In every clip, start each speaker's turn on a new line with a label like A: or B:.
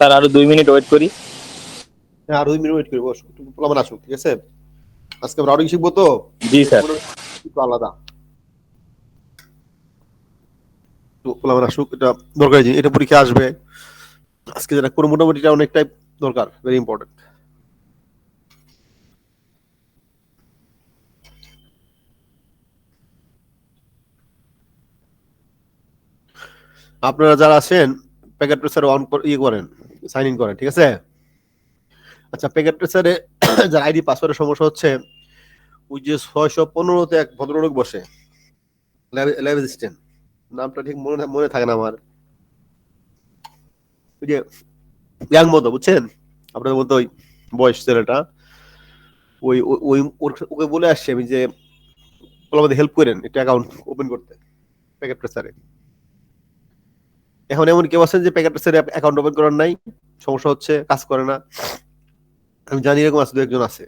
A: Sir আরো 2 minute wait করি।
B: হ্যাঁ, আর 2 মিনিট ওয়েট করি, বস একটু পোলাপান আসুক, ঠিক আছে? আজকে রাউটিং শিখবো তো,
A: জি স্যার।
B: একটু আলাদা, পোলাপান আসুক, এটা দরকারি জিনিস, এটা পরীক্ষা আসবে আজকে, যেটা কোনো মোটামুটি এটা অনেকটাই দরকার, ভেরি ইম্পর্টেন্ট। আপনারা যারা আছেন প্যাকেট ট্রেসার অন ইয়ে করেন, সাইন ইন করেন, ঠিক আছে? আচ্ছা, প্যাকেট ট্রেসারে যার আইডি পাসওয়ার্ডের সমস্যা হচ্ছে, ওই যে 615-তে এক ভদ্রলোক বসে, ল্যাব অ্যাসিস্ট্যান্ট, নামটা ঠিক মনে থাকে না আমার, ওই যে ইয়াং মতো, বুঝছেন? আপনাদের মতো ওই বয়স ছেলেটা, ওই ওই ওকে বলে আসছে আমি যে আমাদের হেল্প করেন একটা অ্যাকাউন্ট ওপেন করতে প্যাকেট ট্রেসারে। এখন এমন কেউ আছেন যে প্যাকেট ট্রেসারে অ্যাকাউন্ট ওপেন করার নাই, সমস্যা হচ্ছে, কাজ করে না? আমি জানি এরকম আছে, দু একজন আছে।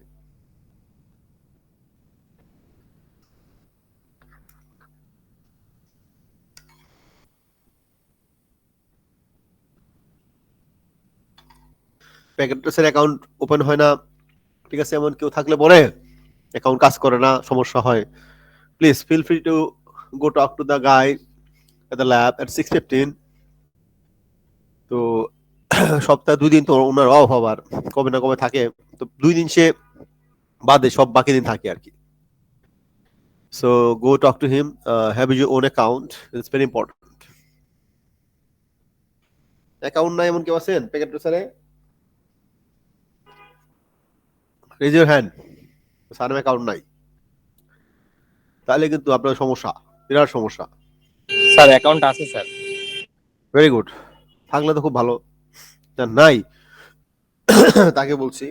B: প্যাকেট ট্রেসার অ্যাকাউন্ট ওপেন হয় না, ঠিক আছে? এমন কেউ থাকলে পরে অ্যাকাউন্ট কাজ করে না, সমস্যা হয়, please feel free to go talk to the guy at the lab at 6:15। তো সপ্তাহে 2 দিন তো ওনার অফ হবার, কবে না কবে থাকে, তো 2 দিন সে বাদে সব বাকি দিন থাকে আর কি। So go talk to him, have your own account, it's very important. Account নাই এমন কেউ আছেন প্যাকেট ট্রেসারে? Raise your hand. Sir account নাই, তাহলে কিন্তু আপনার সমস্যা, বিরাট সমস্যা।
A: স্যার অ্যাকাউন্ট আছে স্যার।
B: ভেরি গুড, থাকলে তো খুব ভালো। যার নাই তাকে বলছি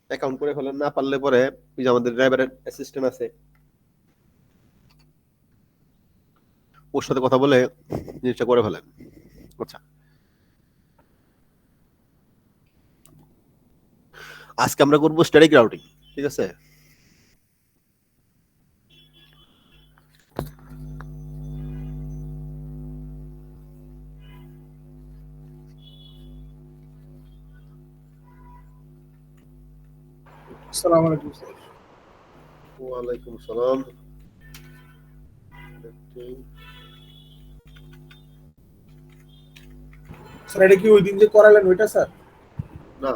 B: অ্যাকাউন্ট করে ফেলেন, না পারলে পরে ওই যে আমাদের ড্রাইভারের অ্যাসিস্ট্যান্ট আছে, ওর সাথে কথা বলে জিনিসটা করে ফেলেন। আচ্ছা, আজকে আমরা করবো স্ট্যাটিক রাউটিং, ঠিক আছে?
C: আসসালামু আলাইকুম স্যার।
B: ওয়ালাইকুম সালাম।
C: স্যার এটা কি ওই দিন যে করালেন ওইটা স্যার?
B: না,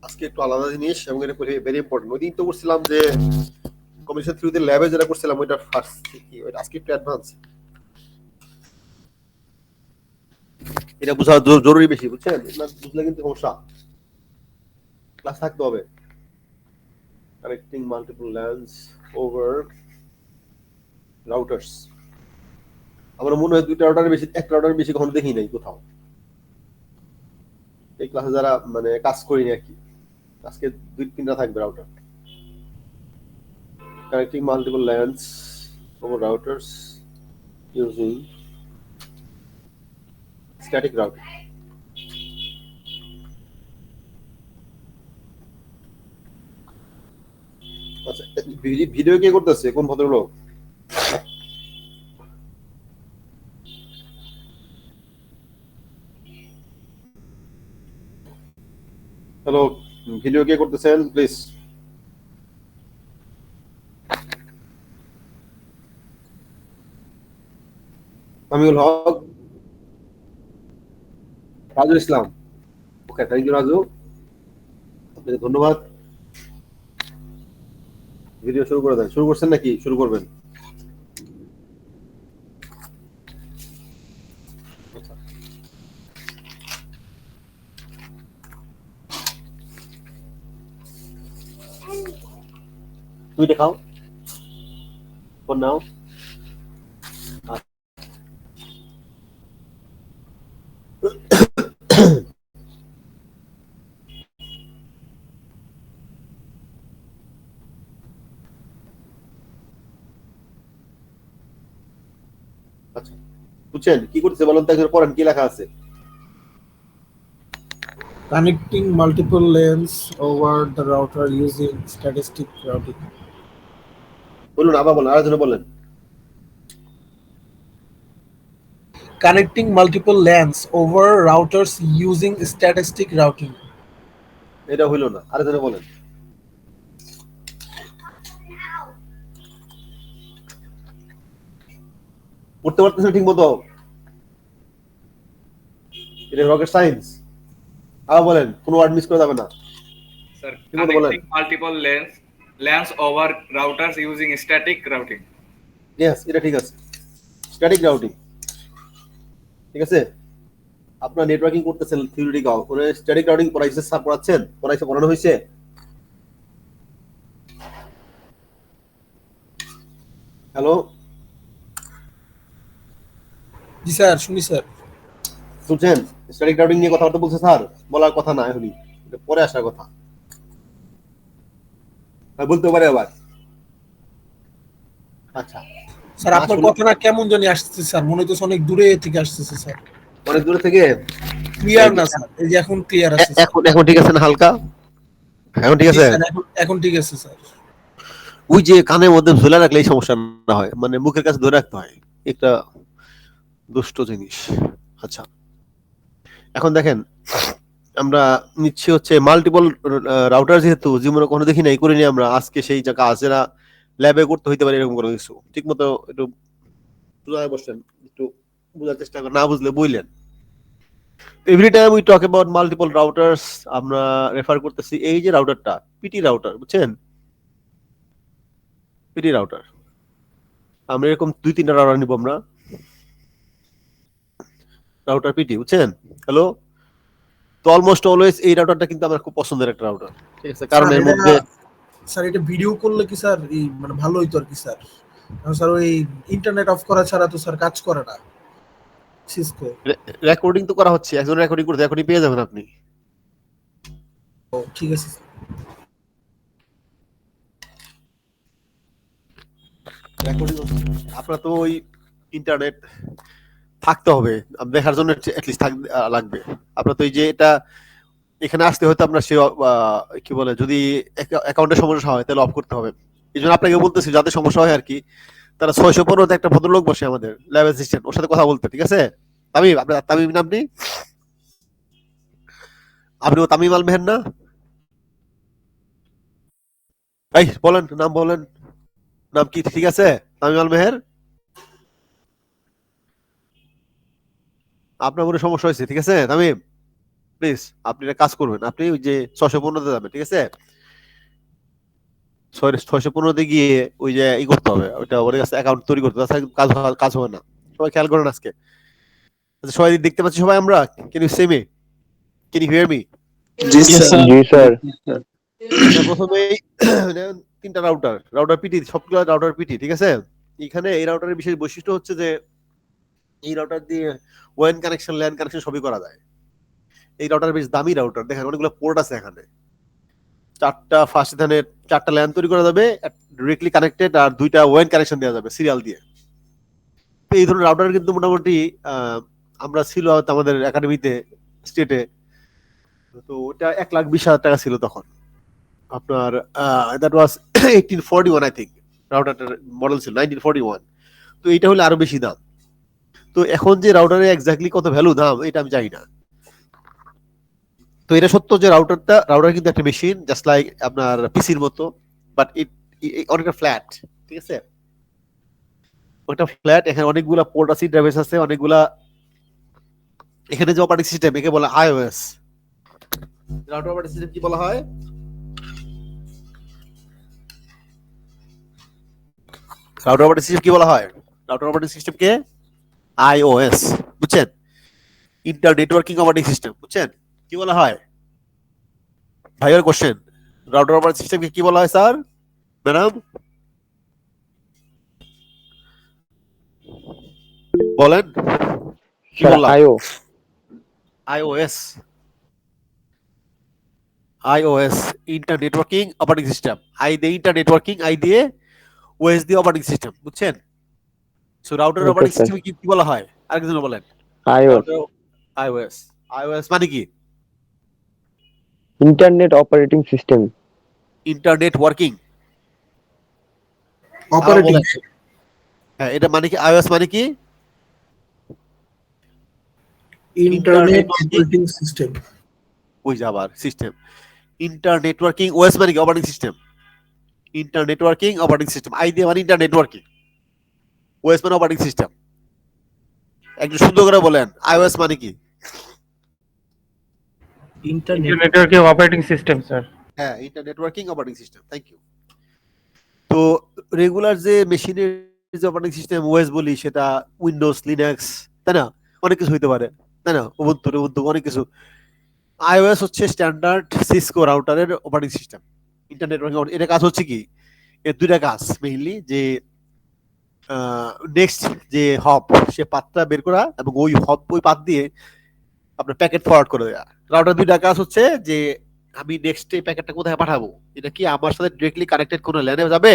B: আজকে একটু আলাদা জিনিস, এবং এটা ভেরি ইম্পর্টেন্ট। ওই দিন তো করছিলাম যে কমিশন থ্রুতে ল্যাবে যেটা করছিলাম ওইটা ফার্স্ট, কি ওইটা আজকে একটু অ্যাডভান্স, এটা বোঝা জরুরি বেশি, বুঝছেন? না বুঝলে কিন্তু সমস্যা, ক্লাস থাকতে হবে। Connecting multiple LANs over routers, আমার মনে হয় 2টা রাউটারের বেশি, একটা রাউটারের বেশি কখনো দেখি নাই কোথাও, এই ক্লাসে যারা মানে কাজ করিনি আর কি। আজকে 2-3টা থাকবে router. Connecting multiple LANs over routers using static routing. আচ্ছা, ভিডিও কে করতেছে, কোন ভদ্রলোক? হ্যালো, ভিডিও কে করতেছেন please? Amiul Haque, Raju Islam. Okay, thank you Raju, আপনাকে ধন্যবাদ। ভিডিও শুরু করে দেন। শুরু করছেন নাকি শুরু করবেন? তুমি দেখাও ফোন নাও। আচ্ছা, বুঝছেন কি করতেছে বলেন তো, একজন পড়েন কি লেখা আছে।
C: Connecting multiple lanes over the router using statistic routing.
B: বলুন, আবার বলেন, আরেকজন বলেন।
C: connecting multiple LANs over routers using statistic routing.
B: এটা হইলো না, আরেকজনে বলেন। পড়তে পারতেছেন ঠিক মতো? এটা রকেট সায়েন্স। আবার বলেন, কোনো ওয়ার্ড মিস করা যাবে না।
D: Sir,
B: ঠিক মতো বলেন।
D: connecting multiple LANs over routers using static routing.
B: Yes, এটা ঠিক আছে। স্ট্যাটিক রাউটিং, ঠিক আছে। আপনার নেটওয়ার্কিং করতেছেন থিওরিটিক্যাল, ওরে স্ট্যাটিক রাউটিং পড়াইছে, স্যার পড়াচ্ছেন, পড়ানো হয়েছে। হ্যালো,
C: জি স্যার, শুনি স্যার।
B: শুনছেন? স্ট্যাটিক রাউটিং নিয়ে কথাবার্তা বলছে স্যার, বলার কথা না এখনই, এটা পরে আসার কথা। বলতে পারে আবার। আচ্ছা
C: স্যার আপনার কথাটা কেমন জানি আসতেছে স্যার, মনে হচ্ছে অনেক দূরে থেকে আসতেছে স্যার।
B: অনেক দূরে থেকে
C: ক্লিয়ার না স্যার, এই যে এখন ক্লিয়ার আছে।
B: এখন ঠিক আছে না? হালকা এখন ঠিক আছে?
C: এখন ঠিক আছে স্যার।
B: ওই যে কানের মধ্যে ঝুলে রাখলে এই সমস্যা না হয়, মানে মুখের কাছে ধরে রাখতে হয়, একটা দুষ্ট জিনিস। আচ্ছা, এখন দেখেন আমরা নিচ্ছি হচ্ছে মাল্টিপল রাউটার, যেহেতু জীবনে কখনো দেখি নাই, করিনি আমরা, আজকে সেই যা কাজ এরা ল্যাবে করতে হইতে পারে এরকম কোনো কিছু। ঠিক মতো একটু বুঝায় বসছেন, একটু বোঝার চেষ্টা করেন, না বুঝলে বললেন। Every time we talk about multiple routers, আমরা রেফার করতেছি এই যে রাউটারটা, পিটি রাউটার, বুঝছেন? পিটি রাউটার, আমরা এরকম 2-3টা রাউটার নিব আমরা, রাউটার পিটি, বুঝছেন? হ্যালো, তো অলমোস্ট অলওয়েজ এই রাউটারটা কিন্তু আমার খুব পছন্দের একটা রাউটার, ঠিক আছে, কারণ এর মধ্যে
C: স্যার এটা ভিডিও করলে কি স্যার এই মানে ভালো হইতো আর কি স্যার। কারণ স্যার ওই ইন্টারনেট অফ করা ছাড়া তো স্যার কাজ করে না সিসকো।
B: রেকর্ডিং তো করা হচ্ছে, একজন রেকর্ডিং করতে এখনই পেয়ে যাবেন আপনি।
C: ও ঠিক আছে স্যার।
B: রেকর্ডিং আপনার তো ওই ইন্টারনেট থাকতে হবে, দেখার জন্য অ্যাটলিস্ট লাগবে আপনার। তো এই যে এটা এখানে আসতে হয়তো আপনার সে কি বলে, যদি অ্যাকাউন্টের সমস্যা হয় তাহলে অফ করতে হবে। এই জন্য আপনাকে বলতেছি যাদের সমস্যা হয় আর কি, তারা 615 একটা ভদ্রলোক বসে আমাদের ল্যাব অ্যাসিস্ট্যান্ট, ওর সাথে কথা বলতে, ঠিক আছে? তামিম, আপনার তামিম নাম নেই? আপনিও তামিম আল মেহের না? এই বলেন, নাম বলেন, নাম কি? ঠিক আছে, তামিম আল মেহের। আপনার মনে সমস্যা হয়েছে, ঠিক আছে তামিম, প্লিজ আপনি একটা কাজ করবেন, আপনি ওই যে 615-তে যাবেন, ঠিক আছে? 615-তে গিয়ে ওই যে ই করতে হবে, ওইটা ওর কাছে অ্যাকাউন্ট তৈরি করতে হবে, তাছাড়া কাজ হবে না। সবাই খেয়াল করেন আজকে। আচ্ছা, সবাই দেখতে পাচ্ছি সবাই আমরা? Can you see me? Can you hear me?
E: জি স্যার।
F: জি স্যার।
B: প্রথমে 3টা রাউটার পিটি, সবগুলো রাউটার পিটি, ঠিক আছে? এখানে এই রাউটারের বিশেষ বৈশিষ্ট্য হচ্ছে যে এই রাউটার দিয়ে ওয়ান কানেকশন, ল্যান কানেকশন সবই করা যায়। এই রাউটার বেশ দামি রাউটার, দেখেন অনেকগুলো পোর্ট আছে এখানে, 4টা ফার্স্ট এখানে 4টা ল্যান তৈরি করা যাবে ডিরেক্টলি কানেক্টেড, আর 2টা ওয়ান কানেকশন দেওয়া যাবে সিরিয়াল দিয়ে। তো এই ধরনের রাউটার কিন্তু মোটামুটি আমরা ছিল আমাদের একাডেমিতে স্টেটে, তো ওটা 1,20,000 টাকা ছিল তখন আপনার। দ্যাট ওয়াজ 1841 আই থিঙ্ক, রাউটারটার মডেল ছিল 1941। তো এইটা হলে আরো বেশি দাম। তো এখন যে রাউটারে এক্স্যাক্টলি কত ভ্যালু দাম এটা আমি জানি না। তো এটা সত্য যে রাউটার কিন্তু একটা মেশিন, জাস্ট লাইক আপনার পিসির মতো, বাট অনেকটা ফ্ল্যাট, ঠিক আছে? ওটা ফ্ল্যাট, এখানে অনেকগুলা পোর্ট আছে, ইন্টারফেস আছে অনেকগুলা। এখানে যে অপারেটিং সিস্টেম একে বলা আইওএস। রাউটার অপারেটিং সিস্টেম কি বলা হয়? রাউটার অপারেটিং সিস্টেম কি বলা হয়? রাউটার অপারেটিং সিস্টেমকে আইওএস, বুঝছেন? ইন্টার নেটওয়ার্কিং অপারেটিং সিস্টেম, বুঝছেন কি বলা হয়? ভাইয়ের কোশ্চেন, রাউটার অপারেটিং সিস্টেমকে কি বলা হয় স্যার, ম্যাডাম বলেন কি বললাম? IOS, iOS inter networking operating system. I দিয়ে ইন্টার নেটওয়ার্কিং, আই দিয়ে ওএস দিয়ে অপারেটিং সিস্টেম, বুঝছেন? সো রাউটার অপারেটিং সিস্টেম কি বলা হয় আরেকজন বলেন? আইওএস। আইওএস মানে কি?
F: Internet operating system.
B: Internet working
C: operating.
B: হ্যাঁ, এটা মানে কি? আইওএস মানে কি?
C: Internet
B: Internet-
C: operating system.
B: ওই যে আবার সিস্টেম, ইন্টার নেটওয়ার্কিং ওএস মানে কি operating system, inter networking operating system, I দিয়ে মানে ইন্টার নেটওয়ার্কিং, ওএস মানে অপারেটিং সিস্টেম। একটু সুন্দর করে বলেন আইওএস মানে কি?
C: Internet
E: networking operating system sir.
B: হ্যাঁ, inter networking operating system, thank you. তো রেগুলার যে মেশিনের যে অপারেটিং সিস্টেম ওএস বলি, সেটা উইন্ডোজ, লিনাক্স, তাই না, অনেক কিছু হইতে পারে, তাই না, উবুন্টু অনেক কিছু। আইওএস হচ্ছে স্ট্যান্ডার্ড সিসকো রাউটারের অপারেটিং সিস্টেম। ইন্টার নেটওয়ার্কিং এটা কাজ হচ্ছে কি, এর দুইটা কাজ মেইনলি, যে নেক্সট যে হব সে পাথটা বের করা এবং ওই পাথ দিয়ে আপনার প্যাকেট ফরওয়ার্ড করে দেওয়া। রাউটার দুইটা কাজ হচ্ছে যে আমি নেক্সট এই প্যাকেটটা কোথায় পাঠাবো, এটা কি আমার সাথে ডিরেক্টলি কানেক্টেড কোনো ল্যানে যাবে,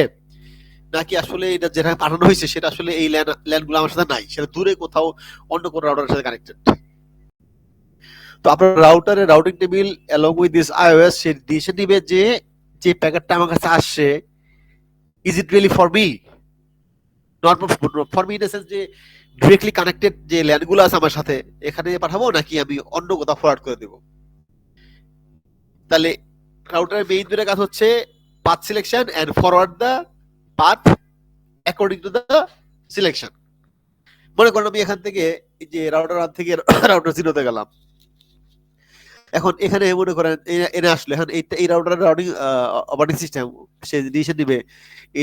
B: নাকি আসলে এটা যেটা পাঠানো হয়েছে সেটা আসলে এই ল্যান্ডগুলো আমার সাথে নাই, সেটা দূরে কোথাও অন্য কোনো রাউটারের সাথে কানেক্টেড। তো আপনার রাউটারের routing table along with this IOS সে ডিসিশন নিবে যে যে প্যাকেটটা আমার কাছে আসছে, is it really for me, not for me in the sense যে ডিরেক্টলি কানেক্টেড যে ল্যান্ডগুলো আছে আমার সাথে এখানে পাঠাবো, নাকি আমি অন্য কোথাও ফরওয়ার্ড করে দেবো। তাহলে রাউটারের মেইন দুটো কাজ হচ্ছে path selection and forward the path according to the selection. মনে করেন আমি এখান থেকে এই যে রাউটার 1 থেকে রাউটার 0 তে গেলাম, এখন এখানে মনে করেন এনে আসলে এখন এই রাউটারের রাউটিং অপারেটিং সিস্টেম সে ডিসিশন দিবে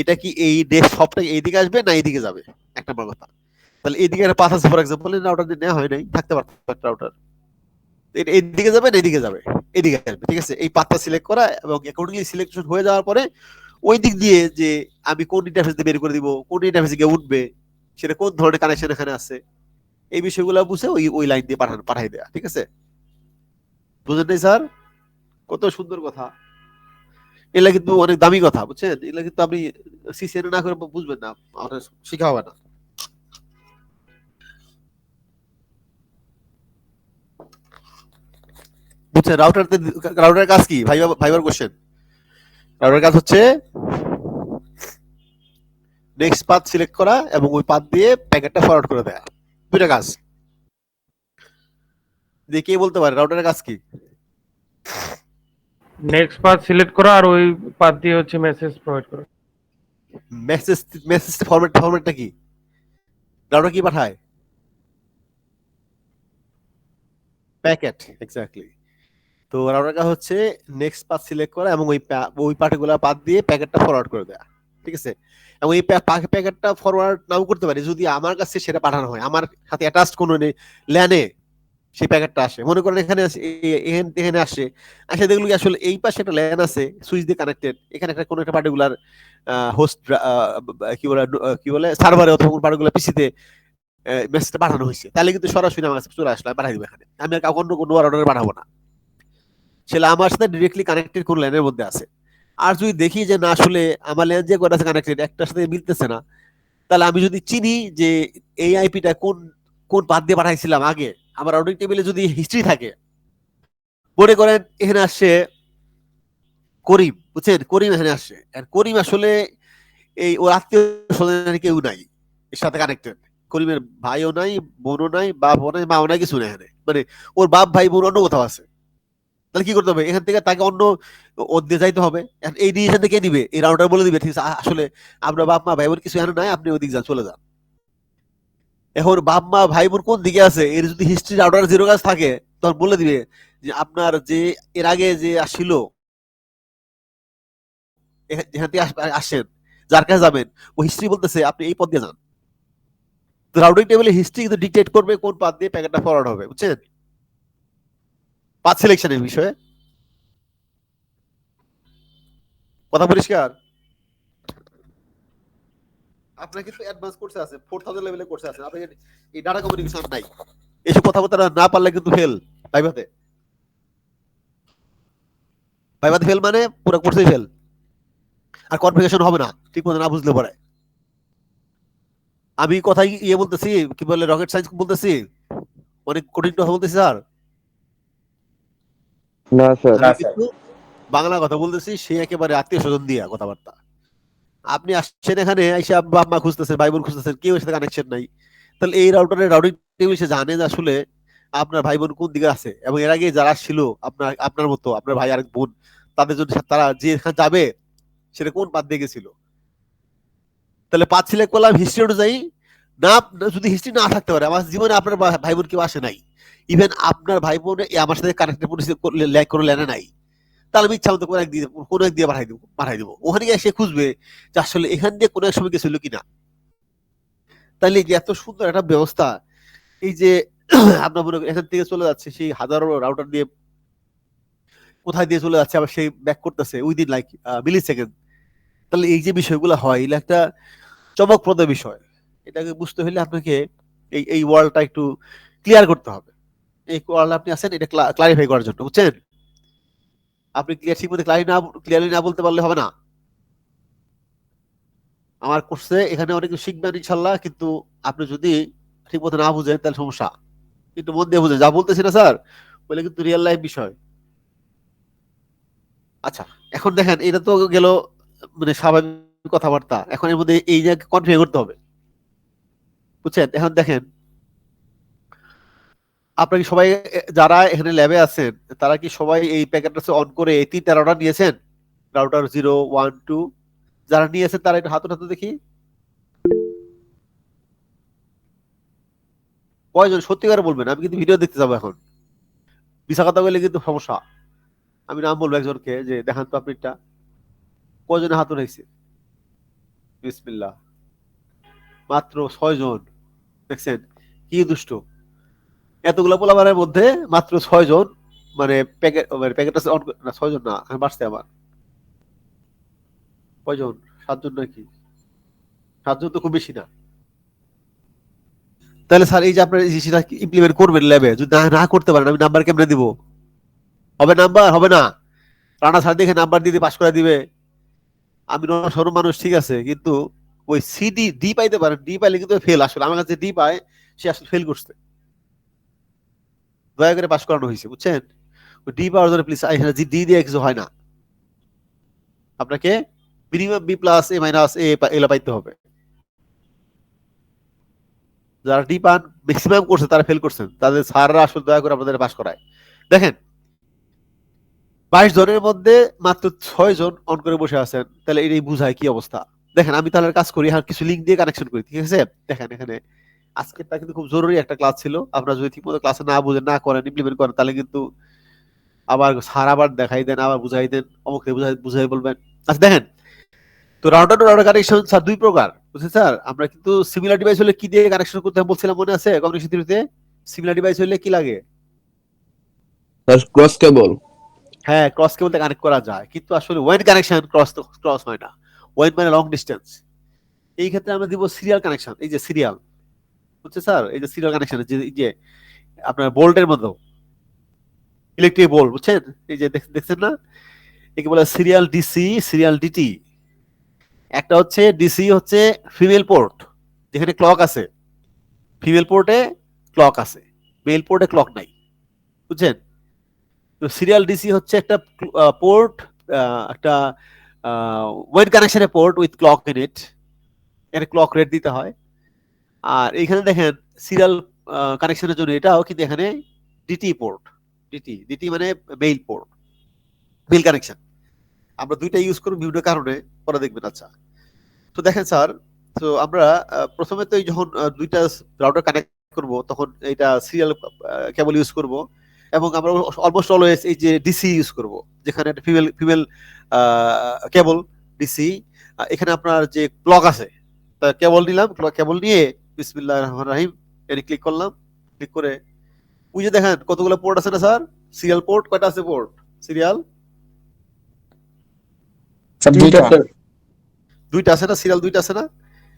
B: এটা কি এই ডেস্কটপটা এইদিকে আসবে না এইদিকে যাবে, এক নম্বর কথা। তাহলে এইদিকে একটা পাথ আছে, ফর এক্সাম্পল রাউটার নেওয়া হয় নাই, থাকতে পারতো একটা রাউটার, এইদিকে যাবে না এইদিকে যাবে, এইদিকে আসবে, ঠিক আছে। এই পাথটা সিলেক্ট করা এবং অ্যাকর্ডিংলি সিলেকশন হয়ে যাওয়ার পরে ওই দিক দিয়ে যে আমি কোন ইন্টারফেস দিয়ে বের করে দিব, কোন ইন্টারফেসে গিয়ে উঠবে, সেটা কোন ধরনের কানেকশন এখানে আছে, এই বিষয়গুলো বুঝে ওই লাইন দিয়ে পাঠাই দেয়া, ঠিক আছে। বুঝলেন নাই স্যার? কত সুন্দর কথা, এগুলা কিন্তু অনেক দামি কথা, বুঝছেন, এগুলা কিন্তু আপনি সিসিএন না করে বুঝবেন না, আপনার শিখা হবে না। বুঝছেন রাউটারের কাজ কি? ভাইবার কোশ্চেন। রাউটারের কাজ হচ্ছে নেক্সট পাথ সিলেক্ট করা এবং ওই পাথ দিয়ে প্যাকেটটা ফরওয়ার্ড করে দেয়া, দুইটা কাজ। কে বলতে পারে রাউটারের কাজ কি?
E: নেক্সট পাথ সিলেক্ট করা আর ওই পাথ দিয়ে হচ্ছে মেসেজ প্রোভাইড করা।
B: মেসেজ ফরম্যাটটা কি? রাউটার কি পাঠায়? Packet, exactly. তো রাউটার কাজ হচ্ছে নেক্সট পাথ সিলেক্ট করা এবং ওই পার্টিকুলার পাথ দিয়ে প্যাকেটটা ফরওয়ার্ড করে দেয়া, ঠিক আছে। এবং এই প্যাকেটটা ফরওয়ার্ড নাও করতে পারি যদি আমার কাছে সেটা পাঠানো হয়, আমার সাথে অ্যাটাচড কোনো ল্যানে সেই প্যাকেটটা আসে। মনে করেন এখানে এখানে আসে, আসে দেখলো কি আসলে এই পাশে একটা ল্যান আছে সুইচ দিয়ে কানেক্টেড, এখানে একটা কোনো একটা পার্টিকুলার হোস্ট কি বলে সার্ভারে অথবা কোনো পার্টিকুলার পিসিতে মেসেজটা পাঠানো হয়েছে, তাহলে কিন্তু সরাসরি আমার কাছে চলে আসলো, আমি পাঠাই দিব এখানে, আমি আর অন্য কোনো অর্ডারে পাঠাবো না, সেটা আমার সাথে ডিরেক্টলি কানেক্টেড কোন ল্যানের মধ্যে আছে। আর যদি দেখি যে না আসলে আমার ল্যান যে কয়টা আছে কানেক্টেড একটার সাথে মিলতেছে না, তাহলে আমি যদি চিনি যে এই আইপিটা কোন কোন পাথ দিয়ে পাঠাইছিলাম আগে, আমার রাউটিং টেবিলে যদি হিস্ট্রি থাকে, মনে করেন এখানে আসছে করিম, বুঝছেন, করিম এখানে আসছে, আর করিম আসলে এই ওর আত্মীয় স্বজনের কেউ নাই এর সাথে কানেক্টেড, করিমের ভাইও নাই, বোনও নাই, বাপও নাই, মাও নাই, কিছু নেই এখানে, মানে ওর বাপ ভাই বোন অন্য কোথাও আছে। তাহলে কি করতে হবে, এখান থেকে তাকে অন্য ওর দিয়ে যাইতে হবে। এই ডিসিশন কে দিবে, এই রাউটার বলে দিবে ঠিক আছে আসলে আপনার বাপ মা ভাই বোন কিছু এখানে নাই, আপনি ওই দিকে যান, চলে যান। এখন বাপ মা ভাই বোন কোন দিকে আছে, এর যদি হিস্ট্রি রাউটার 0 কাজ থাকে তখন বলে দিবে যে আপনার যে এর আগে যে আসছিল যেখান থেকে আসেন, যার কাছে যাবেন, ও হিস্ট্রি বলতেছে আপনি এই পথ দিয়ে যান। তো রাউটিং টেবিলে হিস্ট্রি কিন্তু ডিক্টেট করবে কোন পাথ দিয়ে প্যাকেটটা ফরওয়ার্ড হবে, বুঝছেন, পাথ সিলেকশনের বিষয়ে। কথা পরিষ্কার? আপনার কিন্তু অ্যাডভান্স কোর্সে আছে, 4000 লেভেলের কোর্সে আছে, আপনি এই ডাটা কমিউনিকেশন নাই, এসব কথাবার্তা না পারলে কিন্তু ফেল ভাইভাতে। ভাইভাতে ফেল মানে পুরো কোর্সেই ফেল, আর কনফিগারেশন হবে না ঠিক মতো না বুঝলে পরে। আমি কথাই ইয়ে বলতেছি, কি বলে রকেট সায়েন্স বলতেছি, অনেক কঠিন কথা বলতেছি স্যার?
F: না স্যার।
A: না,
B: আমি কিন্তু বাংলা কথা বলতেছি, সে একেবারে আত্মীয় স্বজন দিয়া কথাবার্তা। আপনি আসছেন এখানে এসে বাপ মা খুঁজতেছেন, ভাই বোন খুঁজতেছেন, কেউ সাথে কানেকশন নাই, তাহলে এই রাউটারের রাউটিং টেবিল সে জানে যে আসলে আপনার ভাই বোন কোন দিকে আছে, এবং এর আগে যারা ছিল আপনার মতো, আপনার ভাই আরেক বোন, তাদের জন্য তারা যেখানে যাবে সেটা কোন পাত দিয়ে গেছিল। তাহলে পাত সিলেক্ট করলাম হিস্ট্রি অনুযায়ী। না, যদি হিস্ট্রি না থাকতে পারে, আমার জীবনে আপনার ভাই বোন কেউ আসে নাই, ইভেন আপনার ভাই বোন আমার সাথে কানেক্টেড কোনো লেনে নাই, তাহলে আমি ইচ্ছা মতো কোনো এক দিয়ে পাঠাই দেবো। ওখানে গিয়ে সে খুঁজবে যে আসলে এখান দিয়ে কোনো এক সময় গেছিল কিনা। তাহলে যে এত সুন্দর একটা ব্যবস্থা, এই যে আপনার মনে করেন এখান থেকে চলে যাচ্ছে সেই হাজারো রাউটার দিয়ে কোথায় দিয়ে চলে যাচ্ছে, আবার সেই ব্যাক করতেছে উইদিন লাইক মিলি সেকেন্ড। তাহলে এই যে বিষয়গুলো হয়, এটা একটা চমকপ্রদ বিষয়। এটাকে বুঝতে হলে আপনাকে এই ওয়ার্ল্ডটা একটু ক্লিয়ার করতে হবে। এই ওয়ার্ল্ড আপনি আছেন এটা ক্লারিফাই করার জন্য, বুঝছেন? আপনি ঠিক মতো ক্লিয়ারলি না বলতে পারলে হবে না। আমার কোর্সে এখানে অনেক শিখবেন ইনশাল্লাহ, কিন্তু আপনি যদি ঠিক মতো না বুঝেন তাহলে সমস্যা। কিন্তু মন দিয়ে বুঝেন, যা বলতেছি না স্যার বলে কিন্তু রিয়েল লাইফ বিষয়। আচ্ছা, এখন দেখেন এটা তো গেল মানে স্বাভাবিক কথাবার্তা। এখন এর মধ্যে এই জায়গায় কনফিগার করতে হবে, বুঝছেন? এখন দেখেন আপনারা কি সবাই যারা এখানে ল্যাবে আছেন তারা কি সবাই এই প্যাকেটটা অন করে এই 3টা রাউটার নিয়েছেন? রাউটার 0, 1, 2 যারা নিয়েছেন তারা একটু হাত উঠাতে দেখি। কয়জন সত্যি করে বলবেন? আমি কিন্তু ভিডিও দেখতে যাবো এখন। মিছা কথা বললে কিন্তু সমস্যা। আমি নাম বলবো একজনকে যে দেখান তো আপনিটা। কয়জনে হাত উঠাইছে? বিসমিল্লাহ, মাত্র 6 জন। দেখছেন কি দুষ্ট! এতগুলো পোলাপানের মধ্যে মাত্র 6 জন মানে প্যাকেটটা অন না, 6 জন না, আমি বাড়ছে আমার। কয়জন? 7 জন নাকি? 7 জন তো খুব বেশি না। তাহলে স্যার এই যে আপনার এই জিনিসটা ইমপ্লিমেন্ট করবেন ল্যাবে, যদি না করতে পারেন আমি নাম্বার কেমনে দিব? হবে নাম্বার? হবে না। রানা স্যার দেখে নাম্বার দিয়ে পাস করে দিবে। আমি সরম মানুষ ঠিক আছে, কিন্তু ওই ডি পাইতে পারেন, ডি পাইলে কিন্তু ফেল। আসলে আমার কাছে ডি পায়, সে আসলে ফেল করছে, দয়া করে পাস করানো হয়েছে, বুঝছেন? ওই ডি পাওয়ার জন্য প্লিজ এখানে ডি দিয়ে কিছু হয় না, আপনাকে মিনিমাম বি প্লাস এ মাইনাস এগুলো পাইতে হবে। যারা ডি পান ম্যাক্সিমাম করছে তারা ফেল করছেন, তাদের স্যাররা আসলে দয়া করে আপনাদের পাস করায়। দেখেন 22 জনের মধ্যে মাত্র 6 জন অন করে বসে আছেন, তাহলে এটাই বুঝায় কি অবস্থা। দেখেন আমি তাহলে কাজ করি, আর কিছু লিঙ্ক দিয়ে কানেকশন করি, ঠিক আছে? দেখেন এখানে আজকেরটা কিন্তু খুব জরুরি একটা ক্লাস ছিল। আপনারা যদি ঠিকমতো ক্লাসে না বুঝেন, না করেন, ইমপ্লিমেন্ট করেন, তাহলে কিন্তু আবার স্যার আবার দেখাই দেন, আবার বুঝাই দেন, অমুক বুঝাই বলবেন। আচ্ছা দেখেন, তো router to router connection sir 2 প্রকার, বুঝছেন স্যার? আমরা কিন্তু সিমিলার ডিভাইস হলে কি দিয়ে কানেকশন করতে হবে বলছিলাম, মনে আছে কমিউনিকেশন থিওরিতে? সিমিলার ডিভাইস হলে কি লাগে?
F: ক্রস কেবল।
B: হ্যাঁ, ক্রস কেবল দিয়ে কানেক্ট করা যায়, কিন্তু আসলে ওয়েন কানেকশন ক্রস হয় না। ওয়েন মানে লং ডিস্টেন্স। এই ক্ষেত্রে আমরা দিব সিরিয়াল কানেকশন। এই যে সিরিয়াল, বুঝছে স্যার? এই যে সিরিয়াল কানেকশন, এই যে আপনার বোল্টের মতো ইলেকট্রিক বোল্ট, বুঝছেন? এই যে দেখছেন না, একে বলে সিরিয়াল ডিসি, সিরিয়াল ডিটি। একটা হচ্ছে ডিসি হচ্ছে ফিমেল পোর্ট, যেখানে ক্লক আছে, ফিমেল পোর্টে ক্লক আছে, মেল পোর্টে ক্লক নাই, বুঝছেন? তো সিরিয়াল ডিসি হচ্ছে একটা পোর্ট, একটা ওয়েন কানেকশনের port with clock in it, এখানে ক্লক রেট দিতে হয়। আর এখানে দেখেন সিরিয়াল কানেকশনের জন্য এটাও কিন্তু এখানে ডিটি পোর্ট, ডিটি মানে মেইল পোর্ট, মেইল কানেকশন। আমরা দুইটা ইউজ করব বিভিন্ন কারণে, পরে দেখবেন। আচ্ছা, তো দেখেন স্যার, তো আমরা প্রথমে তো যখন দুইটা রাউটার কানেক্ট করব তখন এটা সিরিয়াল কেবল ইউজ করব, এবং আমরা অলমোস্ট অলওয়েজ এই যে ডিসি ইউজ করব, যেখানে একটা ফিমেল কেবল ডিসি। এখানে আপনার যে ক্লক আছে, তা কেবল নিলাম, কেবল নিয়ে বিসমিল্লাহির রহমানির রহিম এনে ক্লিক করলাম। ক্লিক করে ওই যে দেখেন কতগুলো পোর্ট আছে না স্যার? সিরিয়াল পোর্ট কয়টা আছে? পোর্ট সিরিয়াল দুইটা আছে না? সিরিয়াল দুইটা আছে না?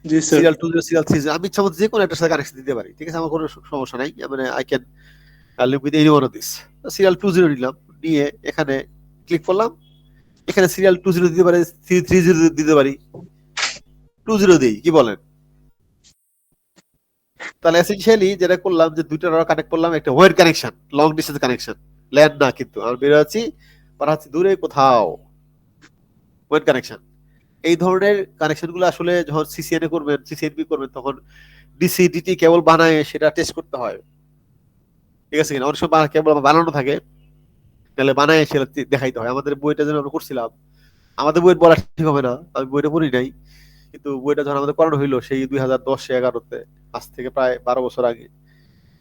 F: জি স্যার।
B: Serial 2, serial 3। আমি ইচ্ছা মতো যে কোনো একটা সাথে কানেকশন দিতে পারি, ঠিক আছে? আমার কোনো সমস্যা নাই, মানে I can live with any one of this. Serial 20 নিলাম, নিয়ে এখানে ক্লিক করলাম। এখানে সিরিয়াল 20 দিতে পারি, 30 দিতে পারি, 20 দেই, কি বলেন? তাহলে এসেনশিয়ালি যেটা করলাম যে দুইটা রাউটার কানেক্ট করলাম, একটা wire connection, long distance connection, land না, কিন্তু আমি বের আছি পাঠাচ্ছি দূরে কোথাও, ওয়্যার কানেকশন। এই ধরনের কানেকশনগুলো আসলে যখন সিসিএনএ করবেন, সিসিএনপি করবেন, তখন ডিসি ডিটি কেবল বানায় সেটা টেস্ট করতে হয়। ঠিক আছে কিনা? অনেক সময় কেবল বানানো থাকে, তাহলে বানায় সেটা দেখাইতে হয়। আমাদের বইটা যেন আমরা করছিলাম, আমাদের বইয়ের বলা ঠিক হবে না, আমি বইটা পড়ি নাই, কিন্তু বইটা যখন আমাদের করানো হইলো সেই 2010-11-তে, আজ থেকে প্রায় 12 বছর আগে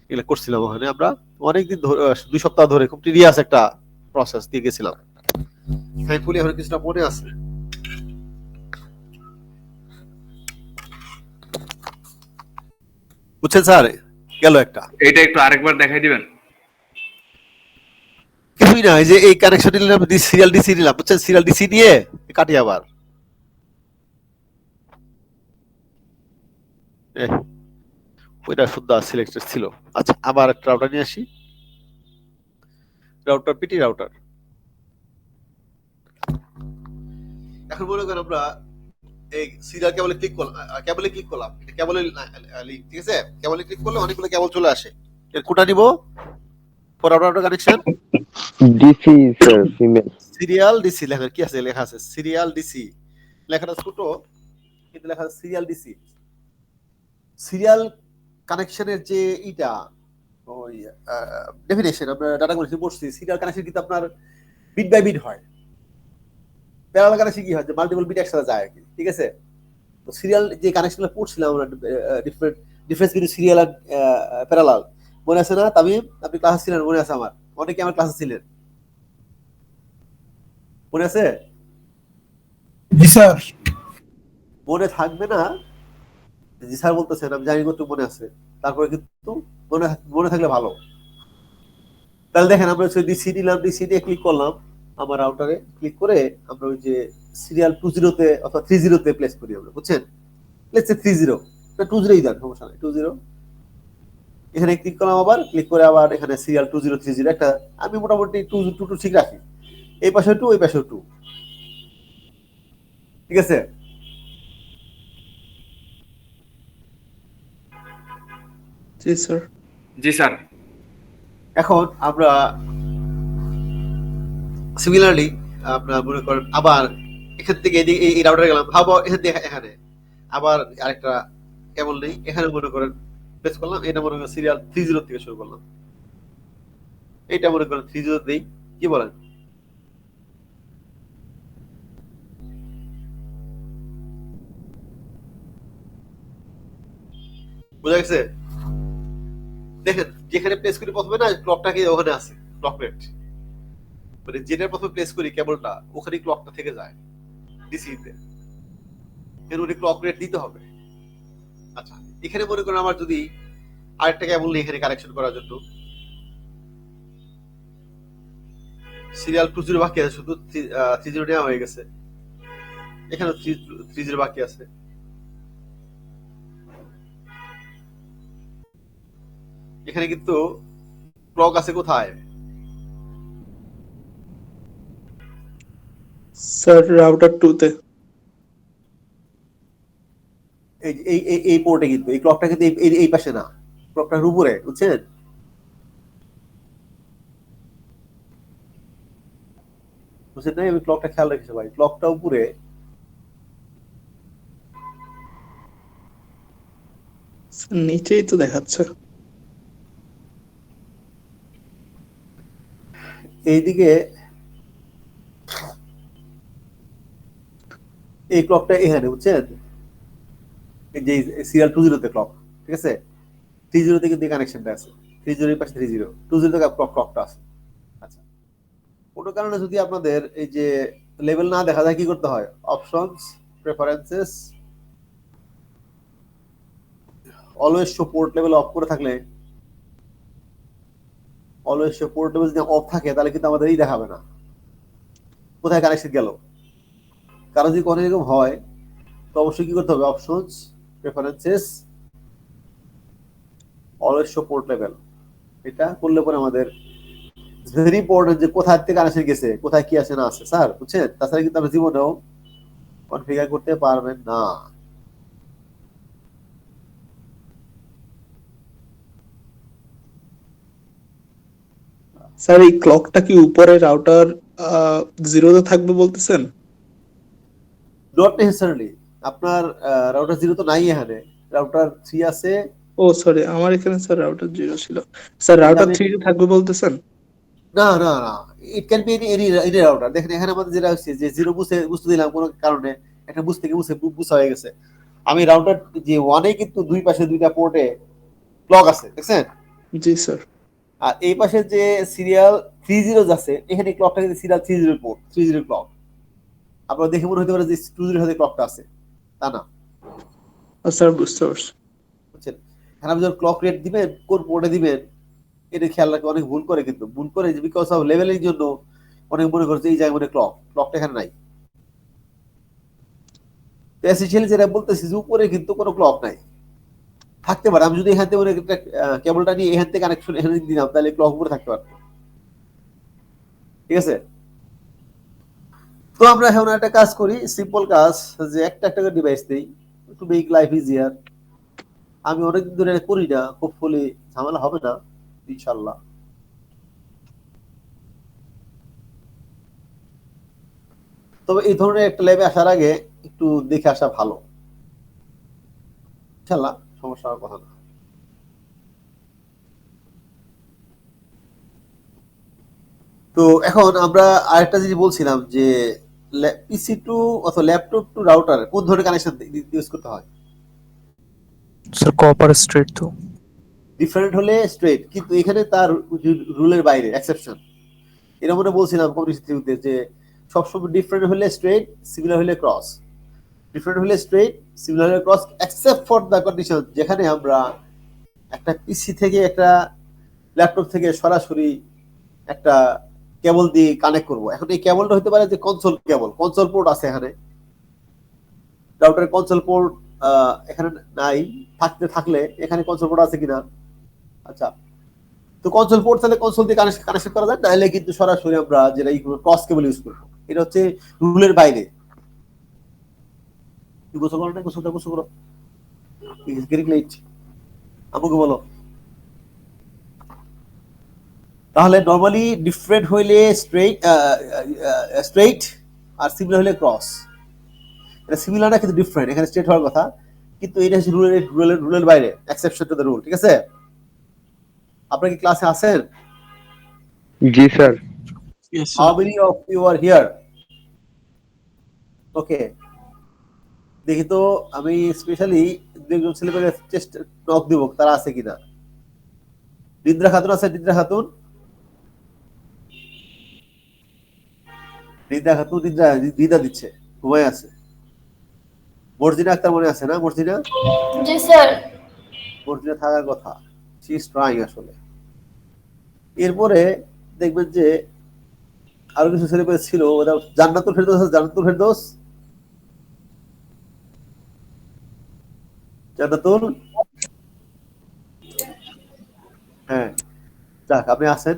B: এগুলো করছিলাম। ওখানে আমরা অনেকদিন ধরে 2 সপ্তাহ ধরে খুব টিডিয়াস একটা প্রসেস দিয়ে গেছিলাম। থ্যাঙ্কফুলি এখন কিছুটা মনে আছে। বুঝছেন স্যার? গেল একটা।
D: এটা একটু আরেকবার দেখাই দিবেন।
B: কিছুই না, এই যে এই কানেকশন নিলাম, সিরিয়াল ডিসি নিলাম, বুঝছেন? সিরিয়াল ডিসি নিয়ে কাটি আবার ওইটা শুদ্ধ সিলেক্টেড ছিল। আচ্ছা, আবার একটা রাউটার নিয়ে আসি, রাউটার পিটি রাউটার। এখন মনে করেন আমরা এই সিরিয়াল কেবলে ক্লিক করলাম, কেবলে ক্লিক করলাম, এটা কেবলে লিংক, ঠিক আছে? কেবলে ক্লিক করলে অনেকগুলো কেবল চলে আসে। এর কোটা নিব for router connection,
A: DC sir, female.
B: Serial DC লেখা কি আছে, লেখা আছে সিরিয়াল ডিসি, লেখাটা ছোট কিন্তু লেখা আছে সিরিয়াল ডিসি। সিরিয়াল কানেকশনের যে ইটা ওই ডেফিনেশন আমরা ডাটা কানেকশন পড়ছি, সিরিয়াল কানেকশন কিন্তু আপনার বিট বাই বিট হয়। প্যারালাল কানেকশন কি হয়, যে মাল্টিপল বিট একসাথে যায় আর কি, ঠিক আছে? তো সিরিয়াল যে কানেকশনগুলো পড়ছিলাম আমরা, difference between serial are parallel, মনে আছে না তামিম? আপনি ক্লাসে ছিলেন, মনে আছে? আমার অনেকে আমার ক্লাসে ছিলেন, মনে আছে?
C: জি স্যার।
B: মনে থাকবে না? জি স্যার বলতেছেন, আমি জানি কত মনে আছে, তারপরে কিন্তু মনে মনে থাকলে ভালো। তাহলে দেখেন আমরা ডিসি নিলাম, ডিসি দিয়ে ক্লিক করলাম আমার রাউটারে, ক্লিক করে আমরা ওই যে সিরিয়াল 20 তে অথবা 30 তে প্লেস করি আমরা, বুঝছেন? লেটস সে 30 না 20 দেন, সমস্যা নাই, 20 এখানে ক্লিক করলাম, আবার ক্লিক করে আবার এখানে সিরিয়াল 2030 একটা আমি মোটামুটি 2 ঠিক রাখি, এই পাশে 2 এই পাশে 2, ঠিক আছে?
F: জি স্যার।
D: জি স্যার।
B: এখন আমরা সিমিলারলি আমরা মনে করেন আবার এখান থেকে এই রাউটারে গেলাম, আবার এখান থেকে এখানে আবার আরেকটা কেবল নেই, এখানে মনে করেন প্রেস করলাম, এটা মনে করেন সিরিয়াল 30 থেকে শুরু করলাম, এটা মনে করেন 30 দেই, কি বলেন? বুঝা গেছে? দেখেন যেখানে প্লেস করি প্রথমে না, ক্লকটাকে ওখানে আছে ক্লক রেট, মানে যেটা প্রথমে প্লেস করি কেবলটা, ওখানে ক্লকটা থেকে যায় ডিসিতে, এর ওই ক্লক রেট দিতে হবে। আচ্ছা, এখানে মনে করেন আমার যদি আরেকটা কেবল নেই এখানে কানেকশন করার জন্য, সিরিয়াল 20 বাকি আছে, শুধু 30 নেওয়া হয়ে গেছে, এখানে 30 বাকি আছে। এখানে কিন্তু ক্লক আছে কোথায়?
F: স্যার রাউটার 2 তে।
B: এই এই এই পোর্টে, কিন্তু এই ক্লকটা কিন্তু এই পাশে না, ক্লকটার উপরে, বুঝছেন? বুঝছেন না? আমি ক্লকটা খেয়াল রেখেছি ভাই, ক্লকটা উপরে,
F: স্যার নিচেই তো দেখাচ্ছে।
B: এইদিকে এই ক্লকটা এখানে, বুঝছেন? এই যে সিরিয়াল 20 তে ক্লক, ঠিক আছে? 30 তে কিন্তু কানেকশনটা আছে, 30 এর পাশে 30, 20 তে ক্লকটা আছে। আচ্ছা, কোনো কারণে যদি আপনাদের এই যে লেভেল না দেখা যায়, কি করতে হয়? Options, preferences, always show port level of করে থাকলে, অলওয়েজ শো পোর্ট লেভেল যদি অফ থাকে, তাহলে কিন্তু আমাদের এই দেখাবে না কোথায় কানেকশন গেল। কারণ যদি কোনো এরকম হয়, তো অবশ্যই কি করতে হবে? Options, preferences, always show port level, এটা করলে পরে আমাদের ভেরি ইম্পর্টেন্ট যে কোথায় থেকে কানেকশন গেছে, কোথায় কি আছে না আছে, স্যার, বুঝছেন? তাছাড়া কিন্তু আপনি জীবনেও কনফিগার করতে পারবেন না।
F: স্যার এই ক্লকটা কি উপরে রাউটার 0 তে থাকবে বলতেছেন?
B: নট নেসেসারিলি, আপনার রাউটার 0 তো নাই, এখানে রাউটার 3 আছে,
F: ও সরি, আমার এখানে স্যার রাউটার 0 ছিল। স্যার রাউটার 3 থাকবে বলতেছেন?
B: না না না, it can be any router. দেখেন এখানে আমাদের যেটা হচ্ছে যে জিরো বুঝতে দিলাম কোনো কারণে, একটা বুঝ থেকে বুঝা হয়ে গেছে। আমি রাউটার যে ওয়ানে কিন্তু দুই পাশে দুইটা পোর্টে ক্লক আছে, দেখছেন?
F: জি স্যার।
B: আর এই পাশে যে সিরিয়াল 30 আছে, এখানে ক্লকটা কিন্তু সিরিয়াল 30 পোর্ট, 30 ক্লক। আপনারা দেখে মনে হতে পারে যে 20 হাতে ক্লকটা আছে, তা না।
F: স্যার বুঝতে পারছি।
B: বুঝছেন? এখানে আপনি যখন ক্লক রেট দিবেন, কোন পোর্টে দিবেন, এটা খেয়াল রাখে। অনেক ভুল করে, কিন্তু ভুল করে যে বিকজ অফ লেভেলের জন্য অনেক মনে করছে এই জায়গায় ক্লকটা এখানে নাই। এসেনশিয়ালি যেটা বলতেছি যে উপরে কিন্তু কোনো ক্লক নাই, থাকতে পারে। আমি যদি এখান থেকে একটা কেবলটা নিয়ে এখান থেকে কানেকশন এখানে দিলাম, তাহলে ক্লক উপরে থাকতে পারতো। ঠিক আছে? তো আমরা এখন একটা কাজ করি, সিম্পল কাজ, যে একটা একটা করে ডিভাইস দেই টু মেক লাইফ ইজিয়ার। আমি অনেকদিন ধরে করি না, হোপফুলি ঝামেলা হবে না ইনশাল্লাহ। তবে এই ধরনের একটা ল্যাবে আসার আগে একটু দেখে আসা ভালো, ইনশাল্লাহ সমস্যা হওয়ার কথা না। তো এখন আমরা আরেকটা জিনিস বলছিলাম যে পিসি টু অথবা ল্যাপটপ টু রাউটার কোন ধরনের কানেকশন ইউজ করতে হয়?
G: স্যার কপার স্ট্রেট তো
B: ডিফারেন্ট হলে স্ট্রেট, কিন্তু এখানে তার রুলের বাইরে এক্সেপশন। এরা মনে বলছিলাম কমিউনিটি যে সবসময় ডিফারেন্ট হলে স্ট্রেট, সিমিলার হলে ক্রস। ডিফারেন্ট হলে স্ট্রেট, সিমিলার হলে cross, except for the condition যেখানে আমরা একটা পিসি থেকে একটা ল্যাপটপ থেকে সরাসরি একটা কেবল দিয়ে কানেক্ট করব। এখন এই কেবলটা হতে পারে যে কনসোল কেবল, কনসোল পোর্ট আছে এখানে, রাউটারের কনসোল পোর্ট এখানে নাই, থাকলে এখানে কনসোল পোর্ট আছে কিনা। আচ্ছা, তো কনসোল পোর্ট তাহলে কনসোল দিয়ে কানেকশন করা যায়, নাহলে কিন্তু সরাসরি আমরা যেটা ক্রস কেবল ইউজ করবো। এটা হচ্ছে রুলের বাইরে। গোসল করো না, গোসল করো, গেটিং লেট, আমাকে বলো। তাহলে নরমালি ডিফারেন্ট হইলে স্ট্রেইট আর সিমিলার হইলে ক্রস। এটা সিমিলার না কিন্তু ডিফারেন্ট, এখানে স্ট্রেট হওয়ার কথা, কিন্তু এটা হচ্ছে রুলের বাইরে, এক্সেপশন টু দ্য রুল। ঠিক আছে? আপনারা কি ক্লাসে আছেন?
A: জি sir.
B: How many of you are here? Okay, দেখি তো আমি স্পেশালি দুজন ছেলেপেলে চেষ্টা নক দিব তারা আছে কিনা। নিদ্রা খাতুন আছে? নিদ্রা খাতুন, নিদ্রা দিচ্ছে, ঘুমায় আছে। মর্জিনা আক্তার মনে আছে না? মর্জিনা,
H: জি স্যার।
B: মর্জিনা থাকার কথা, শি ইজ ট্রাইং আসলে। এরপরে দেখবেন যে আরো কিছু ছেলেপেলে ছিল, ওরা জান্নাতুল ফেরদৌস আছে, জান্নাতুল ফেরদৌস, জান্নাতুল, হ্যাঁ যাক আপনি আছেন,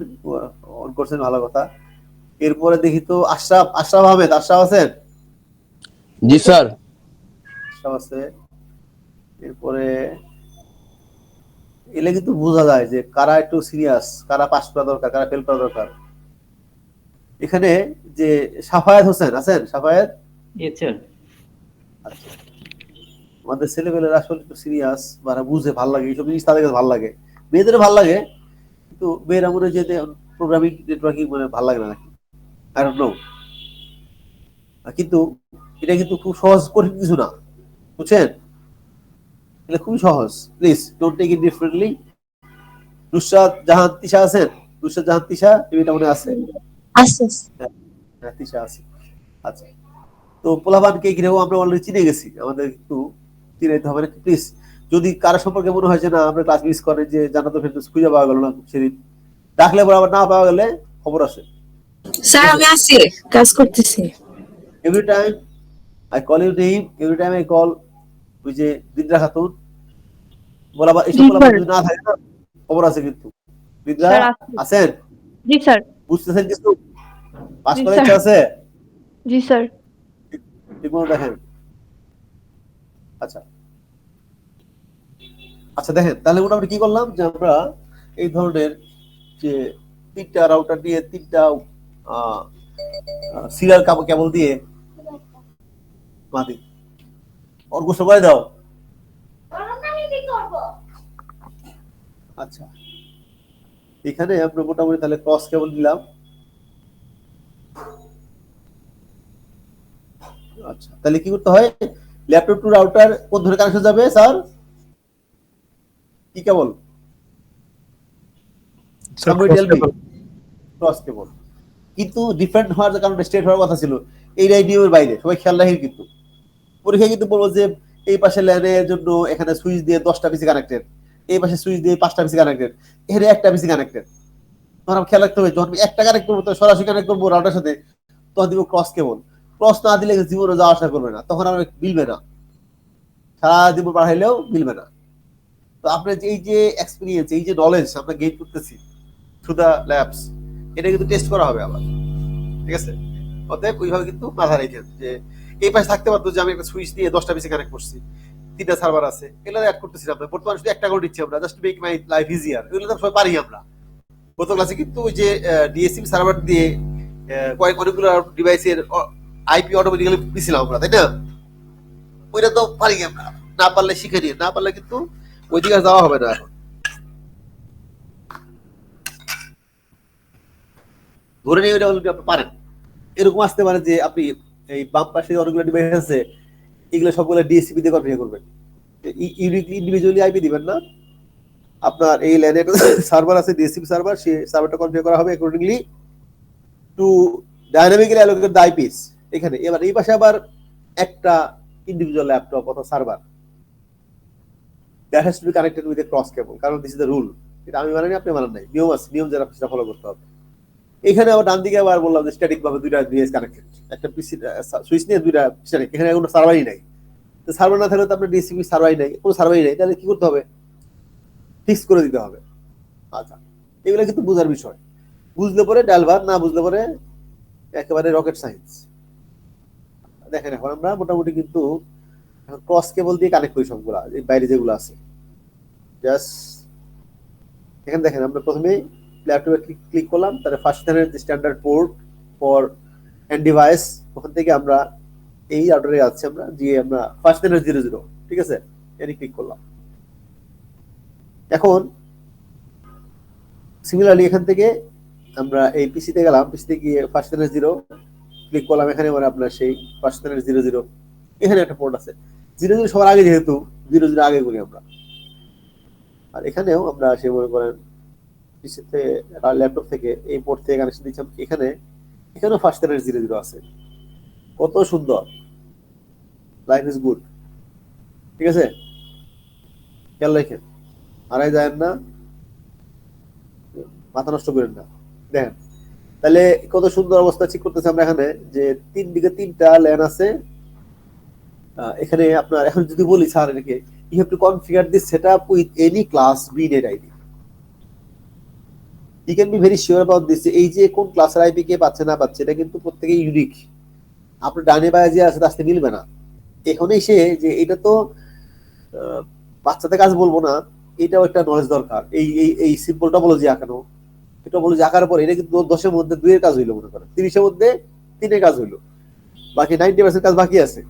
B: অন করছেন, ভালো কথা। এরপরে দেখি তো আশরাফ আহমেদ, আশরাফ আছেন?
I: জি স্যার।
B: আশরাফ আছে। এরপরে এলে কিন্তু বোঝা যায় যে কারা একটু সিরিয়াস, কারা পাস করা দরকার, কারা ফেল করা দরকার। এখানে যে সাফায়েত হোসেন আছেন? সাফায়েত, আচ্ছা। আমাদের ছেলেপেলেরা আসলে একটু সিরিয়াস, মানে বুঝে, ভালো লাগে এইসব জিনিস, তাদের কাছে ভালো লাগে। মেয়েদের ভালো লাগে, কিন্তু মেয়েরা মনে হয় যে প্রোগ্রামিং নেটওয়ার্কিং মানে ভালো লাগে না নাকি, আই ডোন্ট নো। কিন্তু এটা কিন্তু খুব সহজ, কঠিন কিছু না, বুঝছেন? এটা খুবই সহজ। Please don't take it differently. Nusrat Jahan Tisha আছেন? নুসরাত জাহান তিশা, টিভিটা মনে আছে? হ্যাঁ, তিশা আছে। আচ্ছা, তো পোলাপানকে কিরকম আমরা অলরেডি চিনে গেছি, আমাদের একটু চিনাইতে হবে না প্লিজ। যদি কারো সম্পর্কে মনে হয় যে না আমরা ক্লাস মিস করেন, যে জানাতো ফেরদৌস খুঁজে পাওয়া গেল না সেদিন, ডাকলে পরে আবার না পাওয়া গেলে খবর আছে।
H: স্যার আমি আছি, কাজ করতেছি।
B: Every time I call you name, every time I call ওই যে নিদ্রা খাতুন, বলা এইসব বলা যদি না থাকে না, খবর আছে কিন্তু। নিদ্রা আছেন?
J: জি স্যার।
B: বুঝতেছেন কিছু? পাস করার ইচ্ছা আছে?
J: জি স্যার।
B: ঠিক মতো দেখেন। আচ্ছা আচ্ছা, দেখেন তাহলে মোটামুটি কি করলাম, যে আমরা এই ধরনের যে তিনটা রাউটার দিয়ে তিনটা সিরিয়াল কেবল দিয়ে মাদি অর্গোস করে দাও। আচ্ছা, এখানে আমরা মোটামুটি তাহলে ক্রস কেবল দিলাম। আচ্ছা, তাহলে কি করতে হয়? ল্যাপটপ টু রাউটার কোন ধরনের কানেকশন যাবে স্যার? কি কেবল?
G: Sir, cross cable.
B: ক্রস কেবল। কিন্তু ডিফারেন্ট হওয়ার কারণে স্ট্রেট হওয়ার কথা ছিল, এই নিয়মের বাইরে। সবাই খেয়াল রাখেন কিন্তু পরীক্ষায় কিন্তু বলবো যে এই পাশে ল্যানের জন্য এখানে সুইচ দিয়ে 10টা পিসি কানেক্টেড, এই পাশে সুইচ দিয়ে 5টা পিসি কানেক্টেড, এখানে একটা পিসি কানেক্টেড। তখন খেয়াল রাখতে হবে যখন একটা কানেক্ট করবো, তো সরাসরি কানেক্ট করবো রাউটার সাথে, তখন দিব ক্রস কেবল। ক্রস না দিলে জীবনে যাওয়া আসা করবে না, তখন আমার মিলবে না, সারা জীবন পাঠাইলেও মিলবে না। তো আপনার এই যে এক্সপিরিয়েন্স, এই যে নলেজ আমরা গেইন করতেছি থ্রু দা ল্যাবস, এটা কিন্তু টেস্ট করা হবে আবার, ঠিক আছে? অতএব ওইভাবে কিন্তু মাথা রেখে যে এই পাশে থাকতে পারতো যে আমি একটা সুইচ দিয়ে 10টা পিসি কানেক্ট করছি, 3টা সার্ভার আছে, এগুলো অ্যাড করতেছি আমরা। বর্তমানে শুধু একটা করে দিচ্ছি আমরা, just make my life easier. এগুলো তো সবাই পারি আমরা। গত ক্লাসে কিন্তু ওই যে ডিএসসিপি সার্ভার দিয়ে অনেকগুলো ডিভাইসের আইপি অটোমেটিক্যালি দিছিলাম আমরা, তাই না? ওইটা তো পারি আমরা, না পারলে শিখে নিয়ে, না পারলে কিন্তু ওই দিকে যাওয়া হবে না। এখন ধরে নিয়ে ওইটা আপনি পারেন। এরকম আসতে পারে যে আপনি এই বাম পাশে অনেকগুলো ডিভাইস আছে, এগুলো সবগুলো ডিএসসিপি দিয়ে কনফিগার করবেন, ইউনিকলি ইন্ডিভিজুয়ালি আইপি দিবেন না। আপনার এই ল্যানে সার্ভার আছে, ডিএসসিপি সার্ভার, সেই সার্ভারটা কনফিগার করা হবে accordingly to dynamically allocated the IPs এখানে। এবার এই পাশে আবার একটা ইন্ডিভিজুয়াল ল্যাপটপ অথবা server that has to be connected with a cross cable, কারণ দিস ইজ দ্য রুল। এটা আমি মানি, আপনি মানেন নাই, নিয়ম আছে, নিয়ম যারা সেটা ফলো করতে হবে। এখানে আবার ডান দিকে আবার বললাম যে স্ট্যাটিক ভাবে দুইটা ডিভাইস কানেক্টেড, একটা পিসি সুইচ নিয়ে দুইটা স্ট্যাটিক, এখানে কোনো সার্ভারই নাই। তো সার্ভার না থাকলে তো আপনার ডিসিপি সার্ভারই নাই, কোনো সার্ভারই নাই, তাহলে কি করতে হবে? ফিক্স করে দিতে হবে। আচ্ছা, এগুলো কিন্তু বোঝার বিষয়, বুঝলে পরে ডালভার, না বুঝলে পরে একেবারে রকেট সায়েন্স। দেখেন এখন আমরা মোটামুটি কিন্তু ক্রস কেবল দিয়ে কানেক্ট করি সবগুলা, এই বাইরে যেগুলো আছে। জাস্ট এখানে দেখেন আমরা প্রথমে ল্যাপটপে ক্লিক করলাম, তারপরে ফার্স্ট ধানের যে standard port for end device, ওখান থেকে আমরা এই রাউটারে যাচ্ছি, আমরা যে আমরা ফার্স্ট ধানের 00, ঠিক আছে, এনে ক্লিক করলাম। এখন সিমিলারলি এখান থেকে আমরা এই পিসিতে গেলাম, পিসিতে গিয়ে ফার্স্ট ধানের 0 ক্লিক করলাম, এখানে মানে আপনার সেই ফার্স্ট ধানের 00, এখানে একটা পোর্ট আছে 00 সবার আগে, যেহেতু 00 আগে করি আমরা। আর এখানেও আমরা সে মনে করেন পিসিতে ল্যাপটপ থেকে এই পোর্ট থেকে কানেকশন দিচ্ছিলাম, এখানেও ফার্স্ট ধানের 00 আছে। কত সুন্দর, লাইফ ইজ গুড, ঠিক আছে? খেয়াল রাখেন, হারাই যায় না, মাথা নষ্ট করেন না। দেখেন তাহলে কত সুন্দর অবস্থা ঠিক করতেছে আমরা এখানে, যে 3 দিকে 3টা ল্যান আছে। এখানে আপনার এখন যদি বলি স্যার এটাকে you have to configure this setup with any class B net ID, you can be very sure about this, এই যে কোন ক্লাসের আইপি কে পাচ্ছে না পাচ্ছে, এটা কিন্তু প্রত্যেকই ইউনিক। আপনার ডানে বায়ে যে আছে তার সাথে মিলবে না। এখন এসে যে এটা তো বাচ্চাদের কাজ বলবো না, এটাও একটা নলেজ দরকার। এই এই এই সিম্পল টপোলজি আঁকানো, এই টপোলজি আঁকার পর এটা কিন্তু 10-এর মধ্যে 2-এর কাজ হইলো, মনে করেন 30-এর মধ্যে 3-এর কাজ হইলো, বাকি 90% কাজ বাকি আছে।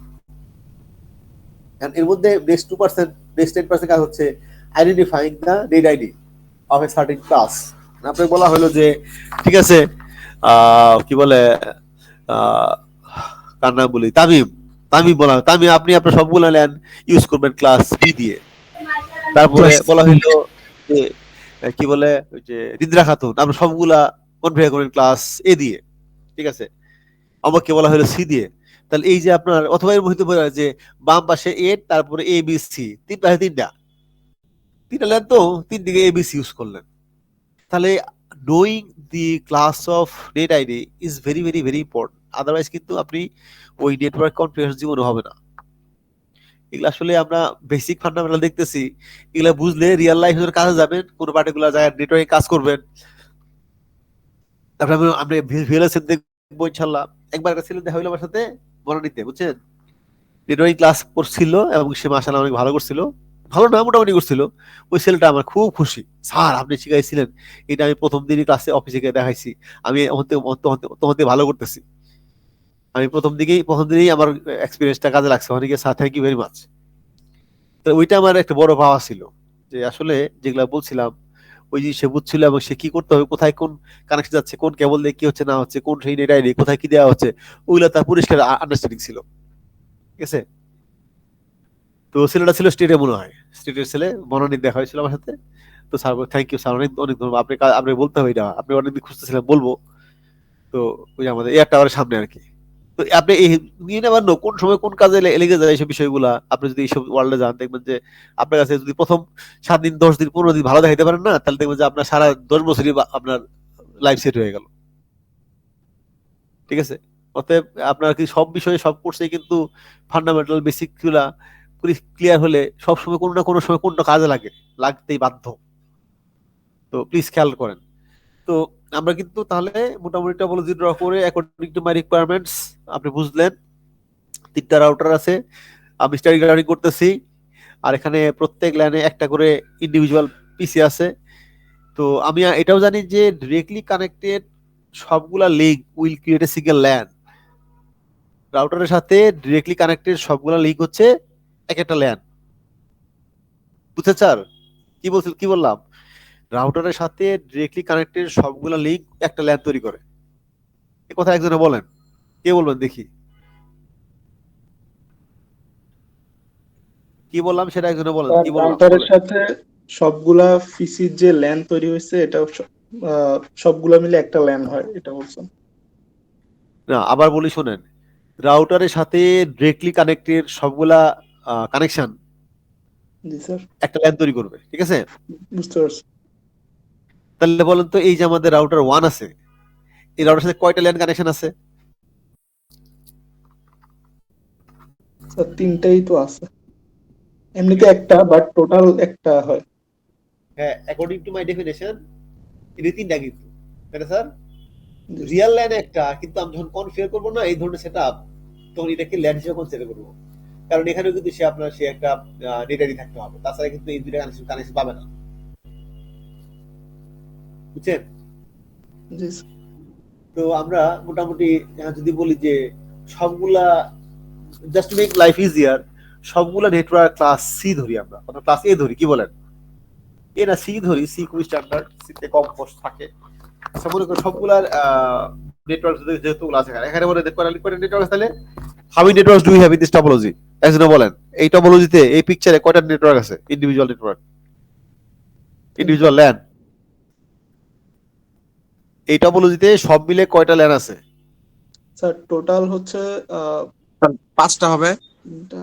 B: এর মধ্যে নেক্সট 2%, নেক্সট 10% কাজ হচ্ছে identifying the net ID of a certain class. আপনাকে বলা হলো যে ঠিক আছে, কি বলে কার নাম বলি, তামিম বলা, তামিম আপনি আপনার সবগুলো ল্যান ইউজ করবেন ক্লাস বি দিয়ে। তারপরে বলা হইলো যে কি বলে ওই যে নিদ্রা খাতুন, আপনার সবগুলা কনফিগার করবেন ক্লাস এ দিয়ে, ঠিক আছে? আমাকে বলা হলো সি দিয়ে। তাহলে এই যে আপনার, অথবা এর মধ্যে বলা যে বাম পাশে এ, তারপরে এ বি সি, 3টা ল্যান, তো 3 দিকে এ বি সি ইউজ করলেন। তাহলে knowing the class of net ID is very very very important, otherwise কিন্তু আপনি ওই নেটওয়ার্ক কনফিগারেশন জীবনে হবে না। এগুলো আসলে আমরা বেসিক ফান্ডামেন্টাল দেখতেছি, এগুলো বুঝলে রিয়েল লাইফের কাজে যাবেন, কোন পার্টিকুলার জায়গায় নেটওয়ার্কে কাজ করবেন। তারপরে আমরা ভিএলএসএন দেখবো ইনশাআল্লাহ। একবার একটা ছেলে দেখা হইলো আমার সাথে বনানীতে, বুঝছেন, নেটওয়ার্কিং ক্লাস করছিল এবং সে মাশাআল্লাহ অনেক ভালো করছিল, ভালো না মোটামুটি করছিল। ওই ছেলেটা আমার খুব খুশি, স্যার আপনি শিখাইছিলেন, এটা আমি প্রথম দিনই ক্লাসে অফিসে গিয়ে দেখাইছি, আমি তোমাকে ভালো করতেছি। আমি প্রথম দিনেই আমার এক্সপিরিয়েন্সটা কাজে লাগছে, অনেকে sir thank you very much. তো ওইটা আমার একটা বড় পাওয়া ছিল, যে আসলে যেগুলা বলছিলাম ওই জিনিস সে বুঝছিল এবং সে কি করতে হবে, কোথায় কোন কানেকশন যাচ্ছে, কোন কেবল দিয়ে কি হচ্ছে না হচ্ছে, কোন সেই নেট আইডি কোথায় কি দেওয়া হচ্ছে, ওইগুলো তার পরিষ্কার আন্ডারস্ট্যান্ডিং ছিল। ঠিক আছে, তো ছেলেটা ছিল স্টেটে মনে হয়, স্টেটের ছেলে, বনানীর দেখা হয়েছিল আমার সাথে। তো স্যার থ্যাংক ইউ স্যার, অনেক অনেক ধন্যবাদ, আপনি আপনি বলতে হবে এটা, আপনি অনেকদিন খুঁজতেছিলেন বলবো। তো ওই যে আমাদের এয়ার টাওয়ারের সামনে আর কি। তো আপনি এই নিয়ে নেবার কোন সময় কোন কাজে লেগে যায় এইসব বিষয়গুলা, আপনি যদি এইসব ওয়ার্ল্ডে যান দেখবেন যে আপনার কাছে যদি প্রথম 7 দিন 10 দিন 15 দিন ভালো দেখাইতে পারেন না, তাহলে দেখবেন যে আপনার সারা 10 বছরই আপনার লাইফ সেট হয়ে গেল। ঠিক আছে, অতএব আপনার কি সব বিষয়ে সব কোর্সে কিন্তু ফান্ডামেন্টাল বেসিক গুলা ক্লিয়ার হলে সব সময় কোনো না কোনো সময় কোনটা কাজে লাগতেই বাধ্য। তো প্লিজ খেয়াল করেন। তো আমরা কিন্তু তাহলে মোটামুটি টপোলজি ড্র করে অ্যাকর্ডিং টু মাই রিকোয়ারমেন্টস আপনি বুঝলেন 3টা রাউটার আছে, আমি স্টাডি রানিং করতেছি, আর এখানে প্রত্যেক লাইনে একটা করে ইন্ডিভিজুয়াল পিসি আছে। তো আমি এটাও জানি যে ডিরেক্টলি কানেক্টেড সবগুলা link will create a single LAN. রাউটারের সাথে ডিরেক্টলি কানেক্টেড সবগুলা লিংক হচ্ছে এক একটা ল্যান। বুঝছেন স্যার কি বললাম? রাউটারের সাথে ডিরেক্টলি কানেক্টেড সবগুলা লিংক একটা ল্যান তৈরি করে। এই কথা একজনে বলেন, কে বলবেন দেখি কি বললাম সেটা একজনে বলেন, কি বললাম?
F: রাউটারের সাথে সবগুলা পিসির যে ল্যান তৈরি হয়েছে এটা সবগুলা মিলে একটা ল্যান হয়, এটা বলছেন?
B: না, আবার বলি শোনেন, রাউটারের সাথে ডিরেক্টলি কানেক্টেড সবগুলা কানেকশন
F: জি স্যার,
B: একটা ল্যান তৈরি করবে। ঠিক আছে,
F: বুঝতে পারছি।
B: তাহলে বলেন তো এই যে আমাদের রাউটার 1 আছে, এই রাউটারের সাথে কয়টা ল্যান কানেকশন আছে?
F: স্যার 3টাই তো আছে, এমনিতে একটা, বাট টোটাল একটা হয়।
B: হ্যাঁ, অ্যাকর্ডিং টু মাই ডেফিনেশন এটা 3টা কিন্তু, তাই না স্যার?
F: জি
B: রিয়েল ল্যান একটা, কিন্তু আমি যখন কনফিগার করবো না এই ধরনের সেটআপ, তখন এটাকে ল্যান হিসেবে কনসিডার করবো। কারণ এখানেও কিন্তু সে একটা নেট আইডি থাকতে হবে, তাছাড়া কিন্তু এই দুইটা কানেকশন পাবে না। বুঝছেন?
F: জি স্যার।
B: তো আমরা মোটামুটি যদি বলি যে সবগুলা, জাস্ট মেক লাইফ ইজিয়ার, সবগুলা নেটওয়ার্ক ক্লাস সি ধরি আমরা, অথবা ক্লাস এ ধরি, কি বলেন? এ না সি ধরি, সি খুবই স্ট্যান্ডার্ড, সি তে কম কষ্ট থাকে। আচ্ছা মনে করো সবগুলার নেটওয়ার্ক যেহেতু আছে এখানে মনে দেখো নেটওয়ার্ক, তাহলে how many networks do we have in this topology? একজন বলেন এই টপোলজিতে এই পিকচারে কয়টা নেটওয়ার্ক আছে? ইন্ডিভিজুয়াল নেটওয়ার্ক, ইন্ডিভিজুয়াল ল্যান, এই টপোলজিতে সব মিলে কয়টা ল্যান আছে?
F: স্যার টোটাল হচ্ছে
K: 5টা হবে।
F: 3টা,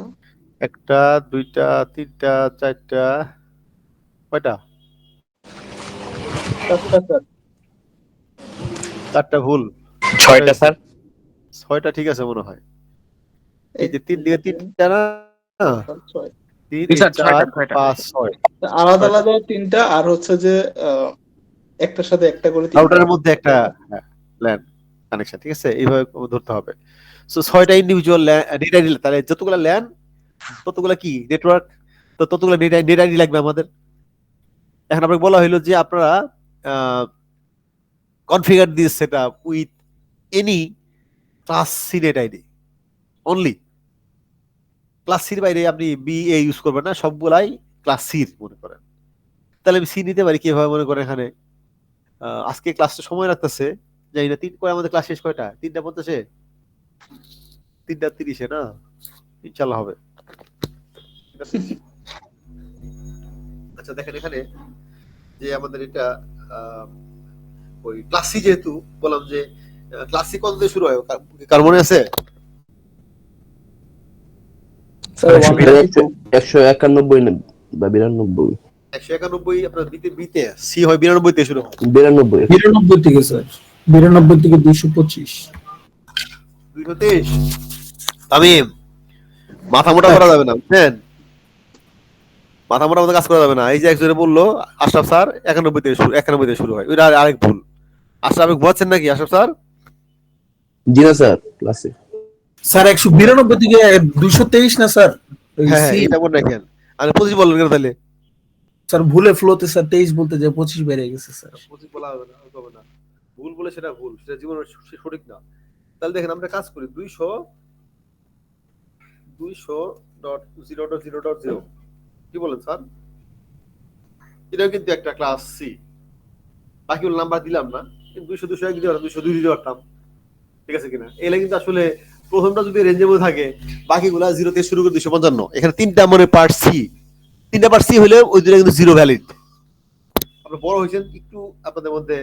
B: 1টা 2টা 3টা 4টা, কয়টা?
F: 4টা স্যার।
B: 4টা ভুল,
K: 6টা স্যার।
B: 6টা ঠিক আছে মনে হয়। এই যে 3 দিকে 3টা না,
F: 6।
B: 3
K: জি স্যার,
B: 4
K: 6টা।
B: 5 6
F: আলাদা আলাদা 3টা, আর হচ্ছে যে একটার সাথে একটা করে 3টা
B: রাউটারের মধ্যে একটা ল্যান কানেকশন। ঠিক আছে, এইভাবে ধরতে হবে। সো 6টা ইন্ডিভিজুয়াল নেট আইডি, তাহলে যতগুলা ল্যান ততগুলা কি নেটওয়ার্ক, তো ততগুলা নেট আইডি লাগবে আমাদের। এখন আপনাকে বলা হলো যে আপনারা configure this setup with any class C net ID only. Class সির বাইরে আপনি বি এ ইউজ করবেন না, সবগুলাই ক্লাস সির মনে করেন। তাহলে আমি সি নিতে পারি কিভাবে মনে করেন? এখানে আজকে ক্লাসটা সময় লাগতেছে, জানি না 3 করে আমাদের ক্লাস শেষ কয়টা? 3টা 50-এ, 3টা 30-এ না, ইনশাআল্লাহ হবে। আচ্ছা দেখেন এখানে যে আমাদের এটা ওই ক্লাস সি, যেহেতু বললাম যে ক্লাস সি কত দিয়ে শুরু হয়, কার মনে আছে?
F: স্যার
I: 191 বা 92।
B: 191 আপনার বিতে সি হয় 92 তে শুরু হয়।
I: 92
C: 92 থেকে স্যার, 92 থেকে 225।
B: 223। তামিম, মাথা মোটা করা যাবে না, বুঝছেন? মাথা মোটা মতো কাজ করা যাবে না। এই যে একজনে বললো আশরাফ স্যার 91 থেকে শুরু হয়, ওইটা আরেক ভুল। আশরাফ ঘুমাচ্ছেন নাকি আশরাফ স্যার?
I: জি না স্যার, ক্লাসে
C: স্যার 192 থেকে 223 না স্যার?
B: হ্যাঁ এটা মনে রাখেন। আর 25 বললেন কেন তাহলে?
C: স্যার ভুলে ফ্লোতে স্যার 23 বলতে যায় 25 বেড়ে গেছে স্যার।
B: 25 বলা হবে না, হবে না। ভুল বলে সেটা ভুল, সেটা জীবনের সঠিক না। তাহলে দেখেন আমরা কাজ করি 200.0.0.0, কি বলেন স্যার? এটাও কিন্তু একটা ক্লাস সি। বাকিগুলো নাম্বার দিলাম না, কিন্তু 200 201 দিতে পারতাম, 202 দিতে পারতাম, ঠিক আছে কিনা? এগুলা কিন্তু আসলে প্রথমটা যদি রেঞ্জের মধ্যে থাকে, বাকিগুলা 0 থেকে শুরু করে 255। এখানে তিনটা মনে পার্ট সি, তিনটা পার্ট সি হলে ওই দুটো কিন্তু জিরো ভ্যালিড। আপনারা বড় হয়েছেন, একটু আপনাদের মধ্যে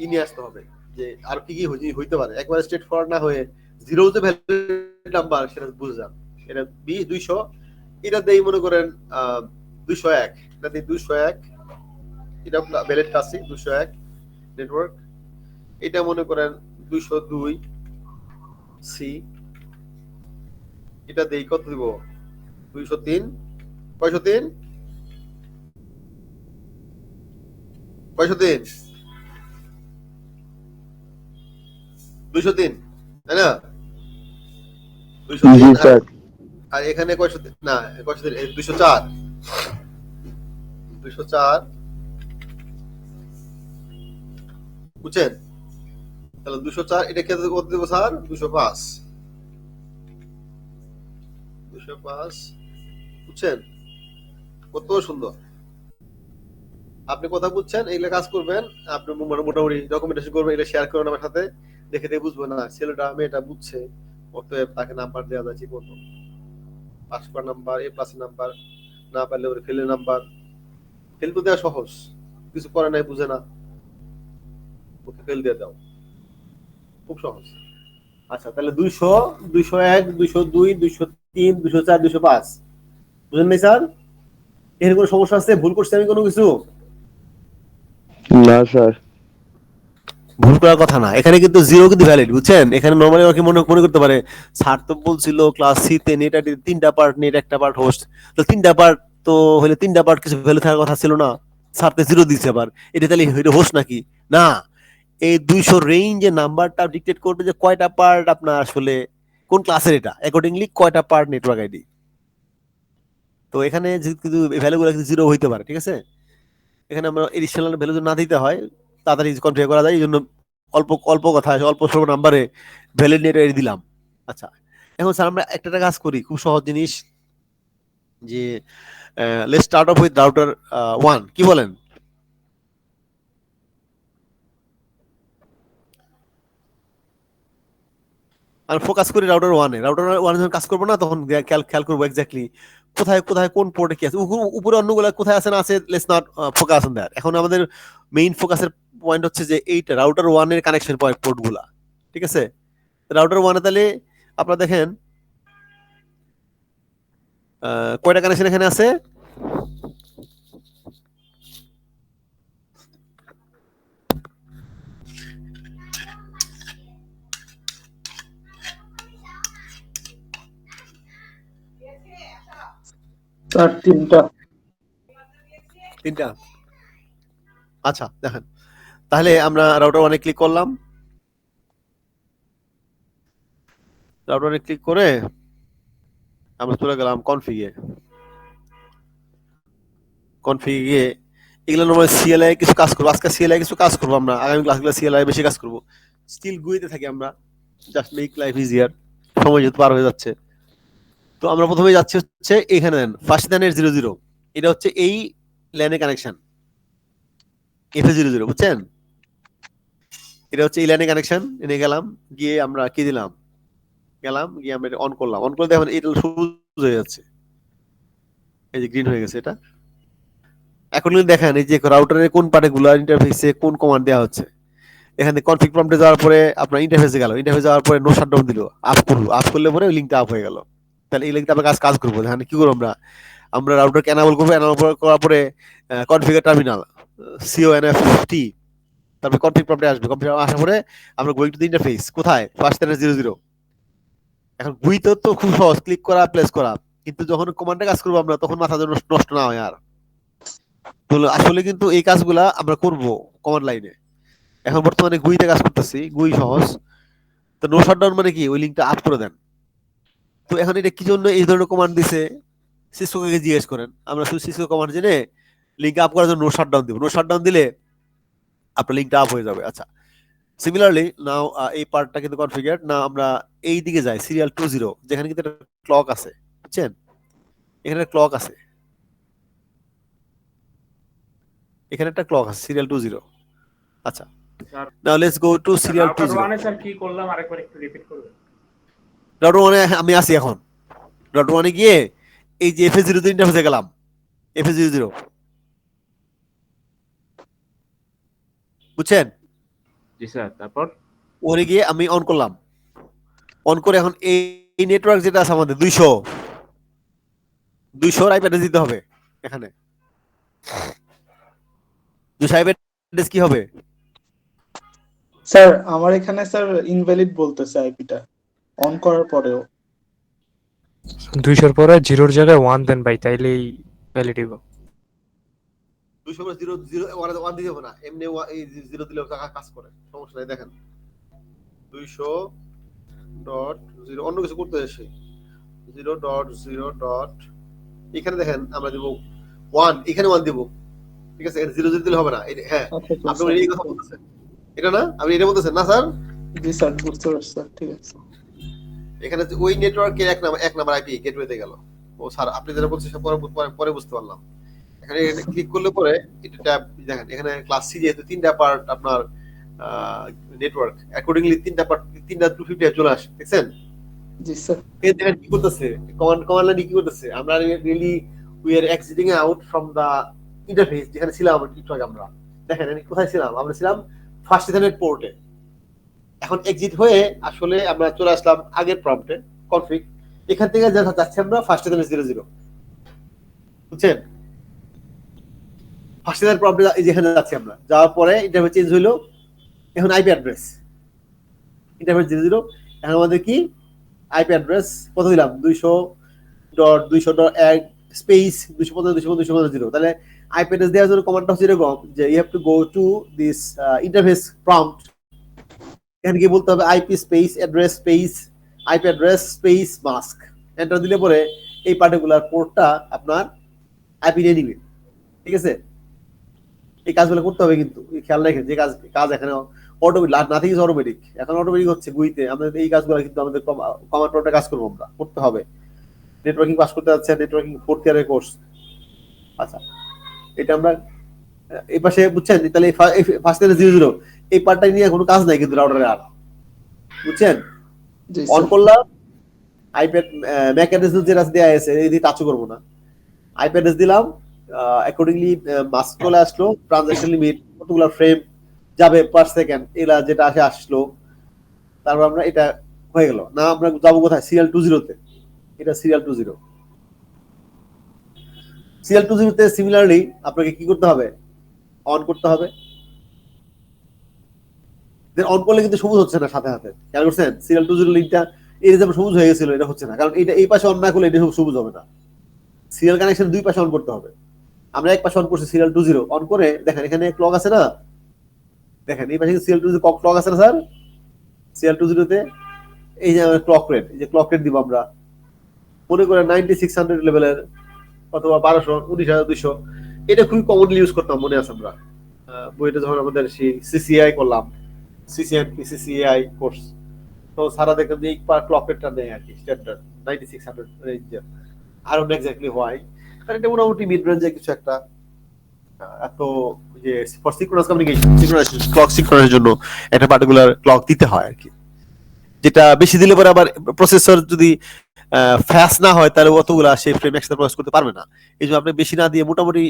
B: নিয়ে আসতে হবে যে আর কি কি হইতে পারে, একবারে স্ট্রেট ফরওয়ার্ড না হয়ে জিরো যে ভ্যালিড নাম্বার সেটা বুঝে যান। এটা 200, এটা দেই মনে করেন 201, এটা দেই 201, এটা ভ্যালিড ক্লাসিক 201 নেটওয়ার্ক। এটা মনে করেন 202 সি, এটা দেই কত দিব, 203, 503, 503, 203, তাই না?
A: জি
B: 203
A: স্যার।
B: আর এখানে কয়শো না, কয়শো 204, 204 বুঝছেন? তাহলে 204 এটা কত কত দেব স্যার? 205, 205 বুঝছেন? কত সুন্দর। আপনি কথা বুঝছেন, এইগুলা কাজ করবেন, আপনি মোটামুটি ডকুমেন্টেশন করবেন, এটা শেয়ার করবেন আমার সাথে, দেখে দেখে বুঝবেন না ছেলেটা মেয়েটা বুঝছে, অতএব তাকে নাম্বার দেওয়া যায় ঠিক মতো। পাস করার নাম্বার, এ প্লাস নাম্বার, না পারলে ওর ফেলের নাম্বার। ফেল তো দেওয়া সহজ, কিছু করে নাই বুঝে না, ওকে ফেল দিয়ে দাও, খুব সহজ। আচ্ছা তাহলে 200, 201, 202, 203, 204, 205 বুঝলেন নাই স্যার? এর কোনো সমস্যা আছে? ভুল করছি আমি কোনো কিছু?
A: না স্যার।
B: ভুল করার কথা না, এখানে কিন্তু জিরো কিন্তু ভ্যালিড, বুঝছেন? এখানে নরমালি ওকে মনে করতে পারে স্যার তো বলছিল ক্লাস সি তে নেট তিনটা পার্ট, নেট একটা পার্ট হোস্ট, তো তিনটা পার্ট তো হলে তিনটা পার্ট কিছু ভ্যালু থাকার কথা ছিল না, স্যার তো জিরো দিচ্ছে আবার, এটা তাহলে এটা হোস্ট নাকি? না, এই 200 রেঞ্জে নাম্বারটা ডিক্টেট করবে যে কয়টা পার্ট আপনার আসলে কোন ক্লাসের, এটা অ্যাকর্ডিংলি কয়টা পার্ট নেটওয়ার্ক আইডি। তো এখানে কিন্তু ভ্যালুগুলো কিন্তু জিরো হইতে পারে, ঠিক আছে? এখানে আমরা এডিশনাল ভ্যালু যদি না দিতে হয় তাড়াতাড়ি কনফিগার করা যায়, এই জন্য অল্প অল্প কথা অল্প স্বল্প নাম্বারে ভ্যালিড নেট দিলাম। আচ্ছা এখন স্যার আমরা একটা কাজ করি, খুব সহজ জিনিস, যে let's start of with router 1, কি বলেন? আর ফোকাস করি রাউটার 1 এ। রাউটার 1 যখন কাজ করব না তখন খেয়াল করব এক্স্যাক্টলি কোথায় কোথায় কোন পোর্টে কি আছে, উপরে অন্যগুলো কোথায় আছে না আছে, let's not focus on that. এখন আমাদের মেইন ফোকাসের পয়েন্ট হচ্ছে যে এইটা রাউটার 1 এর কানেকশন পয়েন্ট পোর্টগুলা, ঠিক আছে? রাউটার 1 এ তাহলে আপনারা দেখেন কয়টা কানেকশন এখানে আছে?
F: স্যার তিনটা।
B: তিনটা। আচ্ছা দেখেন, তাহলে আমরা রাউটার 1 এ ক্লিক করলাম, রাউটার 1 এ ক্লিক করে আমরা চলে গেলাম কনফিগে। কনফিগে এগুলো নরমালি সিএলআই কিছু কাজ করবো, আজকে সিএলআই কিছু কাজ করবো, আমরা আগামী ক্লাসগুলো সিএলআই বেশি কাজ করবো। স্টিল গুইতে থাকি আমরা, জাস্ট মেক লাইফ ইজিয়ার, সময় যেহেতু পার হয়ে যাচ্ছে। তো আমরা প্রথমে যাচ্ছি হচ্ছে এখানে দেন ফার্স্ট ল্যানের 00, এটা হচ্ছে এই ল্যানের কানেকশন এফএ 00, বুঝছেন? এটা হচ্ছে এই ল্যানের কানেকশন, এনে গেলাম, গিয়ে আমরা কি দিলাম, গেলাম গিয়ে আমরা এটা অন করলাম, অন করে দেখুন এটা সবুজ হয়ে যাচ্ছে, এই যে গ্রিন হয়ে গেছে এটা। এখন দেখেন এই যে রাউটারের কোন পার্টিকুলার ইন্টারফেসে কোন কমান্ড দেওয়া হচ্ছে। এখানে কনফিগ প্রম্পটে যাওয়ার পরে আপনার ইন্টারফেসে গেল, ইন্টারফেসে যাওয়ার পরে নো শাটডাউন দিল, আপ করলো, আপ করলে পরে ওই লিঙ্কটা আপ হয়ে গেল। তাহলে এই লিঙ্কটা আমরা কাজ করবো। এখানে কি করবো আমরা, আমরা রাউটারকে এনাবল করবো, এনাবল করার পরে কনফিগার টার্মিনাল CONFT, তারপরে কনফিগ প্রম্পটে আসবে, কনফিগ আসার পরে আমরা গোয়িং টু দ্য ইন্টারফেস, কোথায়? ফার্স্ট ল্যানের 00। এখন গুইতে তো খুব সহজ, ক্লিক করা প্লেস করা, কিন্তু যখন কমান্ডে কাজ করবো আমরা তখন মাথা যেন নষ্ট না হয় আর। আসলে কিন্তু এই কাজগুলা আমরা করব কমান্ড লাইনে। এখন বর্তমানে গুইতে কাজ করতেছি, গুই সহজ। তো নো শাটডাউন মানে কি, ওই লিঙ্কটা আপ করে দেন। তো এখন এটা কি জন্য এই ধরনের কমান্ড দিছে সিসকোকে জিজ্ঞেস করেন, আমরা শুধু সিসকো কমান্ড জেনে লিঙ্ক আপ করার জন্য নো শাটডাউন দিব, নো শাটডাউন দিলে আপনার লিঙ্কটা আপ হয়ে যাবে। আচ্ছা সিমিলারলি নাও এই পার্টটা কিন্তু কনফিগারড না, আমরা এই দিকে যাই সিরিয়াল 20, যেখানে কিন্তু একটা ক্লক আছে, বুঝছেন? এখানে ক্লক আছে, এখানে একটা ক্লক আছে সিরিয়াল 20। আচ্ছা,
E: sir
B: now let's go to serial 20।
E: Sir কি করলাম আরেকবার একটু রিপিট করবেন?
B: রাউটার 1 এ আমি আছি এখন। রাউটার 1 এ গিয়ে এই যে FS0 তে ইন্টারফেসে গেলাম, FS00 বুঝছেন?
E: জি স্যার, তারপর
B: ওরে গিয়ে আমি অন করলাম, অন করে এখন এই নেটওয়ার্ক যেটা আছে আমাদের 200 আইপি অ্যাড্রেস দিতে হবে এখানে। 200 আইপি অ্যাড্রেস কি হবে?
F: স্যার আমার এখানে স্যার ইনভ্যালিড বলতেছে আইপিটা অন করার পরেও।
G: 200 পরে 0 জায়গায় 1 দেন ভাই, তাইলেই ভ্যালিড হইব।
B: 200 করে 0 0 1 দিতে হবে না, এমনি এই 0 দিলেও কাজ করে, সমস্যা নাই। দেখেন 200.0 অন্য কিছু করতে আসে 0.0. এখানে দেখেন আমরা দিব 1, এখানে 1 দিব, ঠিক আছে? 0 0 দিলে হবে না। হ্যাঁ, আপনি এই কথা বলতেছেন, এটা না? আপনি এটা বলতেছেন না স্যার?
F: জি স্যার, বুঝতে পারছি স্যার, ঠিক আছে।
B: এখানে ওই নেটওয়ার্কের এক নাম্বার আইপি গেটওয়েতে গেল। ও স্যার আপনি যেটা বলছেন সেটা পরে বুঝতে পারলাম। এখানে ক্লিক করলে পরে এটা ট্যাব দেখেন, এখানে ক্লাস সি যেহেতু 3টা পার্ট আপনার নেটওয়ার্ক, অ্যাকর্ডিংলি 3টা পার্ট 3টা 250 চলে আসে, দেখছেন?
F: জি স্যার।
B: এই দেখেন কি করতেছে, কমান্ড লাইনে কি করতেছে, আমরা really we are exiting out from the interface যেখানে ছিলাম একটু আগে। আমরা দেখেন আমি কোথায় ছিলাম, আমরা ছিলাম ফার্স্ট ইথারনেট পোর্টে। এখন এক্সিট হয়ে আসলে আমরা চলে আসলাম আগের প্রম্পটে কনফিগ। এখান থেকে যাচ্ছি আমরা ফার্স্ট ইথারনেট 00, বুঝছেন? ফার্স্ট ইথারনেট প্রম্পটে যেখানে যাচ্ছি আমরা, যাওয়ার পরে ইন্টারফেস চেঞ্জ হইলো, এখন আইপি অ্যাড্রেস ইন্টারফেস 00। এখন আমাদের কি আইপি অ্যাড্রেস কত দিলাম? 200.200.1 স্পেস 255.255.255.0। তাহলে আইপি অ্যাড্রেস দেওয়ার জন্য কমান্ডটা হচ্ছে এরকম যে you have to go to this interface prompt. এখানে কি বলতে হবে? IP space address space IP address space mask. Enter দিলে পরে এই পার্টিকুলার পোর্টটা আপনার আইপি নিয়ে নিবে, ঠিক আছে? এই কাজগুলো করতে হবে কিন্তু খেয়াল রাখেন, যে কাজ এখানে অটোমেটিক, নাথিং ইজ অটোমেটিক। এখন অটোমেটিক হচ্ছে গুইতে আমাদের এই কাজগুলো কিন্তু আমাদের কমান্ড প্রম্পটে কাজ করবো, আমরা করতে হবে। নেটওয়ার্কিং পাস করতে যাচ্ছে, নেটওয়ার্কিং 4th ইয়ারের কোর্স। আচ্ছা, এটা আমরা এই পাশে বুঝছেন? তাহলে ফার্স্ট ইয়ারে 00 এই পার্টটা নিয়ে কোনো কাজ নাই কিন্তু রাউটারে আর, বুঝছেন? অন করলাম আইপ্যাড ম্যাক অ্যাড্রেস যেটা দেয়া আছে এই দিয়ে টাচ করব না, আইপি অ্যাড্রেস দিলাম, অ্যাকর্ডিংলি মাস্ক চলে আসলো, ট্রানজাকশন লিমিট কতগুলো ফ্রেম যাবে পার সেকেন্ড এলা যেটা আসলো। তারপর আমরা এটা হয়ে গেল না, আমরা যাবো কোথায়? সিরিয়াল 20 তে। এটা সিরিয়াল 20। সিরিয়াল 20 তে সিমিলারলি আপনাকে কি করতে হবে? অন করতে হবে। দেন অন করলে কিন্তু সবুজ হচ্ছে না সাথে সাথে, খেয়াল করছেন? সিরিয়াল 20 লিংকটা এই যে সবুজ হয়ে গেছিল, এটা হচ্ছে না, কারণ এটা এই পাশে অন না করলে এটা সবুজ হবে না। সিরিয়াল কানেকশন দুই পাশে অন করতে হবে। আমরা এক পাশে অন করছি সিরিয়াল 20, অন করে দেখেন এখানে ক্লক আছে না, দেখেন এই পাশে সিরিয়াল 20 ক্লক আছে না স্যার? সিরিয়াল 20 তে এই যে ক্লক রেট, এই যে ক্লক রেট দিব আমরা, মনে করেন 9600 লেভেলের অথবা 1200 19200। এটা খুবই কমনলি ইউজ করতাম, মনে আছে আমরা বইটা যখন আমাদের সেই সিসিআই করলাম, সিসিআই কোর্স, তো সারা দেখলাম যে এই ক্লক রেটটা নেই আর কি, স্ট্যান্ডার্ড 9600 রেঞ্জের। আর অন এক্স্যাক্টলি হোয়াই, কারণ এটা মোটামুটি মিড রেঞ্জের কিছু একটা। এত যে ফর সিনক্রোনাস কমিউনিকেশন, ক্লক সিনক্রোনাসের জন্য একটা পার্টিকুলার ক্লক দিতে হয় আর কি, যেটা বেশি দিলে পরে আবার প্রসেসর যদি ফাস্ট না হয় তাহলে অতগুলা সেই ফ্রেম একসাথে প্রসেস করতে পারবে না। এই জন্য আপনি বেশি না দিয়ে মোটামুটি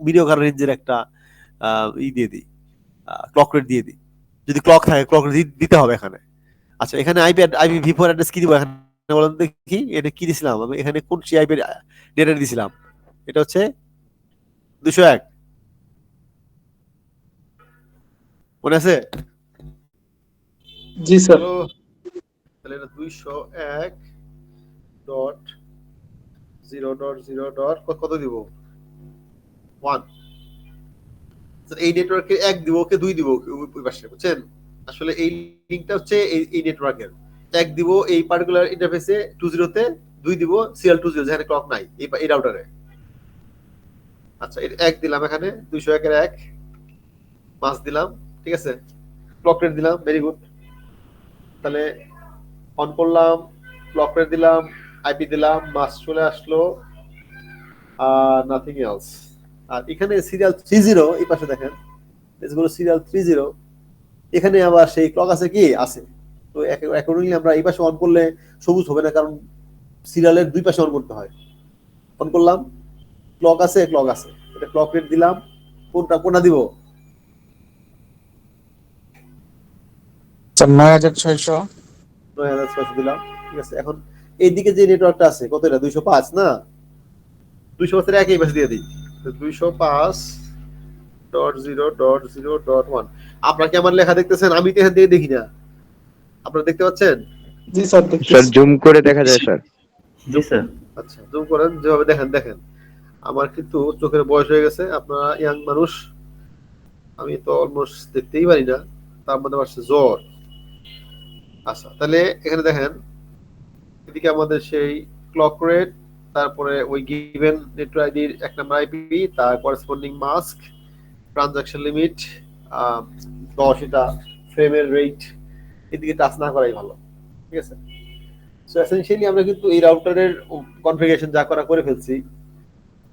B: মিডিয়াম রেঞ্জের একটা দিয়ে দিই, ক্লক রেট দিয়ে দিই। যদি ক্লক থাকে ক্লক রেট দিতে হবে এখানে। আচ্ছা, এখানে আইপি V4 অ্যাড্রেস কি দিব এখানে বলেন দেখি? এটা কি দিছিলাম আমি এখানে? কোন আইপি ডেটা দিছিলাম? এটা হচ্ছে 201, মনে আছে?
F: জি স্যার।
B: তাহলে এটা 201.0.0. কত দিব? 1। এই নেটওয়ার্কের 1 দিব, ওকে 2 দিব ওই পাশে, বুঝছেন? আসলে এই লিংকটা হচ্ছে এই নেটওয়ার্কের 1 দিব এই পার্টিকুলার ইন্টারফেসে 20 তে, 2 দিব সিরিয়াল 20 যেখানে ক্লক নাই এই রাউটারে। আচ্ছা, এটা 1 দিলাম এখানে, 201 এর 1 5 দিলাম, ঠিক আছে? ক্লক রেট দিলাম, ভেরি গুড। তাহলে অন করলাম, ক্লক রেট দিলাম, আইপি দিলাম, মাস্ক চলে আসলো, আর নাথিং এলস। আর এখানে সিরিয়াল 30 এই পাশে দেখেন এগুলো সিরিয়াল 30 এখানে আবার সেই ক্লক আছে কি আছে। তো অ্যাকর্ডিংলি আমরা এই পাশে অন করলে সবুজ হবে না, কারণ সিরিয়ালের দুই পাশে অন করতে হয়। অন করলাম, ক্লক আছে, এটা ক্লক রেট দিলাম, কোনটা দিব?
K: 9600
B: 9600 দিলাম, ঠিক আছে। এখন এইদিকে যে নেটওয়ার্কটা আছে কত, এটা 205 না, 205 এর একই পাশে দিয়ে দিই, 205.0.0.1। আপনারা কি আমার লেখা দেখতেছেন? আমি তো এখান থেকে দেখি না, আপনারা দেখতে পাচ্ছেন?
F: জি স্যার,
A: স্যার জুম করে দেখা যায় স্যার।
K: জি স্যার।
B: আচ্ছা, জুম করেন, যেভাবে দেখেন। আমার কিন্তু চোখের বয়স হয়ে গেছে, আপনারা ইয়াং মানুষ, আমি তো অলমোস্ট দেখতেই পারি না, তার মধ্যে আসছে জ্বর। আচ্ছা, তাহলে এখানে দেখেন এদিকে আমাদের সেই ক্লক রেট, তারপরে ওই গিভেন নেটওয়ার্ক আইডির 1 নাম্বার আইপি, তার করেসপন্ডিং মাস্ক, ট্রানজাকশন লিমিট 10, এটা ফ্রেমের রেট, এদিকে টাচ না করাই ভালো, ঠিক আছে। সো এসেনশিয়ালি আমরা কিন্তু এই রাউটারের কনফিগারেশন যা করে ফেলছি।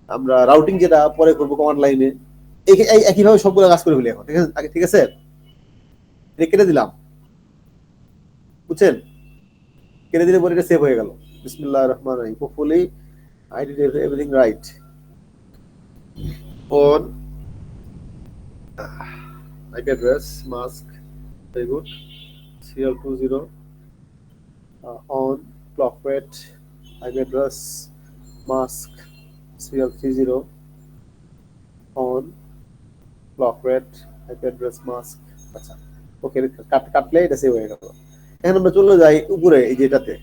B: আমরা রাউটিং যেটা পরে করব কমান্ড লাইনে, একইভাবে সবগুলো কাজ করে ফেলি এখন, ঠিক আছে। কেটে দিলাম, বুঝছেন? কেটে দিলে পরে এটা সেভ হয়ে গেল। বিসমিল্লাহির রহমানির রহিম। Hopefully I did everything right. On IP address mask, very good. Serial 20 on clock rate, IP address mask, serial 30 on clock rate, IP address mask. আচ্ছা, ওকে, কাটলে এটা সেভ হয়ে গেল। এখন আমরা চলে যাই উপরে এই যেটাতে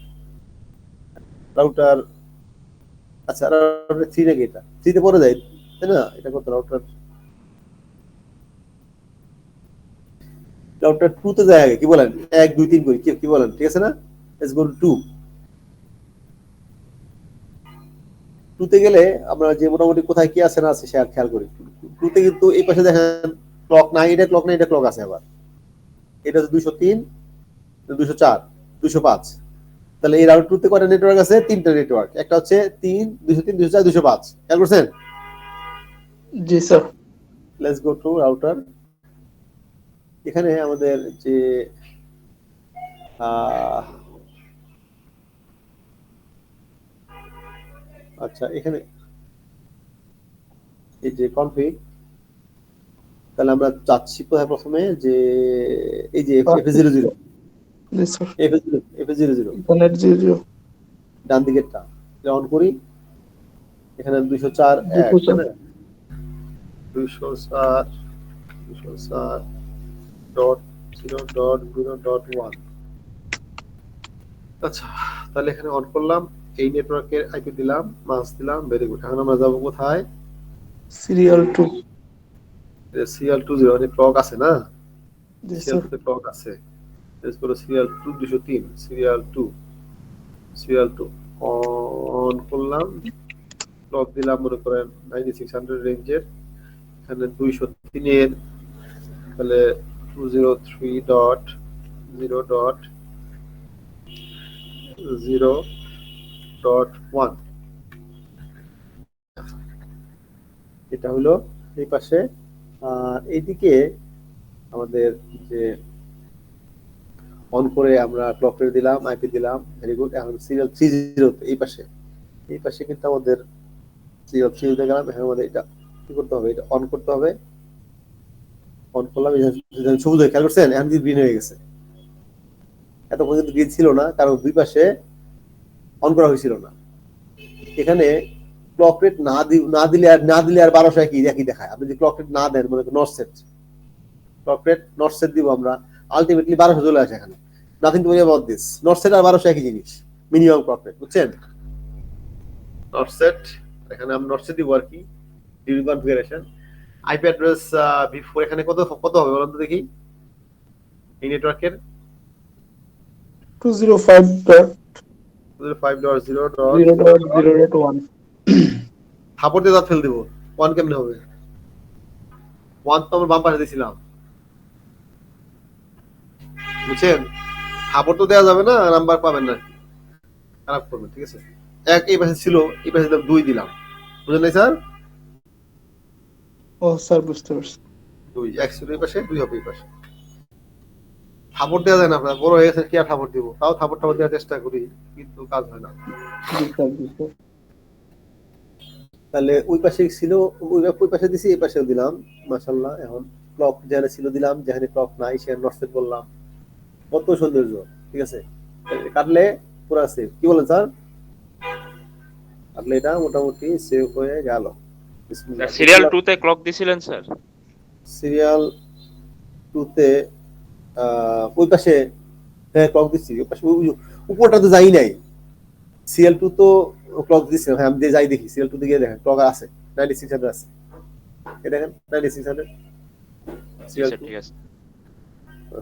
B: রাউটার। আচ্ছা, রাউটার 3 নাকি, এটা 3 তে পরে যাই, তাই না? এটা কত? রাউটার 2 তে যায় আগে, কি বলেন? 1 2 3 করি, কি বলেন? ঠিক আছে না? লেটস গো টু 2 তে গেলে আমরা যে মোটামুটি কোথায় কি আছে না আছে সে খেয়াল করি। 2 তে কিন্তু এই পাশে দেখেন ক্লক নাই, এটা ক্লক নাই, এটা ক্লক আছে। আবার এটা হচ্ছে 203, 204, 205। তাহলে এই রাউটার 2 তে কয়টা নেটওয়ার্ক আছে? 3টা নেটওয়ার্ক। একটা হচ্ছে 3, 203, 204, 205। খেয়াল করছেন?
F: জি sir.
B: Let's go to router. এখানে আমাদের যে আচ্ছা, এখানে এই যে কনফিগ, তাহলে আমরা যাচ্ছি কোথায় প্রথমে, যে এই যে F00,
F: জি স্যার।
B: F00
F: ইন্টারনেট 00
B: ডান দিকেরটা অন করি। এখানে 204 204.0.0.1। আচ্ছা, তাহলে এখানে অন করলাম, এই নেটওয়ার্কের আইপি দিলাম, মাস্ক দিলাম, ভেরি গুড। এখন আমরা যাব কোথায়?
F: সিরিয়াল 2।
B: সিরিয়াল 20 মানে ক্লক আছে না?
F: জি
B: সিরিয়াল
F: স্যার।
B: 2 তে ক্লক আছে। Let's go to serial 2, 203, serial 2 on করলাম, ক্লক দিলাম মনে করেন 9600 রেঞ্জের। এখানে 203 এর তাহলে 203.0.0.1, এটা হলো এই পাশে। এইদিকে আমাদের যে অন করে আমরা ক্লক রেট দিলাম, আইপি দিলাম, ভেরি গুড। এখন সিরিয়াল 30 এই পাশে কিন্তু আমাদের সিরিয়াল 30 তে গেলাম। এখন আমাদের এটা কি করতে হবে? এটা অন করতে হবে। অন করলাম, সবুজ হয়ে, খেয়াল করছেন? এখন গ্রিন হয়ে গেছে। এত পর্যন্ত গ্রিন ছিল না, কারণ দুই পাশে অন করা হয়েছিল না। এখানে ক্লক রেট না দিলে আর 1200 একই দেখায়। আপনি যদি ক্লক রেট না দেন, মনে করেন not set, clock rate not set দিব আমরা, আলটিমেটলি 1200 চলে আসে। এখানে nothing to worry about this. Not set আর 1200 একই জিনিস, মিনিমাম ক্লক রেট, বুঝছেন? নট সেট, এখানে আমরা নট সেট দিব আর কি, during configuration. IP address v4 এখানে কত হবে বলুন তো দেখি, এই নেটওয়ার্কের
F: 205.0.0.1
B: থাপড় দিয়ে দাঁত ফেল দিব। 1 কেমনে হবে? 1 তো আমরা বাম পাশে দিয়েছিলাম, বুঝছেন? থাপড় তো দেওয়া যাবে না, নাম্বার পাবেন না, খারাপ করবেন, ঠিক আছে। 1 এই পাশে ছিল, এই পাশে 2 দিলাম, বুঝলেন নাই স্যার?
F: ও স্যার বুঝতে পারছি।
B: 2 x এর পাশে 2 হবে এই পাশে। থাপড় দেওয়া যায় না আপনার, বড় হয়ে গেছে কি আর থাপড় দিব, তাও থাপড় দেওয়ার চেষ্টা করি কিন্তু কাজ হয় না।
F: জি স্যার জি স্যার।
B: তাহলে ওই পাশে ছিল, ওই পাশে দিছি, এই পাশেও দিলাম মাশাআল্লাহ। এখন ক্লক যেখানে ছিল দিলাম, যেখানে ক্লক নাই সেখানে নট সেট বললাম। কত সৌন্দর্য, ঠিক আছে। কাটলে পুরো সেভ, কি বলেন স্যার? কাটলে এটা মোটামুটি সেভ হয়ে গেল।
K: সিরিয়াল 2 তে ক্লক দিছিলেন স্যার?
B: সিরিয়াল 2 তে ওই পাশে হ্যাঁ ক্লক দিচ্ছি, ওই পাশে উপরটা তো যাই নাই। সিরিয়াল 2 তো ক্লক দিচ্ছি, হ্যাঁ আমি যাই দেখি সিরিয়াল 2 দিকে দেখেন ক্লক আছে 9600 আছে, এটা দেখেন 9600 সিরিয়াল 2।
K: ঠিক আছে।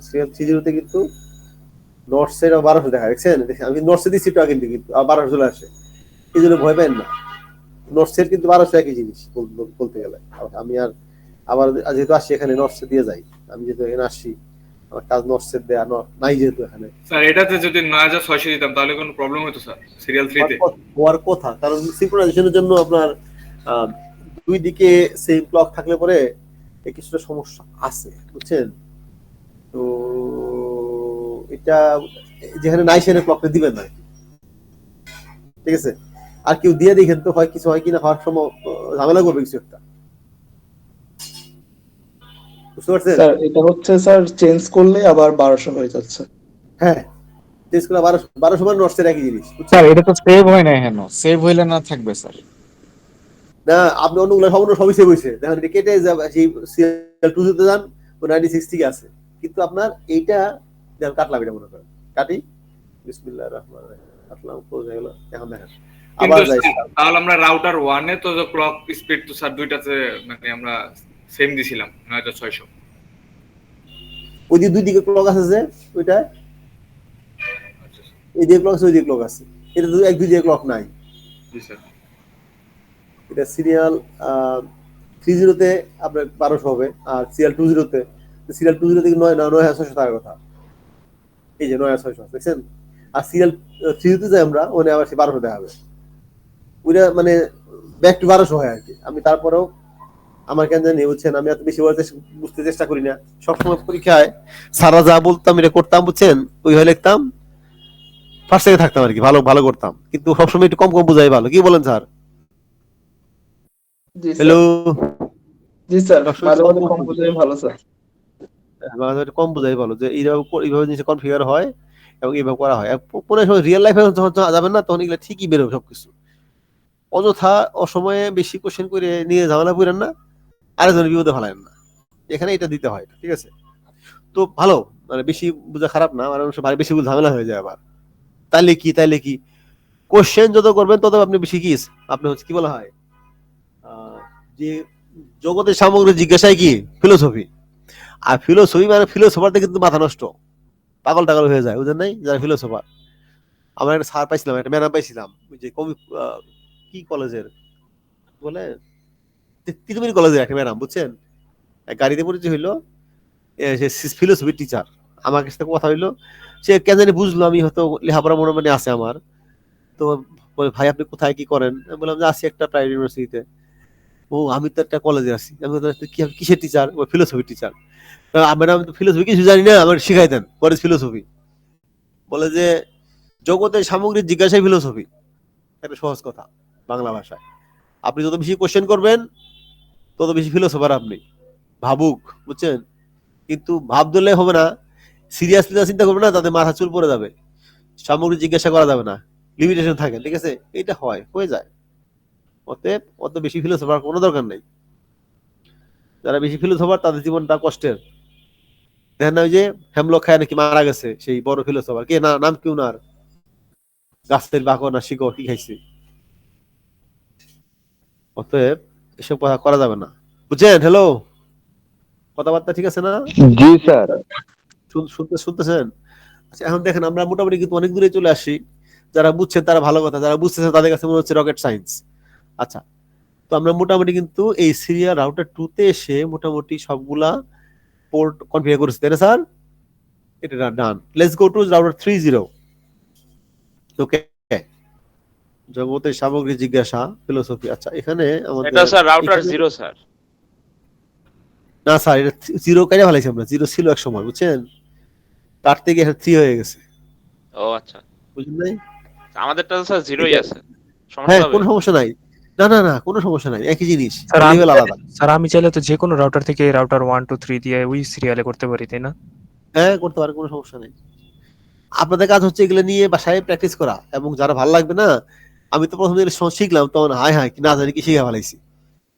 B: সিরিয়াল 30 তে কিন্তু নর্থ সাইড 1200 দেখা দেখছেন, আমি নর্থ সাইড দিচ্ছি টাকা কিন্তু 1200 চলে আসে, এই জন্য ভয় পাবেন না। নর্থ সাইড কিন্তু 1200 একই জিনিস বলতে গেলে। আমি আর আবার যেহেতু আসছি এখানে নর্থ সাইড দিয়ে যাই, আমি যেহেতু এখানে আসছি আমার কাজ নর্থ সাইড দেয়া নাই যেহেতু এখানে।
D: স্যার এটাতে যদি 9600 দিতাম তাহলে কোনো প্রবলেম হতো স্যার সিরিয়াল 3 তে?
B: হওয়ার কথা, কারণ সিনক্রোনাইজেশনের জন্য আপনার দুই দিকে সেম ক্লক থাকলে পরে কিছুটা সমস্যা আছে, বুঝছেন? তো এটা যেখানে নাই সেখানে ক্লকটা দিবেন না, ঠিক আছে। আর কেউ দিয়ে দেখেন তো হয় কিছু হয় কিনা, হওয়ার সময় ঝামেলা করবে কিছু একটা, বুঝতে পারছেন?
F: স্যার এটা হচ্ছে স্যার চেঞ্জ করলে আবার 1200 হয়ে যাচ্ছে।
B: হ্যাঁ চেঞ্জ করে 1200 মানে নর্থের একই জিনিস,
L: স্যার এটা তো সেভ হয় না, কেন সেভ হইলে না থাকবে স্যার?
B: না আপনি অন্যগুলো সবই সেভ হয়েছে, দেখেন এটা কেটে যাবে, সেই সিরিয়াল 2 তে যান ও 96 ঠিক আছে, কিন্তু আপনার এইটা দেখেন কাটলাম, এটা মনে করেন কাটি, বিসমিল্লাহির রহমানির রহিম কাটলাম, ক্লোজ হয়ে গেল। এখন দেখেন আবার যাই,
D: তাহলে আমরা রাউটার 1 এ তো ক্লক স্পিড তো স্যার দুইটাতে মানে আমরা সেম দিছিলাম 9600।
B: ওই যে দুই দিকে ক্লক আছে যে ওইটা, এই দিকে ক্লক আছে ওই দিকে ক্লক আছে, এটা তো এক দুই দিকে ক্লক নাই।
D: জি স্যার।
B: এটা সিরিয়াল 30 তে আপনার 1200 হবে, আর সিরিয়াল 20 তে, সিরিয়াল 20 থেকে 9600 টাকার কথা, এই যে 9600 দেখছেন। আর সিরিয়াল 3 তে যাই আমরা, ওখানে আবার 1200 দেখাবে, ওইটা মানে ব্যাক টু 1200 হয় আর কি। আমি তারপরেও আমার কেন জানি বুঝছেন, আমি এত বেশি বুঝতে চেষ্টা করি না, সবসময় পরীক্ষায় সারা যা বলতাম এটা করতাম, বুঝছেন, ওই হয়ে লিখতাম, ফার্স্ট থেকে থাকতাম আর কি, ভালো করতাম, কিন্তু সবসময় একটু কম বুঝাই ভালো, কি বলেন স্যার?
F: জি স্যার।
B: হ্যালো
F: জি স্যার, মাঝে মাঝে কম বুঝাই ভালো স্যার।
B: কম বুঝাই ভালো, যে এইভাবে জিনিস কনফিগার হয় এবং এইভাবে করা হয়। কোনো সময় রিয়েল লাইফে যখন যাবেন না, তখন এগুলো ঠিকই বেরোবে সবকিছু। অযথা অসময়ে বেশি কোশ্চেন করে নিয়ে ঝামেলা করেন না, আরেকজনের বিপদে ফেলায়েন না, এখানে এটা দিতে হয়, ঠিক আছে। তো ভালো, মানে বেশি বোঝা খারাপ না, মানে বেশি ঝামেলা হয়ে যায় আবার। তাইলে কি কোশ্চেন যত করবেন তত আপনি বেশি আপনি হচ্ছে কি বলা হয় যে জগতের সামগ্রিক জিজ্ঞাসায় কি ফিলোসফি, আর ফিলোসফি মানে ফিলোসফারদের কিন্তু মাথা নষ্ট, পাগল টাগল হয়ে যায়, বুঝলেন নাই, যারা ফিলোসফার। আমার একটা স্যার পাইছিলাম, একটা ম্যাডাম পাইছিলাম, ওই যে কি কলেজের বলে, তিতুমির কলেজের একটা ম্যাডাম, বুঝছেন, গাড়িতে পরিচয় হইলো, ফিলোসফি টিচার, আমার কাছে কথা হইলো, সে কেন জানি বুঝলো আমি হয়তো লেখাপড়া মোটামুটি আছে আমার, তো ভাই আপনি কোথায় কি করেন, আমি বললাম যে আছি একটা প্রাইভেট ইউনিভার্সিটিতে। ও আমি তো একটা কলেজে আছি। আমি কিসের টিচার? ও ফিলোসফি টিচার। ম্যাডাম ফিলোসফি কিছু জানি না, আমার শিখাই দেন, হোয়াট ইজ ফিলোসফি। বলে যে জগতের সামগ্রিক জিজ্ঞাসাই ফিলোসফি, একটা সহজ কথা বাংলা ভাষায়। আপনি যত বেশি কোশ্চেন করবেন তত বেশি ফিলোসফার আপনি, ভাবুক, বুঝছেন, কিন্তু ভাব দিলে হবে না, সিরিয়াসলি চিন্তা করবে না, তাদের মাথা চুল পড়ে যাবে, সামগ্রিক জিজ্ঞাসা করা যাবে না, লিমিটেশন থাকে, ঠিক আছে, এটা হয়ে যায়। অতএব অত বেশি ফিলোসফার কোনো দরকার নেই। যারা বেশি ফিলোসফার তাদের জীবনটা কষ্টের। দেখেন না, ওই যে হেমলক খায় নাকি মারা গেছে সেই বড় ফিলোসফার, কে না নাম কি উনার, গাছের বাকো না শিকড় কি খাইছে। অতএব এসব কথা করা যাবে না, বুঝছেন? হ্যালো, কথাবার্তা ঠিক আছে না?
A: জি স্যার।
B: শুনতেছেন? আচ্ছা এখন দেখেন আমরা মোটামুটি কিন্তু অনেক দূরে চলে আসি। যারা বুঝছেন তারা ভালো কথা, যারা বুঝতেছেন তাদের কাছে মনে হচ্ছে রকেট সায়েন্স। আচ্ছা, তো আমরা মোটামুটি কিন্তু এই সিরিয়াল রাউটার 2 তে এসে মোটামুটি সবগুলা পোর্ট কনফিগার করেছি, তাই না স্যার? এটা done. Let's go to router 30। Okay, জগতের সামগ্রিক জিজ্ঞাসা ফিলোসফি। আচ্ছা এখানে আমাদের
K: এটা স্যার রাউটার 0 স্যার।
B: না স্যার, এটা জিরো কাইরা ফেলাইছি আমরা, জিরো ছিল এক সময় বুঝছেন, তার থেকে এটা 3 হয়ে গেছে,
K: ও আচ্ছা,
B: বুঝলেন নাই?
K: আমাদেরটা তো স্যার জিরোই
B: এটা-
K: আছে,
B: হ্যাঁ,
K: সমস্যা হবে?
B: কোনো সমস্যা নাই, না কোনো সমস্যা নাই, একই জিনিস,
G: স্যার আমি
B: লেভেল আলাদা।
G: স্যার আমি চাইলে তো যে কোনো রাউটার থেকে রাউটার 1 2 3 দিয়ে ওই সিরিয়ালে করতে পারি, তাই না?
B: হ্যাঁ, করতে পারে, কোনো সমস্যা নেই। আপনাদের কাজ হচ্ছে এগুলো নিয়ে বাসায় প্র্যাকটিস করা, এবং যারা ভালো লাগবে না, আমি তো প্রথম দিন শিখলাম তখন হায় কি না জানি কি শিখে ফেলাইছি,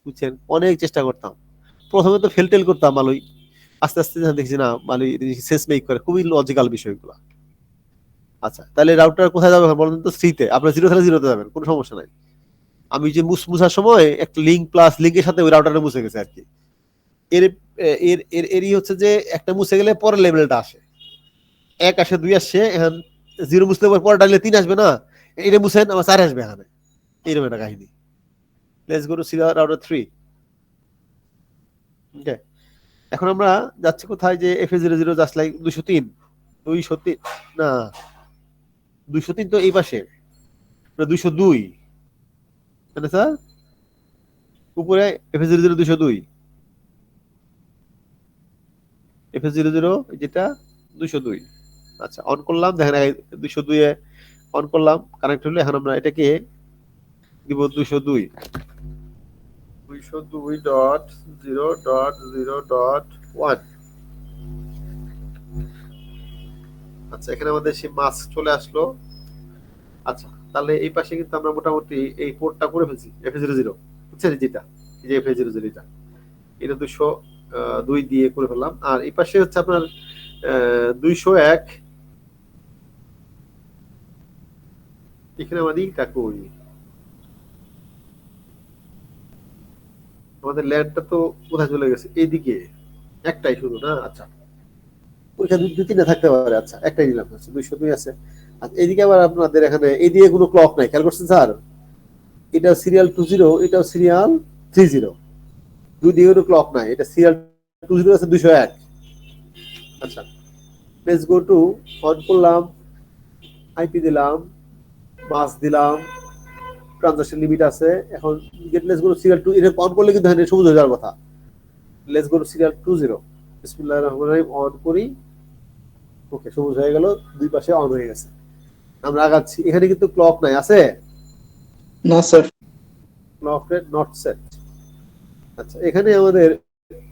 B: বুঝছেন, অনেক চেষ্টা করতাম, প্রথমে তো ফেল করতাম ভালোই, আস্তে আস্তে যখন দেখছি না ভালোই সেন্স মেক করে, খুবই লজিক্যাল বিষয়গুলো। আচ্ছা, তাহলে রাউটার কোথায় যাবে বলেন তো? 3 তে, আপনার 0 থেকে 0 তে যাবেন, কোনো সমস্যা নাই। আমি যে মুছার সময় একটা লিঙ্ক প্লাস লিঙ্কের সাথে ওই রাউটারটা মুছে গেছে আর কি। এর এর এর এরই হচ্ছে যে একটা মুছে গেলে পরের লেভেলটা আসে, 1 আসে, 2 আসছে, এখন 0 মুছলে পরে ডাইলে 3 আসবে না, এটা মুছেন আবার 4 আসবে এখানে, এইরকম একটা কাহিনী। Let's go to see router 3। Okay, এখন আমরা যাচ্ছি কোথায়, যে FA00 জাস্ট লাইক 203 না 203 তো এই পাশে, 202 তাই না স্যার? উপরে FA00 202, FA00 যেটা 202। আচ্ছা, অন করলাম, দেখেন 202 এ অন করলাম, কানেক্ট হলো। এখন আমরা এটাকে দিব 202.0.0.1। আচ্ছা, এখানে আমাদের সেই মাস্ক চলে আসলো। আচ্ছা, তাহলে এই পাশে কিন্তু আমরা মোটামুটি এই পোর্টটা করে ফেলছি, FA00 বুঝছেন, যেটা এই যে FA00 এটা 202 দিয়ে করে ফেললাম। আর এই পাশে হচ্ছে আপনার 201, এখানে আমাদের ইটা কই, আমাদের ল্যান্ডটা তো কোথায় চলে গেছে, এইদিকে একটাই শুধু না। আচ্ছা, ওইখানে 2-3টা থাকতে পারে। আচ্ছা, একটাই দিলাম, 202 আছে। আচ্ছা, এইদিকে আবার আপনাদের এখানে এইদিকে কোনো ক্লক নাই, খেয়াল করছেন স্যার? এটা সিরিয়াল 20, এটাও সিরিয়াল 30, দুই দিকে কোনো ক্লক নাই, এটা সিরিয়াল 20 আছে, 201। আচ্ছা, লেটস গো টু, অন করলাম, আইপি দিলাম, মাস দিলাম, ট্রানজাকশন লিমিট আছে। এখন get let's go to serial 2, এটা অন করলে কিন্তু এখানে সবুজ হয়ে যাওয়ার কথা। লেটস গো টু সিরিয়াল 20, বিসমিল্লাহির রহমানির রহিম, অন করি। ওকে, সবুজ হয়ে গেল, দুই পাশে অন হয়ে গেছে। আমরা আগাচ্ছি, এখানে কিন্তু ক্লক নাই, আছে?
F: না sir.
B: Clock rate not set. আচ্ছা, এখানে আমাদের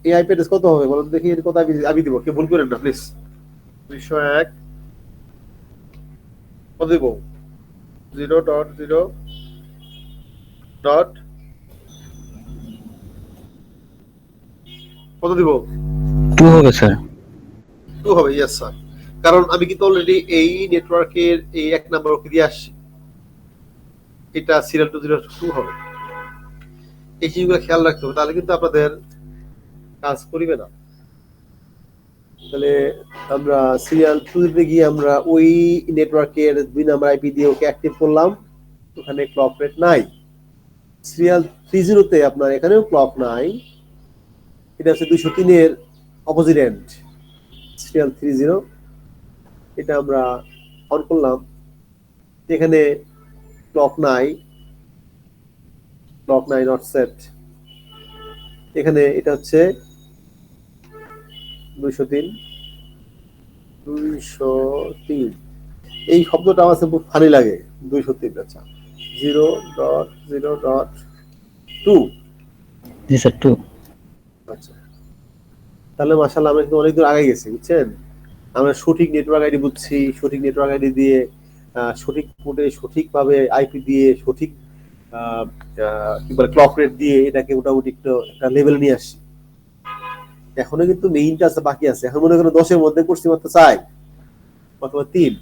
B: এই আইপি অ্যাড্রেস কত হবে বলুন দেখি, এর কত আমি দিব, কে ভুল করেন না প্লিজ। 201 কত দিব? 0.0. কত দিব?
G: 2 হবে স্যার।
B: 2 হবে, ইয়েস স্যার, কারণ আমি কিন্তু অলরেডি এই নেটওয়ার্কের এই এক নাম্বার ওকে দিয়ে আসছি, এটা সিরিয়াল 202 হবে। এই জিনিসগুলো খেয়াল রাখতে হবে, তাহলে কিন্তু আপনাদের কাজ করিবে না। তাহলে আমরা সিরিয়াল 2 গিয়ে আমরা ওই নেটওয়ার্কের 2 নাম্বার আইপি দিয়ে ওকে অ্যাক্টিভ করলাম, ওখানে ক্লক রেট নাই। সিরিয়াল 30 তে আপনার এখানেও ক্লক নাই, এটা হচ্ছে 203 এর অপোজিট এন্ড, সিরিয়াল 30, এটা আমরা অন করলাম, এখানে ক্লক নাই, নট সেট। এখানে এটা হচ্ছে 203। এই শব্দটা আমার খুব ফানি লাগে, 203। আচ্ছা, 0.0.2।
G: জি স্যার, 2।
B: আচ্ছা, তাহলে মাশাআল্লাহ আমরা কিন্তু অনেক দূর আগে গেছি, বুঝছেন। আমরা সঠিক নেটওয়ার্ক আইডি বুঝছি, সঠিক নেটওয়ার্ক আইডি দিয়ে সঠিক পোর্টে সঠিকভাবে আইপি দিয়ে সঠিক কি বলে ক্লক রেট দিয়ে এটাকে মোটামুটি একটা লেভেল নিয়ে আসছি। এখনো কিন্তু মেইনটা আছে, বাকি আছে। এখন মনে করেন 10 এর মধ্যে করছি মাত্র 4 অথবা 3,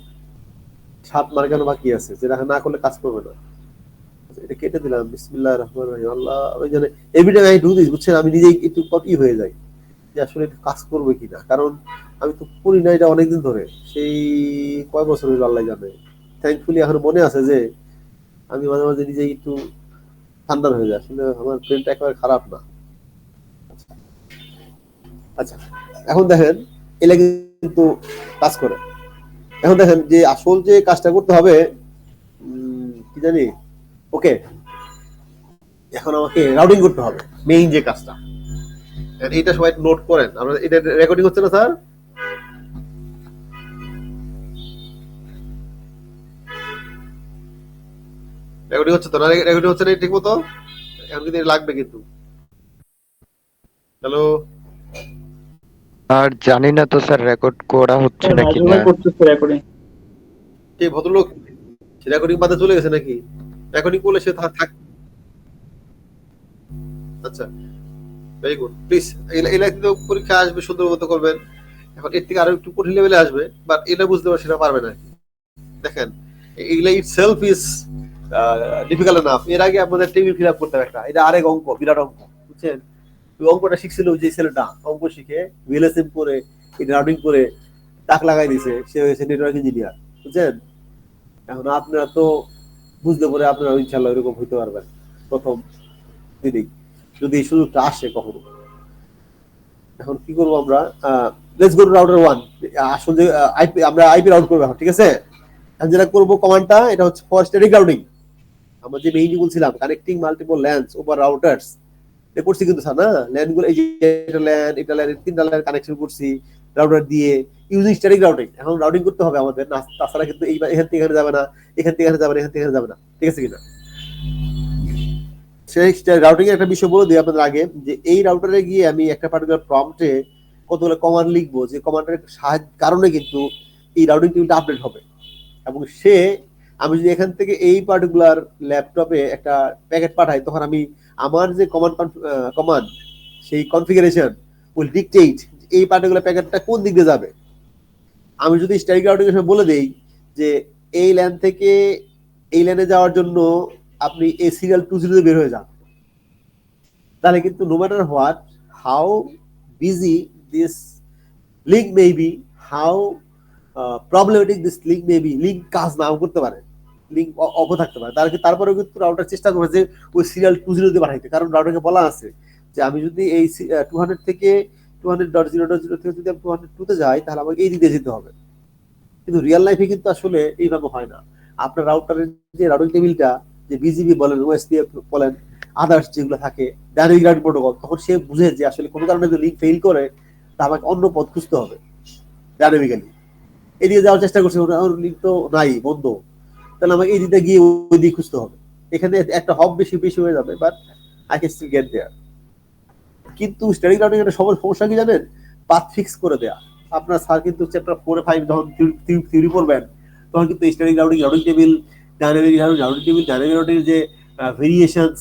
B: 7 মার্ক কেন বাকি আছে, যেটা না করলে কাজ করবে না। এটা কেটে দিলাম, বিসমিল্লাহির রহমানির রহিম। আল্লাহ ওই জন্য every time I do this, বুঝছেন, আমি নিজেই একটু কপি হয়ে যাই যে আসলে এটা কাজ করবে কিনা, কারণ আমি তো করি না এটা অনেকদিন ধরে, সেই কয় বছর হলো আল্লাহ জানে। থ্যাঙ্কফুলি এখন মনে আছে যে আমি মাঝে মাঝে নিজেই একটু ঠান্ডা হয়ে যায়, আসলে আমার ব্রেনটা একেবারে খারাপ না। আচ্ছা, এখন দেখেন এলা কিন্তু কাজ করে। এখন দেখেন যে আসল যে কাজটা করতে হবে কি জানি, ওকে, এখন আমাকে রাউটিং করতে হবে, মেইন যে কাজটা। And এটা সবাই নোট করেন। আমরা এটা রেকর্ডিং হচ্ছে না স্যার? রেকর্ডিং হচ্ছে তো না? রেকর্ডিং হচ্ছে না ঠিক মতো? এখন কিন্তু এটা লাগবে কিন্তু। হ্যালো,
A: আর জানি না তো স্যার রেকর্ড করা হচ্ছে নাকি
F: রাজু
A: না।
F: ভাই করতেছে রেকর্ডিং।
B: কে ভদ্রলোক রেকর্ডিং বাদে চলে গেছে নাকি? রেকর্ডিং করলে সে থাক। আচ্ছা, ভেরি গুড। প্লিজ এলা কিন্তু পরীক্ষা আসবে, সুন্দর মতো করবেন। এখন এর থেকে আরো একটু কঠিন লেভেলে আসবে, বাট এটা বুঝতে পারছি সেটা পারবে না। দেখেন, এগুলা ইটসেলফ ইজ ডিফিকাল্ট এনাফ। এর আগে আপনাদের টেবিল ফিল আপ করতে হবে একটা, এটা আরেক অঙ্ক, বিরাট অঙ্ক, বুঝছেন? ওই অঙ্কটা শিখছিল যে ছেলেটা, অঙ্ক শিখে ভিএলএসএম করে রাউটিং করে টাক লাগাই দিছে, সে হয়েছে নেটওয়ার্ক ইঞ্জিনিয়ার, বুঝছেন? এখন আপনারা তো বুঝতে পারে আপনারা ইনশাল্লাহ এরকম হইতে পারবেন প্রথম দিনেই, যদি এই সুযোগটা আসে কখনো। এখন কি করবো আমরা? Let's go to router 1। আসলে যে আইপি, আমরা আইপি রাউট করব এখন, ঠিক আছে? এখন যেটা করব কমান্ডটা, এটা হচ্ছে ফর স্ট্যাটিক রাউটিং। আমরা যে মেইনলি বলছিলাম কানেক্টিং মাল্টিপল ল্যান্স ওভার রাউটারস, এটা করছি কিন্তু স্যার না? ল্যান গুলো এই যে এটা ল্যান, এটা ল্যান, তিনটা ল্যান কানেকশন করছি রাউটার দিয়ে ইউজিং স্ট্যাটিক রাউটিং। এখন রাউটিং করতে হবে আমাদের, না তাছাড়া কিন্তু এই এখান থেকে এখানে যাবে না, এখান থেকে এখানে যাবে না, এখান থেকে এখানে যাবে না, ঠিক আছে কিনা? সেই রাউটিং এর একটা বিষয় বলে দিই আপনাদের আগে, যে এই রাউটারে গিয়ে আমি একটা পার্টিকুলার প্রম্পটে কতগুলো কমান্ড লিখবো, যে কমান্ডের কারণে কিন্তু এই রাউটিং টেবিলটা আপডেট হবে। এবং আমি যদি এখান থেকে এই পার্টিকুলার ল্যাপটপে একটা প্যাকেট পাঠাই, তখন আমি আমার যে কমান্ড সেই কনফিগারেশন উইল ডিকটেট এই পার্টিকুলার প্যাকেটটা কোন দিক দিয়ে যাবে। আমি যদি স্ট্যাটিক রাউটিং এর বলে দেই যে এই ল্যান থেকে এই ল্যানে যাওয়ার জন্য আপনি এই সিরিয়াল 20 বের হয়ে যান, তাহলে কিন্তু no matter what, how busy this link may be, how problematic this link may be, link কাজ নাও করতে পারে, লিঙ্ক অফ থাকতে পারে, তারপরেও কিন্তু রাউটার চেষ্টা করবে যে ওই সিরিয়াল 20 দিয়ে পাঠাইতে। কারণ রাউটারকে বলা আছে যে আমি যদি এই 200 থেকে 200.0.0 থেকে যদি আমি 202 তে যাই, তাহলে আমাকে এই দিকে যেতে হবে। কিন্তু রিয়েল লাইফে কিন্তু আসলে এইভাবে হয় না। আপনার রাউটারের যে রাউটিং টেবিলটা, যে বিজিবি বলেন, ওএসপিএফ বলেন, আদার্স যেগুলো থাকে, ডাইনামিক রাউটিং প্রোটোকল, তখন সে বুঝে যে আসলে কোনো কারণে যদি লিঙ্ক ফেল করে, তা আমাকে অন্য পথ খুঁজতে হবে ডাইনামিক্যালি। এদিকে যাওয়ার চেষ্টা করছে, লিঙ্ক তো নাই, বন্ধ, তাহলে আমাকে এই দিকে গিয়ে ওই দিকে খুঁজতে হবে। এখানে একটা হব বেশি হয়ে যাবে, but I can still get there. কিন্তু স্ট্যাটিক রাউটিং এর সমস্যা কি জানেন? পাথ ফিক্স করে দেয়া। আপনার স্যার কিন্তু চ্যাপ্টার 4 5 যখন থিওরি পড়বেন, তখন কিন্তু static routing, routing table, dynamic routing table, dynamic routing যে ভেরিয়েশনস,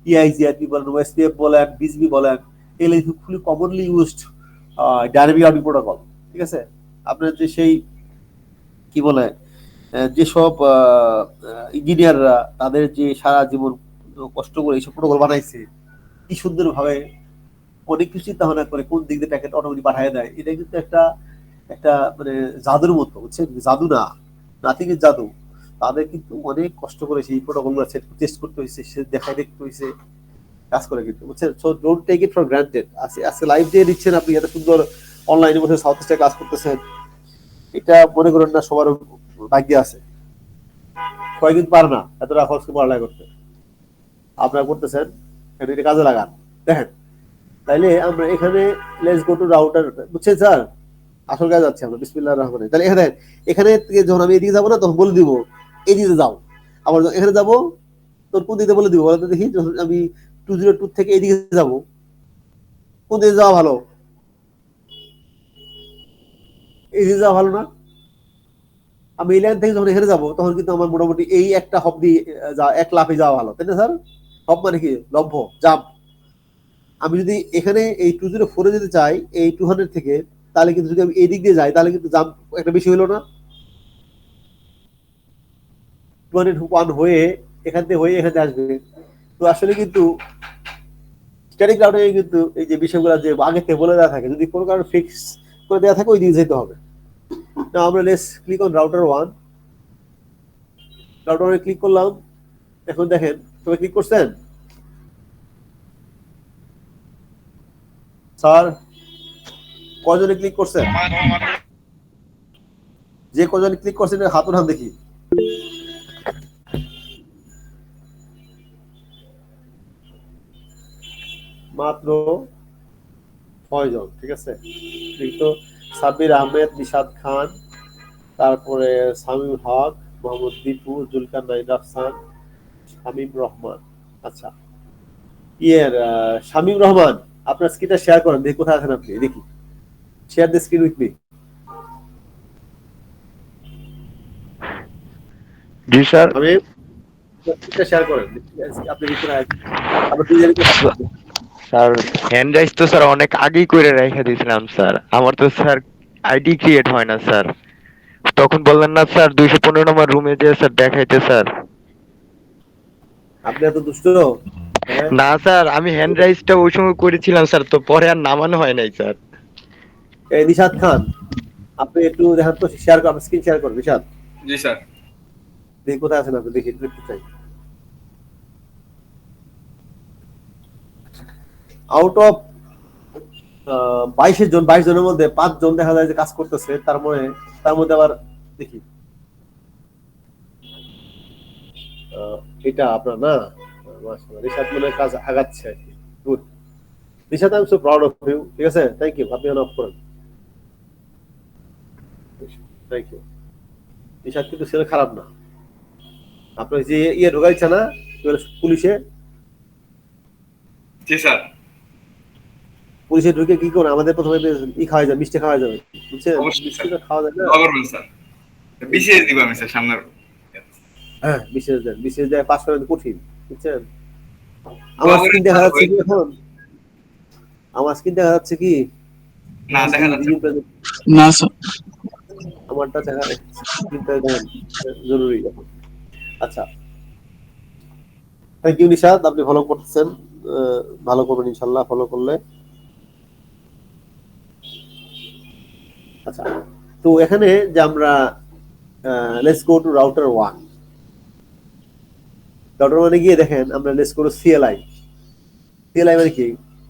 B: ইআইজিআরপি বলেন, ওএসপিএফ বলেন, বিজিবি বলেন, এগুলো খুবই commonly used dynamic routing protocol, ঠিক আছে? আপনার যে সেই কি বলে, যেসব ইঞ্জিনিয়াররা তাদের যে সারা জীবন কষ্ট করে এইসব প্রোটোকল বানাইছে, কি সুন্দর ভাবে অনেক কিছু চিন্তা ভাবনা করে কোন দিক দিয়ে প্যাকেট অটোমেটিক পাঠিয়ে দেয়। এটা কিন্তু একটা মানে জাদুর মতো, বুঝছেন? জাদু না, নাথিং ইজ জাদু। তাদের কিন্তু অনেক কষ্ট করে সেই প্রোটোকলগুলো টেস্ট করতে হয়েছে, সে দেখাই দেখতে হয়েছে, কাজ করে কিন্তু, বুঝছেন? So don't take it for granted. আজকে লাইভ দিয়ে দিচ্ছেন আপনি, এত সুন্দর অনলাইনের মধ্যে সাউথ ইস্টে ক্লাস করতেছেন, এটা মনে করেন না সবার ভাগ্যে আছে। সবাই কিন্তু পারে না এতটা খরচ করে পড়ালেখা করতে, আপনারা করতেছেন, এটা কাজে লাগান। দেখেন, তাইলে আমরা এখানে লেটস গো টু রাউটার, বুঝছেন স্যার? আসল কাজ যাচ্ছে আমরা, বিসমিল্লাহির রহমানির রহিম। তাহলে এখানে থেকে যখন আমি এদিকে যাবো না, তখন বলে দিব এদিকে যাও। আবার যখন এখানে যাবো, তোর কোন দিকে বলে দিব, বলে দেখি। যখন আমি 202 থেকে এদিকে যাবো, কোন দিকে যাওয়া ভালো? এদিকে যাওয়া ভালো না? আমি এই লাইন থেকে যখন এখানে যাবো, তখন কিন্তু আমার মোটামুটি এই একটা হব দিয়ে এক লাফে যাওয়া ভালো, তাই না স্যার? হব মানে কি? লম্ব, জাম্প। আমি যদি এখানে এই 204 যেতে চাই এই 200 থেকে, তাহলে কিন্তু যদি আমি এই দিক দিয়ে যাই, তাহলে কিন্তু জাম্প একটা বেশি হলো না? 201 হয়ে এখান থেকে হয়ে এখানে আসবে। তো আসলে কিন্তু স্ট্যাটিক রাউটিং এ কিন্তু এই যে বিষয়গুলো যে আগে থেকে বলে দেওয়া থাকে, যদি কোনো কারণে ফিক্স করে দেওয়া থাকে, ওই দিকে যেতে হবে। না, আমরা let's click on router 1। Router 1 click করলাম। এখন দেখেন, সবাই ক্লিক করছেন? স্যার কজনে ক্লিক করছেন? যে কজনে ক্লিক করছেন হাত উঠান দেখি। মাত্র 6 জন, ঠিক আছে। এই তো সাব্বির আহমেদ, নিশাদ খান, তারপরে সামিউল হক, মোহাম্মদ দীপু, জুলকার নাইন আফসান, শামীম রহমান। আচ্ছা, শামীম রহমান, আপনার স্ক্রিনটা শেয়ার করেন, দেখি কোথায় আছেন আপনি, দেখি। Share the screen with me.
A: জি স্যার।
B: আমি স্ক্রিনটা শেয়ার করেন, আপনি কোথায় আছেন। আমরা দুইজনে
A: স্যার হ্যান্ড রাইজ তো স্যার অনেক আগেই করে রেখে দিয়েছিলাম স্যার, আমার তো স্যার আইডি ক্রিয়েট হয় না স্যার। তখন বললেন না স্যার 215 নম্বর রুমে যে স্যার দেখাইতে স্যার।
B: আপনি এত দুষ্ট? হ্যাঁ?
A: না স্যার, আমি হ্যান্ড রাইজটা ওই সময় করেছিলাম স্যার, তো পরে আর নামানো হয় নাই স্যার।
B: এই নিশাদ খান, আপনি একটু দেখান তো, শেয়ার করেন, স্ক্রিন শেয়ার করেন নিশাদ।
D: জি স্যার।
B: দেখি কোথায় আছেন আপনি, দেখি দেখতে চাই। আউট অফ 22 জনের মধ্যে 5 জন দেখা যায় যে কাজ করতেছে, তার মধ্যে আবার দেখি এটা আপনার না, মাশাআল্লাহ, রিশাদ মনে কাজ আগাচ্ছে আর কি। Good Rishad, I am so proud of you, ঠিক আছে, থ্যাংক ইউ। আপনি অন অফ করেন, থ্যাংক ইউ। রিশাদ কিন্তু ছেলে খারাপ না। আপনার যে ঢোকাইছে না পুলিশে,
D: জি স্যার।
B: পুলিশে ঢুকে কি করে আমাদের প্রথমে খাওয়া যায়, মিষ্টি খাওয়া যাবে, বুঝছেন?
D: অবশ্যই
B: মিষ্টি
D: স্যার।
B: তো খাওয়া যায় না।
D: দোয়া করবেন স্যার। বিসিএস দিব আমি স্যার সামনের।
B: হ্যাঁ, বিশেষ দেয় পাস করা কঠিন, বুঝছেন? আমার স্ক্রিন দেখা যাচ্ছে কি এখন? আমার স্ক্রিন দেখা যাচ্ছে কি?
D: না দেখা যাচ্ছে
L: না স্যার।
B: আমারটা দেখা স্ক্রিনটা দেন, জরুরি এখন। আচ্ছা, থ্যাংক ইউ নিশাদ, আপনি ফলো করতেছেন, ভালো করবেন ইনশাআল্লাহ ফলো করলে। আচ্ছা, তো এখানে যে আমরা let's go to router 1। Router 1 এ গিয়ে দেখেন আমরা let's go two CLI। CLI মানে কি?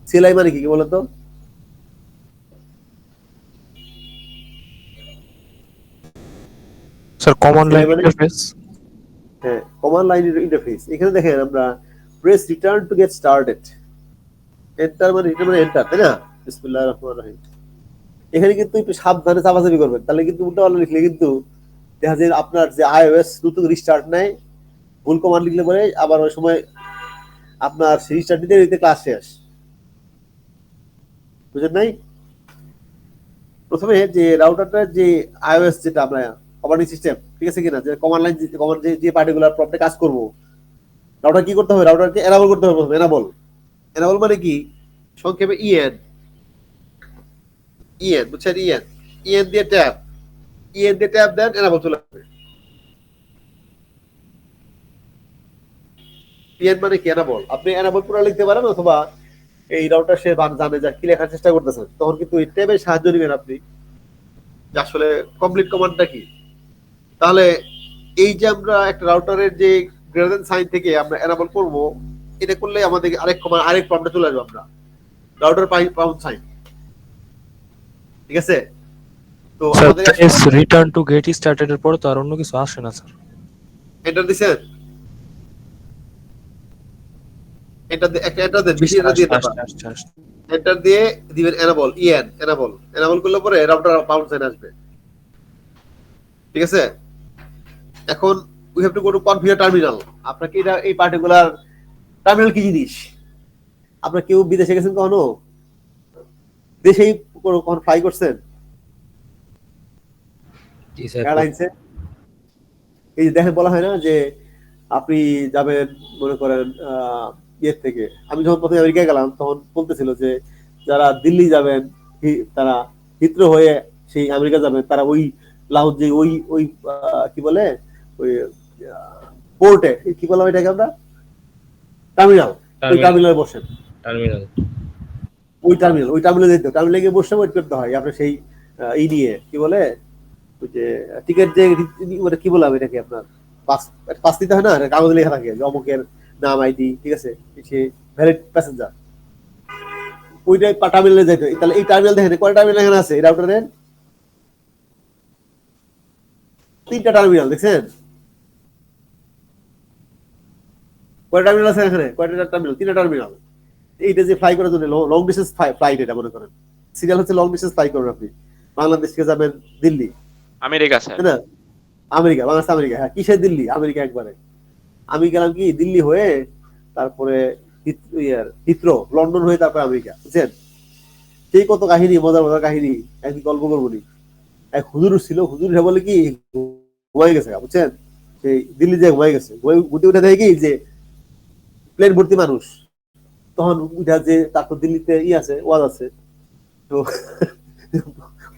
B: CLI মানে কি বলেন তো?
G: স্যার কমন লাইন
B: CLI মানে
G: ইন্টারফেস।
B: হ্যাঁ, কমান্ড লাইন ইন্টারফেস। এখানে দেখেন আমরা press return to get started. Enter মানে রিটার্ন মানে এন্টার, তাই না? বিসমিল্লাহির রহমানির রহিম। এখানে কিন্তু একটু সাবধানে চাপাচাপি করবেন, তাহলে কিন্তু উল্টাপাল্টা লিখলে কিন্তু দেখা যায় আপনার যে iOS নতুন রিস্টার্ট নেয়, ভুল কমান্ড লিখলে পরে আবার ওই সময় আপনার রিস্টার্ট দিতে দিতে ক্লাস শেষ। বুঝেন নাই? প্রথমে যে রাউটারটা যে iOS যেটা আমরা অপারেটিং সিস্টেম, ঠিক আছে কিনা, যে কমান্ড লাইন যে পার্টিকুলার প্রম্পটে কাজ করব, রাউটার কি করতে হবে? রাউটারকে এনাবল করতে হবে প্রথমে। এনাবল মানে কি? সংক্ষেপে EN, বুঝছেন? EN দিয়ে ট্যাব দেন, এনাবল চলে আসবে। EN মানে কি? এনাবল। আপনি এনাবল পুরো লিখতে পারেন, অথবা এই রাউটার সে জানে যা কি লেখার চেষ্টা করতেছেন, তখন কিন্তু এই ট্যাবের সাহায্য নেবেন আপনি, যে আসলে কমপ্লিট কমান্ডটা কি। তাহলে এই যে আমরা একটা রাউটারের যে গ্রেটার দ্যান সাইন থেকে আমরা এনাবল করব, এটা করলে আমাদের আরেক প্রম্পটে চলে আসবে আমরা রাউটার পাউন্ড সাইন, ঠিক আছে? তো
G: স্যার
B: আমাদের
G: press return to get started এর পর তো আর অন্য কিছু আসে না স্যার।
B: এন্টার দিছেন, এন্টার দেন, বেশি এন্টার দিয়ে দেন, এন্টার দিয়ে দিবেন এনাবল, এনাবল করলে পরে রাউটার পাউন্ড সাইন আসবে, ঠিক আছে? এখন we have to go two configure terminal. আপনাকে এটা এই পার্টিকুলার টার্মিনাল কি জিনিস? আপনারা কেউ বিদেশে গেছেন কখনো? দেশেই কখনো ফ্লাই করছেন এয়ারলাইন্সে? এই যে দেখেন, বলা হয় না যে আপনি যাবেন মনে করেন ইয়ের থেকে। আমি যখন প্রথমে আমেরিকায় গেলাম তখন বলতেছিল যে যারা দিল্লি যাবেন, তারা হিথ্রো হয়ে সেই আমেরিকা যাবেন, তারা ওই লাউঞ্জে ওই কি বলে ওই পোর্টে, কি বললাম এটাকে আমরা, টার্মিনাল, ওই টার্মিনালে বসেন। ওই টার্মিনালে যেতে, টার্মিনালে গিয়ে বসে ওয়েট করতে হয় আপনার সেই ই নিয়ে, কি বলে ওই যে টিকিট যে কি বললাম এটাকে, আপনার পাস দিতে হয় না, কাগজ লেখা থাকে যে অমুকের নাম, আইডি, ঠিক আছে, সে ভ্যালিড প্যাসেঞ্জার। ওইটাই টার্মিনালে যেতে। তাহলে এই টার্মিনাল দেখেন কয়টা টার্মিনাল এখানে আছে এই রাউটারের? 3টা টার্মিনাল দেখছেন? কয়টা টার্মিনাল আছে এখানে? কয়টা টার্মিনাল? 3টা টার্মিনাল। এইটা যে ফ্লাই করার জন্য লং ডিস্টেন্স ফ্লাইট, এটা মনে করেন সিরিয়াল হচ্ছে লং ডিস্টেন্স ফ্লাই করবেন আপনি, বাংলাদেশ থেকে যাবেন দিল্লি,
K: আমেরিকা স্যার।
B: তাই না? আমেরিকা, বাংলাদেশ আমেরিকা, হ্যাঁ কিসের দিল্লি, আমেরিকা একবারে। আমি গেলাম কি দিল্লি হয়ে, তারপরে হিথ্রো, লন্ডন হয়ে তারপরে আমেরিকা, বুঝছেন? সেই কত কাহিনী, মজার মজার কাহিনী, একদিন গল্প করবো নি। এক হুজুর ছিল, হুজুর বলে কি ঘুমাই গেছে, বুঝছেন? সেই দিল্লি যে ঘুমাই গেছে, ঘুরতে উঠে দেখে কি যে প্লেন ভর্তি মানুষ। তখন উঠা যে তার তো দিল্লিতে আছে, ওয়াজ আছে, তো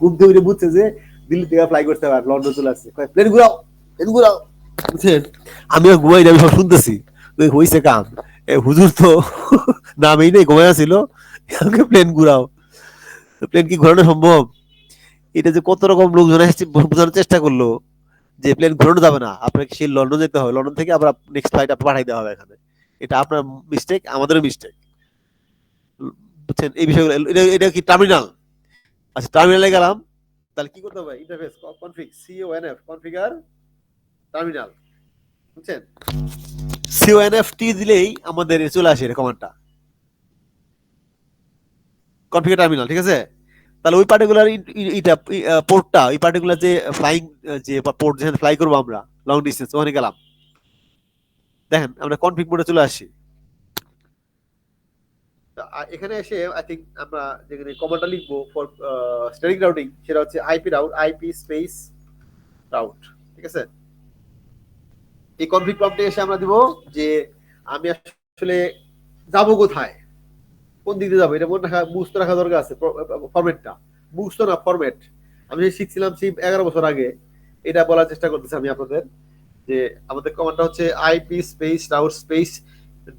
B: ঘুম থেকে উঠে বুঝছে যে দিল্লি থেকে ফ্লাই করতে পারে, লন্ডন চলে আসছে, প্লেন ঘুরাও, প্লেন ঘুরাও, বুঝছেন? আমিও ঘুমাই, আমি সব শুনতেছি, হয়েছে কাম। হুজুর তো নামেই নেই, ঘুমাই ছিল, আমাকে প্লেন ঘুরাও। প্লেন কি ঘোরানো সম্ভব? এটা যে কত রকম লোকজন এসে বোঝানোর চেষ্টা করলো যে প্লেন ঘোরানো যাবে না, আপনাকে সেই লন্ডন যেতে হবে, লন্ডন থেকে আবার নেক্সট ফ্লাইট আপনার পাঠাই দেওয়া হবে এখানে। এটা আপনার মিস্টেক, আমাদেরও মিস্টেক, বুঝছেন? এই বিষয়গুলো, এটা কি টার্মিনাল? আচ্ছা, টার্মিনালে গেলাম, তাহলে কি করতে হবে? Interface config, CONF configure terminal, বুঝছেন? CONFT দিলেই আমাদের চলে আসে এর কমান্ডটা, কনফিগার টার্মিনাল, ঠিক আছে? তাহলে ওই পার্টিকুলার পোর্টটা, ওই পার্টিকুলার যে ফ্লাইং যে পোর্ট যেখানে ফ্লাই করবো আমরা লং ডিস্টেন্স, ওখানে গেলাম, দেখেন আমরা কনফিগ মোডে চলে আসি। এখানে এসে আই থিঙ্ক আমরা যেখানে কমান্ডটা লিখবো ফর স্ট্যাটিক রাউটিং, সেটা হচ্ছে IP স্পেস রাউট, ঠিক আছে? এই কনফিগ প্রম্পটে এসে আমরা দিব যে আমি আসলে যাবো কোথায়, কোন দিকে যাবো, এটা মনে রাখা, মুখস্থ রাখা দরকার আছে। ফরম্যাটটা মুখস্থ না, ফরম্যাট আমি শিখছিলাম সেই 11 বছর আগে, এটা বলার চেষ্টা করতেছি আমি আপনাদের, যে আমাদের কমান্ডটা হচ্ছে IP space route space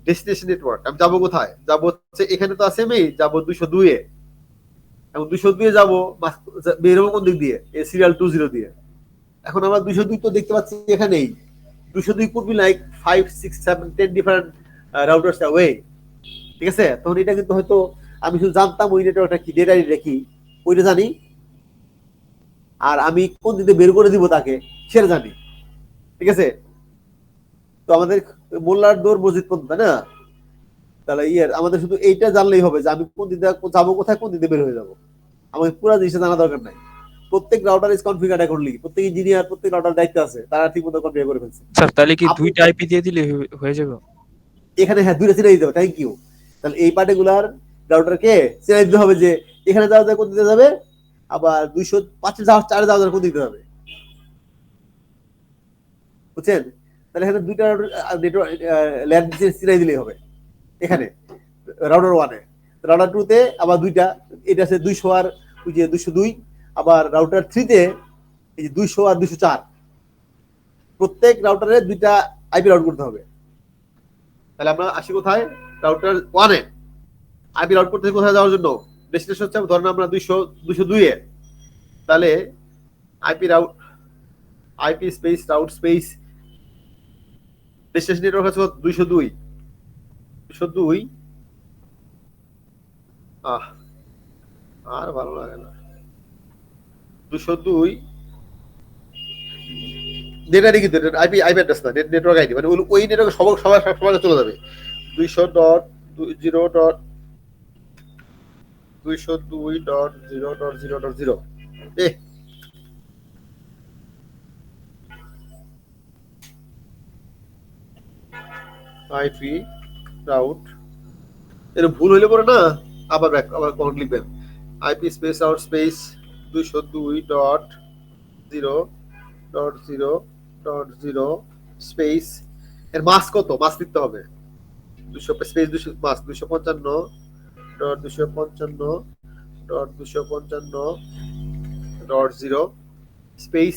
B: destination network. আমি যাবো কোথায়? যাবো হচ্ছে এখানে তো আছে, আমি যাবো 202 এ, এবং 202 এ যাবো, বেরোবো কোন দিক দিয়ে? এই সিরিয়াল 20 দিয়ে। এখন আমরা 202 তো দেখতে পাচ্ছি এখানেই, 202 could be like 5, 6, 7, 10 different routers away, ঠিক আছে? তখন এটা কিন্তু হয়তো আমি শুধু জানতাম ওই নেটওয়ার্কটা কি, ডেটা কি ওইটা জানি, আর আমি কোন দিকে বের করে দিব তাকে সেটা জানি, ঠিক আছে? তো আমাদের মোল্লার দৌড় মসজিদ পর্যন্ত, তাই না? তাহলে আমাদের শুধু এইটা জানলেই হবে যে আমি কোন দিকে যাবো, কোথায়, কোন দিকে বের হয়ে যাবো, আমাকে পুরো জিনিসটা জানা দরকার নাই। প্রত্যেক রাউটার ইজ কনফিগার্ড অ্যাকর্ডিংলি, প্রত্যেক ইঞ্জিনিয়ার প্রত্যেক রাউটার দায়িত্ব আছে, তারা ঠিকমতো কনফিগার করে ফেলছে।
G: স্যার তাহলে কি দুইটা আইপি দিয়ে দিলে হয়ে যাবে?
B: এখানে হ্যাঁ, দুইটা চিনাই দিতে হবে, থ্যাংক ইউ। তাহলে এই পার্টিকুলার রাউটারকে চিনাই দিতে হবে যে এখানে যাওয়া যায় কোন দিকে যাবে, আবার 205 যাওয়া 4 যাওয়া যায় কোন দিকে যাবে, বুঝছেন? তাহলে এখানে দুইটা নেটওয়ার্ক ল্যান্ড চিনাই দিলেই হবে। এখানে রাউটার 1 এ, রাউটার 2 তে আবার দুইটা, এটা আছে 200 আর ওই যে 202, আবার রাউটার 3 তে এই যে 200 আর 204, প্রত্যেক রাউটারে দুইটা আইপি রাউট করতে হবে। তাহলে আমরা আসি কোথায়? রাউটার 1 এ আইপি রাউট করতে কোথায় যাওয়ার জন্য? ডেস্টিনেশন হচ্ছে ধরেন আমরা 202 এ, তাহলে IP space route space destination network হচ্ছে 202 আর ভালো লাগে না, 202 ডেটা কি আইপি অ্যাড্রেস না, নেটওয়ার্ক আইডি, মানে ওই নেটওয়ার্কে সবাই চলে যাবে। 200.202.0.0.0 আইপি রাউট, এর ভুল হইলে পরে না আবার কমেন্ট লিখবেন, IP space route space 202.0.0.0 space, এর মাস কত? মাস লিখতে হবে 200 স্পেস 200 মাস 255.255.255.0 স্পেস।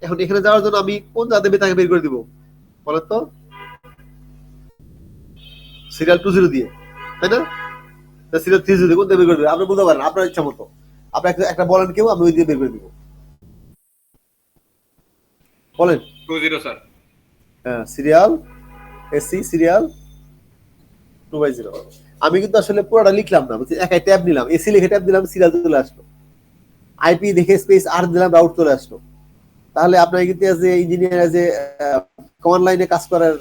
B: এখন এখানে যাওয়ার জন্য আমি কোন জায়গা তাকে বের করে দিব বলেন তো? সিরিয়াল 20 দিয়ে, তাই না? সিরিয়াল 30 দিয়ে কোন বের করে দিবেন আপনি বলতে পারেন, আপনার ইচ্ছা মতো। আপনি একটা বলেন কেউ, আমি ওই দিয়ে বের করে দিব, বলেন।
D: 20 স্যার।
B: হ্যাঁ, সিরিয়াল এসি সিরিয়াল 2/0। আমি কিন্তু আসলে পুরোটা লিখলাম না, বুঝছি, একাই ট্যাব নিলাম, এসি লিখে ট্যাব দিলাম, সিরিয়াল চলে আসলো, আইপি দেখে স্পেস আর দিলাম, রাউট চলে আসলো। তাহলে আপনার কিন্তু as a engineer, as a command লাইনে কাজ করার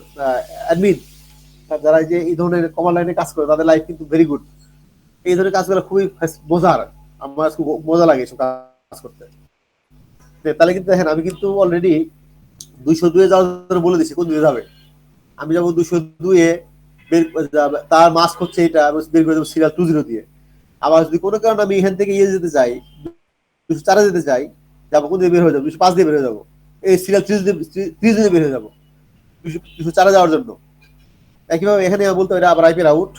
B: অ্যাডমিন, যারা যে এই ধরনের কমান্ড লাইনে কাজ করে তাদের লাইফ কিন্তু ভেরি গুড। এই ধরনের কাজগুলো খুবই বোঝার, আমার খুব মজা লাগে এসব কাজ করতে। তাহলে কিন্তু দেখেন আমি কিন্তু অলরেডি 202 যাওয়ার জন্য বলে দিচ্ছি কোন দিকে যাবে। আমি যাবো 202 বের তার মাস্ক হচ্ছে এটা, বের করে দেবো সিরিয়াল 20 দিয়ে। আবার যদি কোনো কারণে আমি এখান থেকে যেতে চাই, 204 যেতে চাই, যাবো কোন দিয়ে বের হয়ে যাবো, 205 দিয়ে বের হয়ে যাবো, এই সিরিয়াল 30 দিয়ে বের হয়ে যাবো 204 যাওয়ার জন্য। একইভাবে এখানে বলতে এটা আবার আইপি রাউট,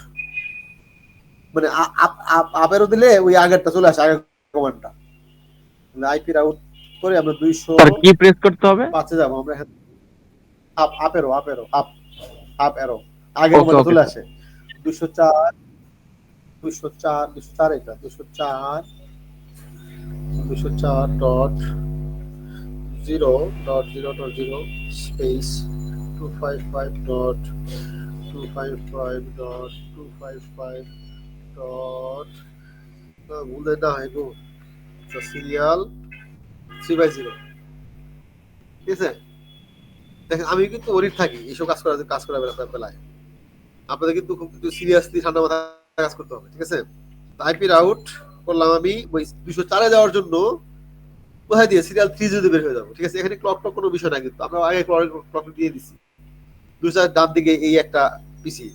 B: মানে আপেরও দিলে ওই আগেরটা চলে আসে, আগের কমান্ডটা আইপি রাউট করে আমরা 200
E: কি প্রেস করতে হবে?
B: 5 যাবো আমরা। আপেরও আপ এরো আগের কমান্ডটা চলে আসে 204 এটা 204.0.0.0 স্পেস 255.255.255 ডট ভুলে না হয় গো, সিরিয়াল 3/0। ঠিক আছে, দেখেন আমি কিন্তু ওরিট থাকি এইসব কাজ করা বেলায়, আপনাদের কিন্তু খুব সিরিয়াসলি ঠান্ডা মাথায় কাজ করতে হবে। ঠিক আছে, আইপি রাউট করলাম আমি ওই 204 যাওয়ার জন্য কোথায় দিয়ে সিরিয়াল 3 যদি বের হয়ে যাবো। ঠিক আছে, এখানে ক্লক কোনো বিষয় না, কিন্তু আমরা আগে ক্লক দিয়ে দিছি 204 ডান দিকে এই একটা পিসি।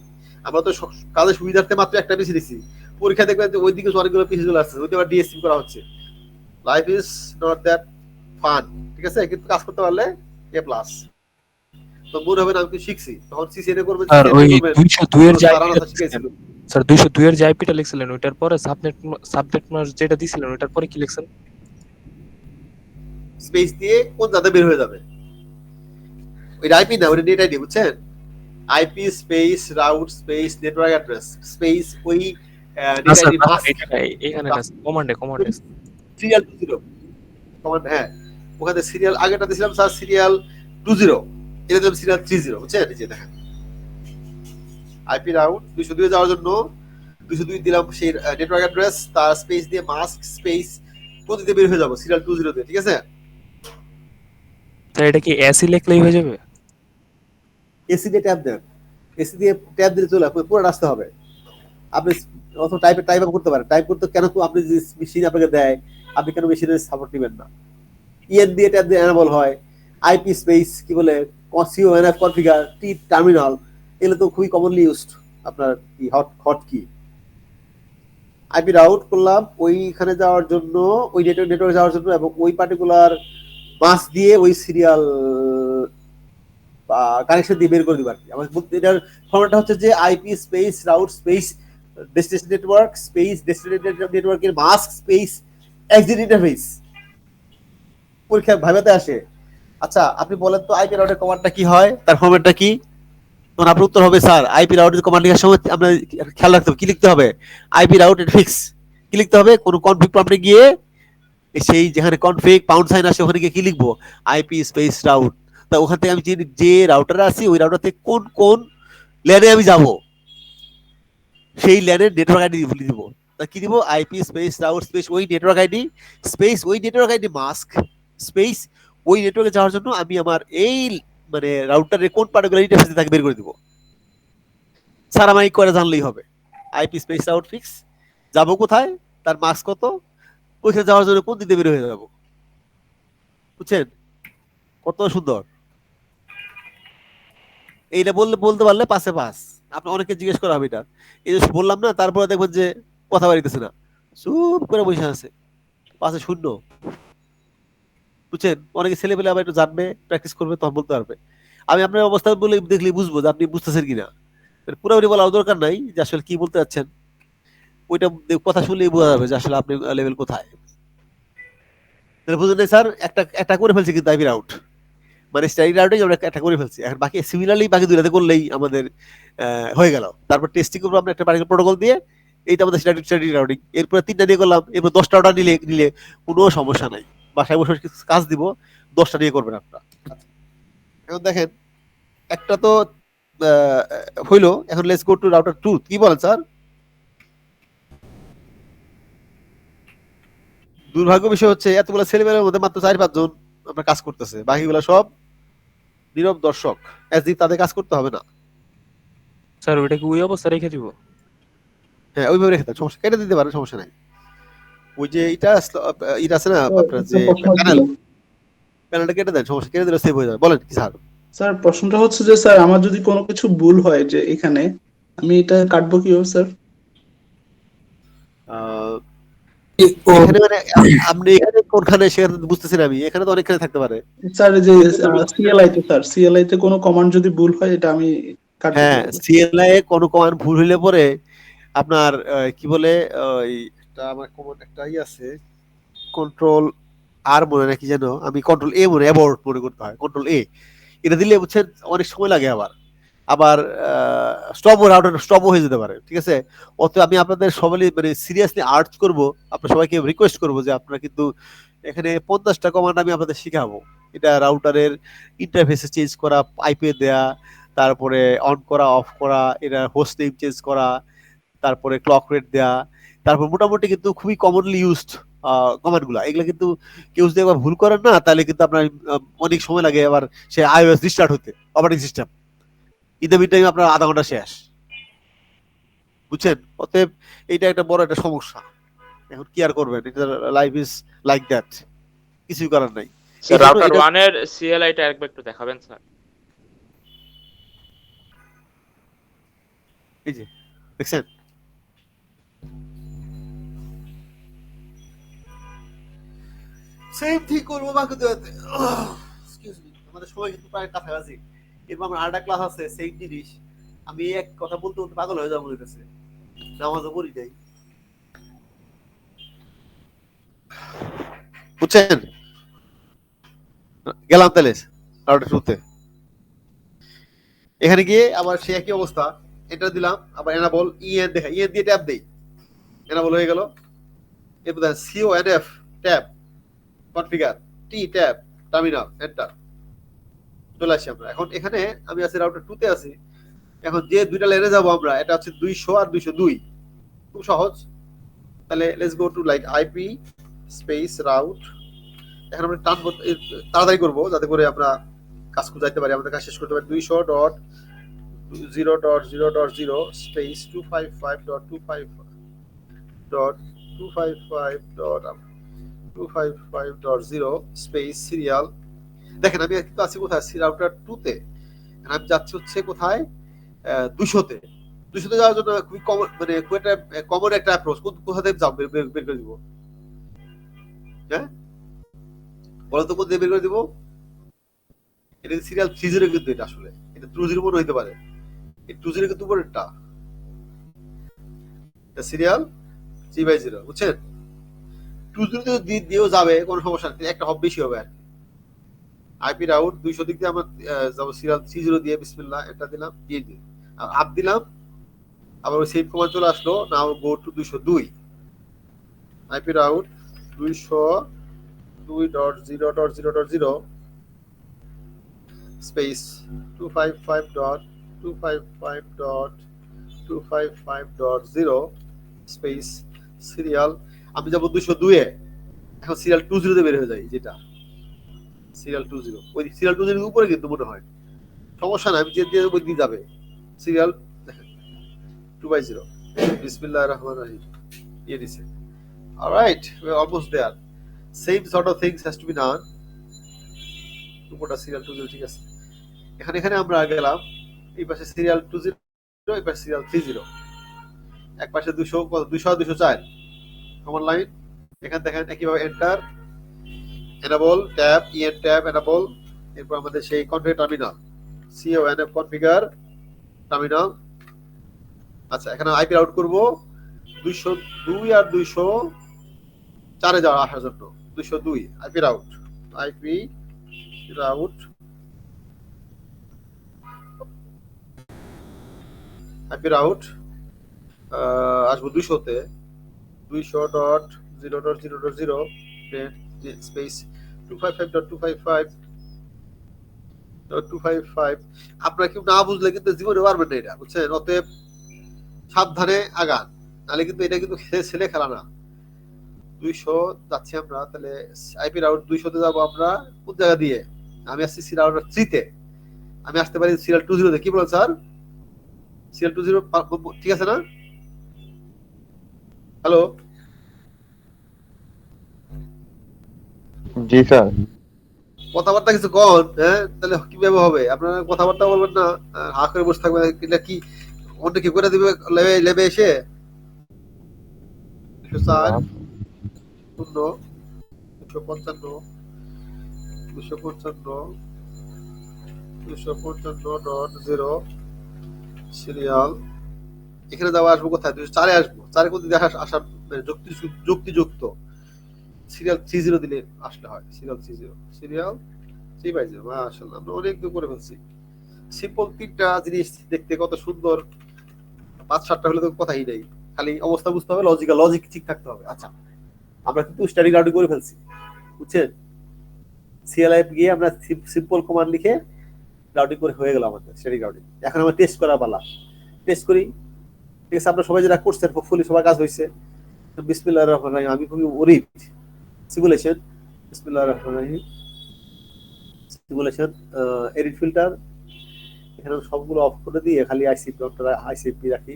B: আমরা তো কাজের সুবিধার্থে মাত্র একটা পিসি দিছি, পরীক্ষা দেখবেন যে ওই দিকে অনেকগুলো পিসি চলে আসছে, ওইটা আবার ডিএসসি করা হচ্ছে। Life is not that fun. ঠিক আছে, কিন্তু কাজ করতে পারলে এ প্লাস। তো মনে হবে না আমি শিখছি, তখন সিসিএনএ করবেন।
G: স্যার ওই 202 এর যে স্যার 202 এর যে আইপিটা লিখছিলেন ওইটার পরে সাবনেট যেটা দিছিলেন ওইটার পরে কি লিখছেন?
B: স্পেস দিয়ে কোন জায়গা বের হয়ে যাবে, ওই আইপি না, ওই নেট আইডি, বুঝছেন? IP space route space network address space ওই নেট আইডি মাস্ক
G: এখানে না কমান্ডে
B: সিরিয়াল 20 কমান্ড। হ্যাঁ, ওখানে সিরিয়াল আগেটা দিছিলাম স্যার সিরিয়াল 20, এটা দিলাম সিরিয়াল 30। বুঝছেন, এই যে দেখেন আইপি রাউট 202 যাওয়ার জন্য 202 দিলাম সেই নেটওয়ার্ক অ্যাড্রেস, তার স্পেস দিয়ে মাস্ক স্পেস প্রতিদিন বের হয়ে যাব সিরিয়াল 20 দিয়ে। ঠিক আছে,
G: স্যার এটা কি এসি লিখলেই হয়ে যাবে?
B: এসি দিয়ে ট্যাব দেন, এসি দিয়ে ট্যাব দিলে চলে পুরো রাস্তা হবে। আপনি অত টাইপ করতে পারেন, টাইপ করতে কেন তো আপনি যে মেশিন আপনাকে দেয়, আপনি কেন মেশিনের সাপোর্ট নেবেন না? ইএন দিয়ে ট্যাব দিয়ে এনেবল হয়, আইপি স্পেস কি বলে সিওএনএফ কনফিগার টি টার্মিনাল, এগুলো তো খুবই কমনলি ইউজড আপনার কি হট কি। আইপি রাউট করলাম ওইখানে যাওয়ার জন্য, ওই নেটওয়ার্কে যাওয়ার জন্য, এবং ওই পার্টিকুলার মাস দিয়ে ওই সিরিয়াল কানেকশন দিয়ে বের করে দিব আর কি। আমার এটার ফরম্যাটটা হচ্ছে যে IP space route space destination network space destination নেটওয়ার্কের মাস্ক স্পেস এক্সিট ইন্টারফেস। পরীক্ষা ভাইভাতে আসে। আচ্ছা আপনি বলেন তো আইপি রাউটের কমান্ডটা কি হয়, তার ফরম্যাটটা কি? তখন আপনার উত্তর হবে স্যার আইপি রাউটের কমান্ড লেখার সময় আমরা খেয়াল রাখতে হবে কি লিখতে হবে, আইপি রাউট ফিক্স কি লিখতে হবে, কোন কনফিগ প্রম্পটে গিয়ে সেই যেখানে কনফিগ পাউন্ড সাইন আসে ওখানে গিয়ে কি লিখবো, আইপি স্পেস রাউট। তা ওখান থেকে আমি যে রাউটারে আছি ওই রাউটার থেকে কোন ল্যানে আমি যাব, সেই ল্যানের নেটওয়ার্ক আইডি দিব। তা কি দিব, আইপি স্পেস রাউট স্পেস ওই নেটওয়ার্ক আইডি স্পেস ওই নেটওয়ার্ক আইডি মাস্ক স্পেস ওই নেটওয়ার্কে যাওয়ার জন্য আমি আমার এই মানে রাউটারের কোন পার্টিকুলার ইন্টারফেসে তাকে বের করে দিব। স্যার আমার এই করে জানলেই হবে, আইপি স্পেস রাউট ফিক্স, যাবো কোথায়, তার মাস্ক কত, ওইখানে যাওয়ার জন্য কোন দিকে বের হয়ে যাবো। বুঝছেন কত সুন্দর? এইটা বলতে পারলে পাশে পাস। আপনি অনেকে জিজ্ঞেস করা হবে এটা, এই যে বললাম না, তারপরে দেখবেন যে কথা বাড়িতেছে না, চুপ করে বসে আছে, পাশে শূন্য। বুঝছেন, অনেকে ছেলেপেলে আবার একটু জানবে, প্র্যাকটিস করবে, তখন বলতে পারবে। আমি আপনার অবস্থা বলে দেখলে বুঝবো যে আপনি বুঝতেছেন কিনা। পুরোপুরি বলার দরকার নাই যে আসলে কি বলতে চাচ্ছেন, ওইটা কথা শুনলেই বোঝা যাবে যে আসলে আপনি লেভেল কোথায়। বুঝলেন স্যার, একটা করে ফেলছি কিন্তু আইপি রাউট, মানে স্টাডি রাউটিং আমরা একটা করে ফেলছি, এখন বাকি সিমিলারলি বাকি দুইটাতে করলেই আমাদের হয়ে গেল। তারপর টেস্টিং করবো আমরা একটা পার্টিকুলার প্রোটোকল দিয়ে, এইটা আমাদের স্টাডি রাউটিং। এরপর 3টা দিয়ে করলাম, এরপর 10টা অর্ডার নিলে কোনো সমস্যা নাই, বাসায় বসে কাজ দিব, 10টা দিয়ে করবেন আপনারা। এখন দেখেন একটা তো হইলো, এখন লেটস গো টু রাউটার 2। কি বলেন স্যার? দুর্ভাগ্য বিষয় হচ্ছে এতগুলো ছেলেমেয়ের মধ্যে মাত্র 4-5 জন আপনার কাজ করতেছে, বাকিগুলো সব নীরব দর্শক, তাদের কাজ করতে হবে না।
G: স্যার ওইটা কি ওই অবস্থা রেখে দিব?
B: হ্যাঁ ওইভাবে রেখে দেন, সমস্যা কেটে দিতে পারেন, সমস্যা নাই। ওই যে এটা আছে না আপনার যে প্যানেলটা কেটে দেন, সমস্যা, কেটে দিলে সেভ হয়ে যাবে। বলেন কি স্যার?
F: স্যার প্রশ্নটা হচ্ছে যে স্যার আমার যদি কোনো কিছু ভুল হয় যে এখানে, আমি এটা কাটবো কিভাবে স্যার?
B: এখানে মানে আপনি এখানে কোনখানে সেখানে বুঝতেছেন আমি, এখানে তো অনেকখানে থাকতে পারে।
F: স্যার এই যে সিএলআই তে স্যার, সিএলআই তে কোনো কমান্ড যদি ভুল হয় এটা আমি কাটবো
B: হ্যাঁ,
F: কিভাবে?
B: সিএলআই এ কোনো কমান্ড ভুল হইলে পরে আপনার কি বলে এটা আমার কমান্ড একটাই আছে, কন্ট্রোল আর মনে নাকি যেন, আমি কন্ট্রোল এ মনে অ্যাবর্ট মনে করতে হয়, কন্ট্রোল এ, এটা দিলে বুঝছেন অনেক সময় লাগে। আবার স্টপও রাউটার স্টপও হয়ে যেতে পারে, ঠিক আছে? অতএব আমি আপনাদের সবাই মানে সিরিয়াসলি আর্জ করব, আপনার সবাইকে রিকোয়েস্ট করব যে আপনারা কিন্তু এখানে 50টা কমান্ড আমি আপনাদের শিখাবো। এটা রাউটারের ইন্টারফেসে চেঞ্জ করা, আইপি দেয়া, তারপরে অন করা অফ করা, এটা হোস্ট নেম চেঞ্জ করা, তারপরে ক্লক রেট দেয়া, তারপর মোটামুটি কিন্তু খুবই কমনলি ইউজড কমান্ড গুলা। এগুলো কিন্তু কেউ যদি একবার ভুল করেন না, তাহলে কিন্তু আপনার অনেক সময় লাগে আবার সে আইওএস রিস্টার্ট হতে, operating system. In the meantime আপনার আধা ঘন্টা শেষ, বুঝছেন? অতএব এইটা একটা বড় একটা সমস্যা। এখন কি আর করবেন, এটা লাইফ ইজ লাইক দ্যাট, কিছুই করার নাই।
K: স্যার রাউটার 1 এর সিএলআই টা একবার একটু দেখাবেন স্যার?
B: এই যে দেখছেন, সেম ঠিক করবো বাকি দুয়াতে। এক্সকিউজ মি, আমাদের সময় কিন্তু প্রায় কাছাকাছি। এরপর আমার আরেকটা ক্লাস আছে, সেম জিনিস। আমি এক কথা বলতে বলতে পাগল হয়ে যাবো, মনে হচ্ছে নামাজও পড়ি নাই, বুঝছেন? গেলাম তাহলে রাউটার টুতে। এখানে গিয়ে আবার সে একই অবস্থা, এটা দিলাম, আবার এনাবল ইএন দেখা, ইএন দিয়ে ট্যাব দেই, এনাবল হয়ে গেল। এরপর দেখেন CONF ট্যাব, কনফিগার, টি ট্যাব, টার্মিনাল, এন্টার, চলে আসি আমরা। এখন এখানে আমি আছি রাউটার 2 তে আছি। এখন যে দুইটা লেনে যাব আমরা, এটা হচ্ছে 200 আর 202, খুব সহজ। তাহলে let's go to like IP space route. এখন আমরা তাড়াতাড়ি করবো যাতে করে আমরা কাজ করে যাইতে পারি, আমাদের কাজ শেষ করতে পারি। 200.0.0.0 স্পেস 255.255.255.255.0 স্পেস সিরিয়াল। দেখেন আমি কিন্তু আছি কোথায়, রাউটার 2 তে, আমি যাচ্ছি হচ্ছে কোথায়, 200 তে। 200 তে যাওয়ার জন্য খুবই কমন, মানে খুব একটা কমন একটা অ্যাপ্রোচ। কোথা থেকে যাও, বের করে দিব? হ্যাঁ বলো তো, কোথা থেকে বের করে দিব? এটা সিরিয়াল 30 কিন্তু, এটা আসলে এটা 20 মনে হইতে পারে, এই 20 কিন্তু উপরেরটা, এটা সিরিয়াল 3/0, বুঝছেন? 20 তো দিয়েও যাবে, কোনো সমস্যা নেই, একটা হব বেশি হবে আর কি। আইপি রাউট 200 দিক দিয়ে আমরা যাব সিরিয়াল 30 দিয়ে, বিসমিল্লাহ, এটা দিলাম, দিয়ে দিই, আপ দিলাম, আবার ওই সেম কমান্ড চলে আসলো, now go to 202। IP route 202.0.0.0 space 255.255.255.0 space serial. আমি যাব 202 এ। এখন সিরিয়াল 20 তে বের হয়ে যায়, যেটা সিরিয়াল 20, ওই সিরিয়াল 20 এর উপরে কিন্তু মনে হয়, সমস্যা না, আমি যে দিয়ে ওই দিয়ে যাবে সিরিয়াল 2/0। বিসমিল্লাহির রহমানির রহিম, দিয়ে দিছে। Alright, we are almost there. Same sort of things has to be done. উপরটা সিরিয়াল 20, ঠিক আছে। এখানে আমরা গেলাম, এই পাশে সিরিয়াল 20, এই পাশে সিরিয়াল 30, এক পাশে 200 আর 204 কমন লাইন। এখানে দেখেন একইভাবে enter, enable tab, EN tab enable, এরপর আমাদের সেই configure terminal, CONF configure terminal. আচ্ছা, এখানে আইপি রাউট করব 202 আর 204 এ যাওয়া আসার জন্য। 202 IP route, IP route, IP route আসবো 200 তে, 200.0.0.0 স্পেস 255.255.255। আপনারা কেউ না বুঝলে কিন্তু জীবনে পারবেন না এটা, বুঝছেন? অতএব সাবধানে আগান, নাহলে কিন্তু এটা কিন্তু ছেলে খেলা না। 200 যাচ্ছি আমরা, তাহলে আইপি রাউট 200 তে যাবো আমরা। কোন জায়গা দিয়ে? আমি আসছি সিরিয়াল 3 তে, আমি আসতে পারি সিরিয়াল 20 তে। কি বলেন স্যার? সিরিয়াল 20 ঠিক আছে না? হ্যালো
A: জি স্যার।
B: কথাবার্তা কিছু কন, হ্যাঁ, তাহলে কিভাবে হবে? আপনারা কথাবার্তা বলবেন না, হা করে বসে থাকবেন, এটা কি অন্য কি করে দিবে লেবে এসে? 104 শূন্য 255 255.0 সিরিয়াল। এখানে যাওয়া আসবো কোথায়? 204 আসবো। 4 কোন দিকে আসার যুক্তিযুক্ত সিরিয়াল 30 দিলে আসলে হয়। সিরিয়াল 350 মাশাআল্লাহ, আমরা অনেক দূর করে ফেলছি। সিম্পল তিনটা জিনিস দেখতে কত সুন্দর, 5-7টা হলে তো কথাই নেই, খালি অবস্থা বুঝতে হবে, লজিক ঠিক থাকতে হবে। আচ্ছা, আমরা কিন্তু স্টাডি রাউন্ডিং করে ফেলছি, বুঝছেন? সিএলআই গিয়ে আমরা সিম্পল কমান্ড লিখে রাউটিং করে হয়ে গেল আমাদের স্টাডি রাউটিং। এখন আমরা টেস্ট করা পালা, টেস্ট করি। ঠিক আছে, আপনারা সবাই যেটা করছেন হোপফুলি সবার কাজ হয়েছে। বিসমিল্লাহির রহমানির রহিম, আমি খুবই ওরিড সিমুলেশন। বিসমিল্লাহির রহমানির রহিম, সিমুলেশন, এডিট ফিল্টার। এখানে সবগুলো অফ করে দিয়ে খালি আইসিপি রাখি।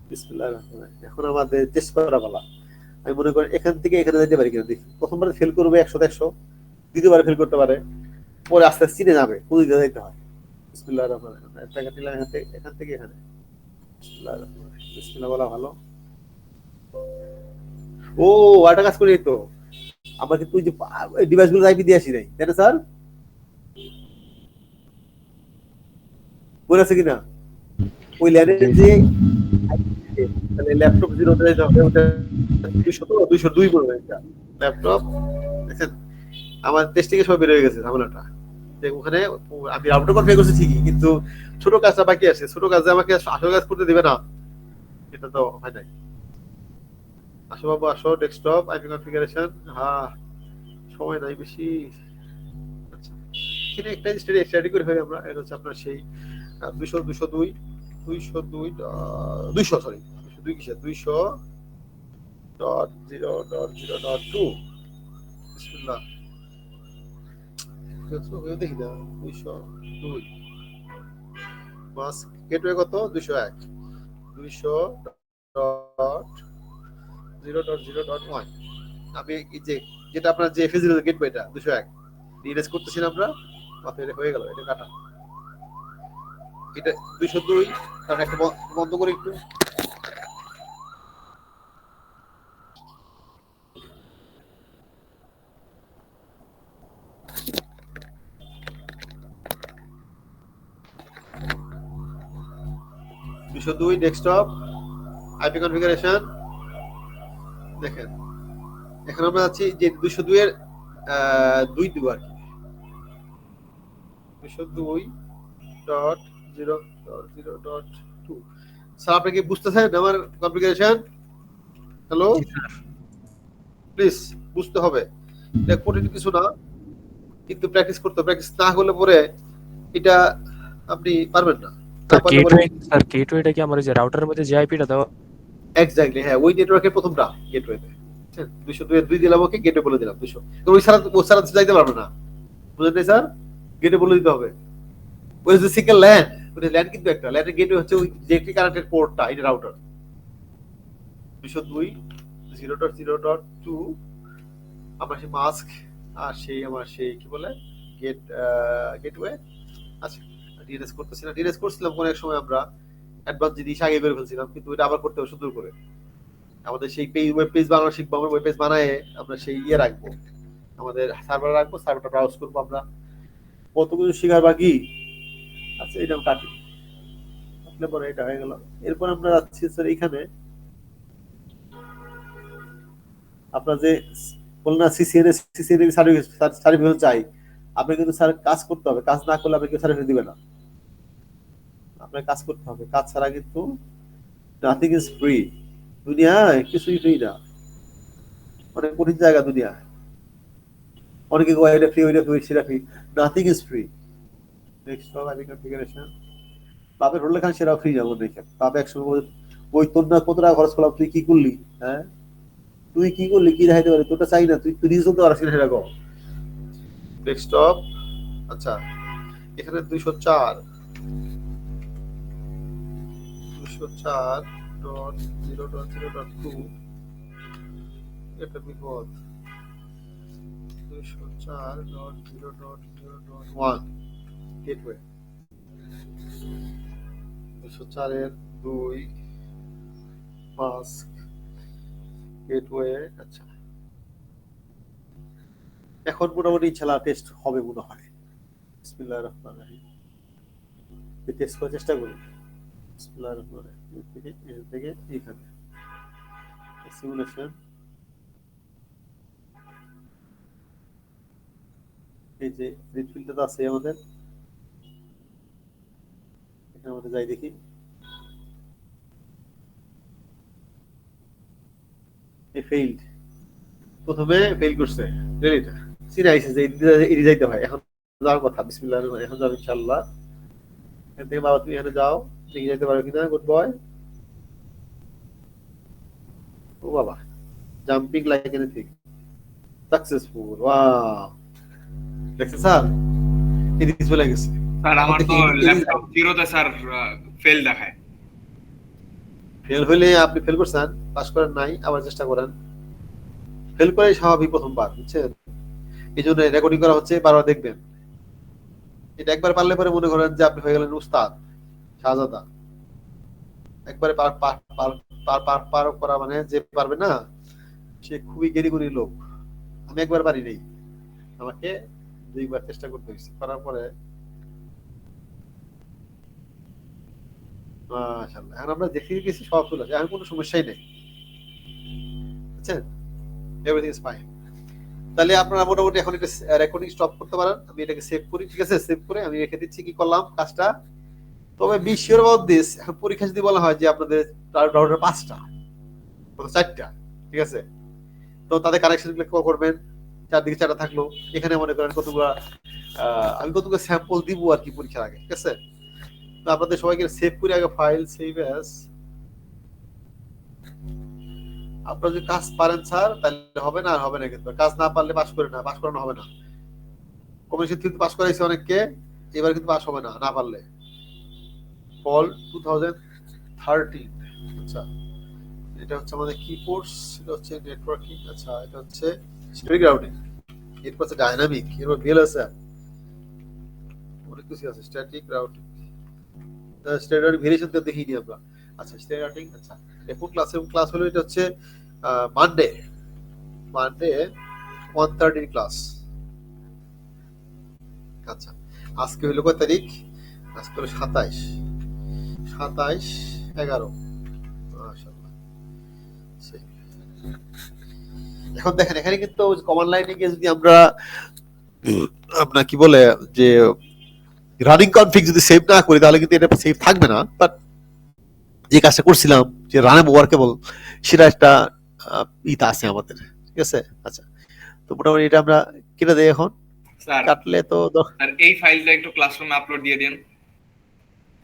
B: বিসমিল্লাহির রহমানির রহিম, এখন আমাদের টেস্ট করা পালা। আমি মনে করি এখান থেকে এখানে যেতে পারি কিনা দেখি। প্রথমবার ফেল করবে 100-100, দ্বিতীয়বার ফেল করতে পারে, পরে আস্তে আস্তে চিনে যাবে কোন দিকে যেতে হয়। বিসমিল্লাহির রহমানির রহিম, একটা নিলাম এখান থেকে এখানে। বিসমিল্লাহির রহমানির রহিম, বিসমিল্লাহ বলা ভালো। ও, একটা কাজ করি তো, আমরা কিন্তু ওই যে ডিভাইসগুলো আইপি দিয়ে আসি নাই, তাই না স্যার? মনে আছে কিনা? ওই ল্যানের যে ল্যাপটপ 0 তে যাবে, ওটা 202 পড়বে একটা ল্যাপটপ। দেখেন আমার টেস্টিং এ সব বের হয়ে গেছে ঝামেলাটা। যে ওখানে আমি রাউটার কনফিগার করছি ঠিকই, কিন্তু ছোট কাজটা বাকি আছে। ছোট কাজে আমাকে আসল কাজ করতে দিবে না, এটা তো হয় নাই। আসো বাবু আসো, ডেস্কটপ আইপি কনফিগারেশন। হ্যাঁ, সময় নাই বেশি। আচ্ছা, এখানে একটা স্টাডি করে হয় আমরা। এটা হচ্ছে আপনার সেই 202 সরি 202 কিসে 200.0.0.2। বিসমিল্লাহ, দেখি না 202 মাস গেটওয়ে কত? 201 200.0.0.1। আমি এই যে যেটা আপনার যে এফএস গেটওয়েটা 201 ডিএনএস করতেছিলাম আমরা, আপনার হয়ে গেল, এটা কাটা। এটা 202, কারণ একটা বন্ধ করে একটু। Desktop IP configuration. দেখেন এখন আমরা যাচ্ছি যে 202 এর 2 দিব আর কি। 202.0.0.2। স্যার আপনি কি বুঝতেছেন আমার কনফিগারেশন? হ্যালো, প্লিজ বুঝতে হবে, এটা কঠিন কিছু না, কিন্তু প্র্যাকটিস করতে হবে। প্র্যাকটিস না করলে পরে এটা আপনি পারবেন না।
G: গেটওয়েটা কি আমার যে রাউটারের মধ্যে যে আইপিটা দাও?
B: এক্স্যাক্টলি, হ্যাঁ, ওই নেটওয়ার্কের প্রথমটা গেটওয়েতে। 202 এর 2 দিলাম, ওকে গেটওয়ে বলে দিলাম 200। তো ওই সারা যাইতে পারবে না, বুঝলেন নাই স্যার? গেটওয়ে বলে দিতে হবে। ওই যে সিঙ্গেল ল্যান, ওই ল্যান কিন্তু একটা ল্যানের গেটওয়ে হচ্ছে ওই যেটি কানেক্টেড পোর্টটা, এটা রাউটার। 202.0.0.2 আমরা সেই মাস্ক আর সেই আমার সেই কি বলে গেটওয়ে। আচ্ছা, ডিএনএস করতেছি না, ডিএনএস করছিলাম কোন এক সময় আমরা অ্যাডভান্স জিনিস আগে করে ফেলছিলাম, কিন্তু এটা আবার করতে হবে সুন্দর করে। আমাদের সেই ওয়েব পেজ বানানো শিখবো, আমরা ওয়েব পেজ বানায় আমরা সেই রাখবো, আমাদের সার্ভারে রাখবো, সার্ভারটা ব্রাউজ করবো আমরা। কত কিছু শেখার বাকি। আচ্ছা, এটা কাটি, কাটলে পরে এটা হয়ে গেল। এরপর আমরা যাচ্ছি স্যার এইখানে আপনার যে বললেন না সিসিএনএ সার্টিফিকেট চাই, আপনি কিন্তু স্যার কাজ করতে হবে। কাজ না করলে আপনি কেউ সার্টিফিকেট দিবে না। আপনার কাজ করতে হবে, কাজ ছাড়া কিন্তু নাথিং ইজ ফ্রি। দুনিয়ায় কিছুই ফ্রি না, অনেক কঠিন জায়গা দুনিয়া। অনেকে এটা ফ্রি, ওইটা ফ্রি, সেটা free. Nothing is free. Next IP configuration. বাপের হোল্ডার খান সেটা ফ্রি যাবো দেখে। বাপে 100 ওই তোর না কত টাকা খরচ করলাম, তুই কি করলি? হ্যাঁ, তুই কি করলি, কি দেখাইতে পারি? তোরটা চাই না, তুই নিজে চলতে পারছিস না, সেটা কর। ডেস্কটপ। আচ্ছা, এখানে 204.0.0.2 এটা বিপদ 204.0.0.1 গেটওয়ে 204 এর 2 মাস্ক গেটওয়ে। আচ্ছা, এখন মোটামুটি ইনশাআল্লাহ টেস্ট হবে মনে হয়। বিসমিল্লাহির রহমানির রহিম। টেস্ট করার চেষ্টা করি। বিসমিল্লাহির রহমানির রহিম। এর থেকে এইখানে সিমুলেশন, এই যে রিফিলটা আছে আমাদের, এখানে আমাদের যাই দেখি। এই ফেইলড, প্রথমে ফেল করছে এটা সিরাইছে যে এড়িয়ে যাইতে হয়। এখন যাওয়ার কথা, বিসমিল্লাহির রহমানির রহিম। এখন যাও ইনশাআল্লাহ। এখান থেকে বাবা তুমি এখানে যাও, দেখি যাইতে পারো কিনা। Good boy. ও বাবা, jumping like anything, successful. Wow, দেখছেন স্যার, এদিকে চলে গেছে।
D: স্যার আমার তো ল্যাপটপ জিরোতে স্যার ফেল দেখায়।
B: ফেল হইলে আপনি ফেল করছেন, পাস করেন নাই, আবার চেষ্টা করেন। ফেল করে স্বাভাবিক প্রথমবার, বুঝছেন? এই জন্য রেকর্ডিং করা হচ্ছে, বারবার দেখবেন। এটা একবার পারলে পরে মনে করেন যে আপনি হয়ে গেলেন উস্তাদ, শাহজাদা। একবারে পার করা মানে যে পারবে না সে খুবই জ্ঞানী লোক। আমি একবার পারি নাই, আমাকে 2 বার চেষ্টা করতে হয়েছে। করার পরে মাশাআল্লাহ এখন আমরা দেখে গেছি, সব চলে আসে, এখন কোনো সমস্যাই নেই, বুঝছেন? Everything is fine. তাহলে আপনারা মোটামুটি এখন এটা রেকর্ডিং স্টপ করতে পারেন। আমি এটাকে সেভ করি, ঠিক আছে? সেভ করে আমি রেখে দিচ্ছি। কি করলাম কাজটা? তবে বি শিওর অ্যাবাউট দিস, এখন পরীক্ষা যদি বলা হয় যে আপনাদের রাউটার 5টা অথবা 4টা, ঠিক আছে, তো তাদের কানেকশন গুলো করবেন। চারদিকে 4টা থাকলো, এখানে মনে করেন কতগুলো আমি কতগুলো স্যাম্পল দিব আর কি পরীক্ষার আগে, ঠিক আছে? তো আপনাদের সবাইকে সেভ করে আগে ফাইল সেভ অ্যাজ। আপনারা যদি কাজ পারেন স্যার তাহলে হবে না, আর হবে না। কিন্তু কাজ না পারলে পাস করে না, পাস করানো হবে না। কমিশন কিন্তু পাস করাইছে অনেককে, এবার কিন্তু পাস হবে না না পারলে। ফল 2013। আচ্ছা, এটা হচ্ছে আমাদের কি কোর্স, এটা হচ্ছে নেটওয়ার্কিং। আচ্ছা, এটা হচ্ছে স্ট্যাটিক রাউটিং, এরপর হচ্ছে ডাইনামিক, এরপর ভিএলএসএম, অনেক কিছু আছে। স্ট্যাটিক রাউটিং, স্ট্যান্ডার্ড ভেরিয়েশন তো দেখিনি আমরা। আচ্ছা, স্ট্যাটিক রাউটিং। আচ্ছা, এখন ক্লাস হলো, এটা হচ্ছে মানডে 1:30 ক্লাস। আচ্ছা, আজকে হলো কয় তারিখ? আজকে হলো 27/11। মাশাআল্লাহ। এখন দেখেন, এখানে কিন্তু কমান্ড লাইনে গিয়ে যদি আমরা আপনার কি বলে যে রানিং কনফিগ যদি সেভ না করি তাহলে কিন্তু এটা সেভ থাকবে না। বাট যে কাজটা করছিলাম যে রানেবল ওয়ার্কেবল, সেটা একটা ইটা আছে আমাদের, ঠিক আছে? আচ্ছা, তো মোটামুটি এটা আমরা কেটে দেই এখন।
D: স্যার
B: কাটলে তো
D: আর এই ফাইলটা একটু ক্লাসরুমে আপলোড দিয়ে দেন।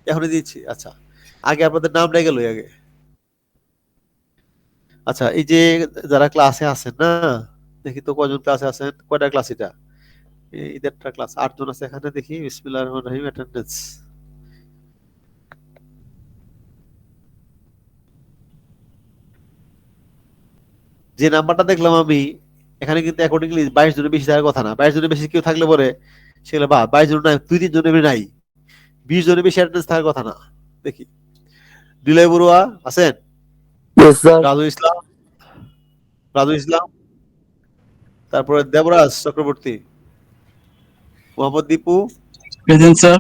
B: এখনই দিচ্ছি। আচ্ছা, আগে আপনাদের নাম রেখে লই আগে। আচ্ছা, এই যে যারা ক্লাসে আছেন না, দেখি তো কয়জন ক্লাসে আছেন, কয়টা ক্লাস এটা? ঈদেরটা ক্লাস 8 জন আছে এখানে, দেখি। বিসমিল্লাহির রহমানির রহিম। অ্যাটেন্ডেন্স যে নাম্বারটা দেখলাম আমি এখানে, কিন্তু অ্যাকর্ডিংলি 22 জনের বেশি থাকার কথা না। 22 জনের বেশি কেউ থাকলে পরে সেগুলো বা 22 জন নাই, 2-3 জনের নাই, 20 জনের বেশি অ্যাটেন্ডেন্স থাকার কথা না। দেখি, ডিলয় বড়ুয়া আছেন? রাজু ইসলাম, তারপরে দেবরাজ চক্রবর্তী, মোহাম্মদ দীপু,
L: প্রেজেন্ট স্যার।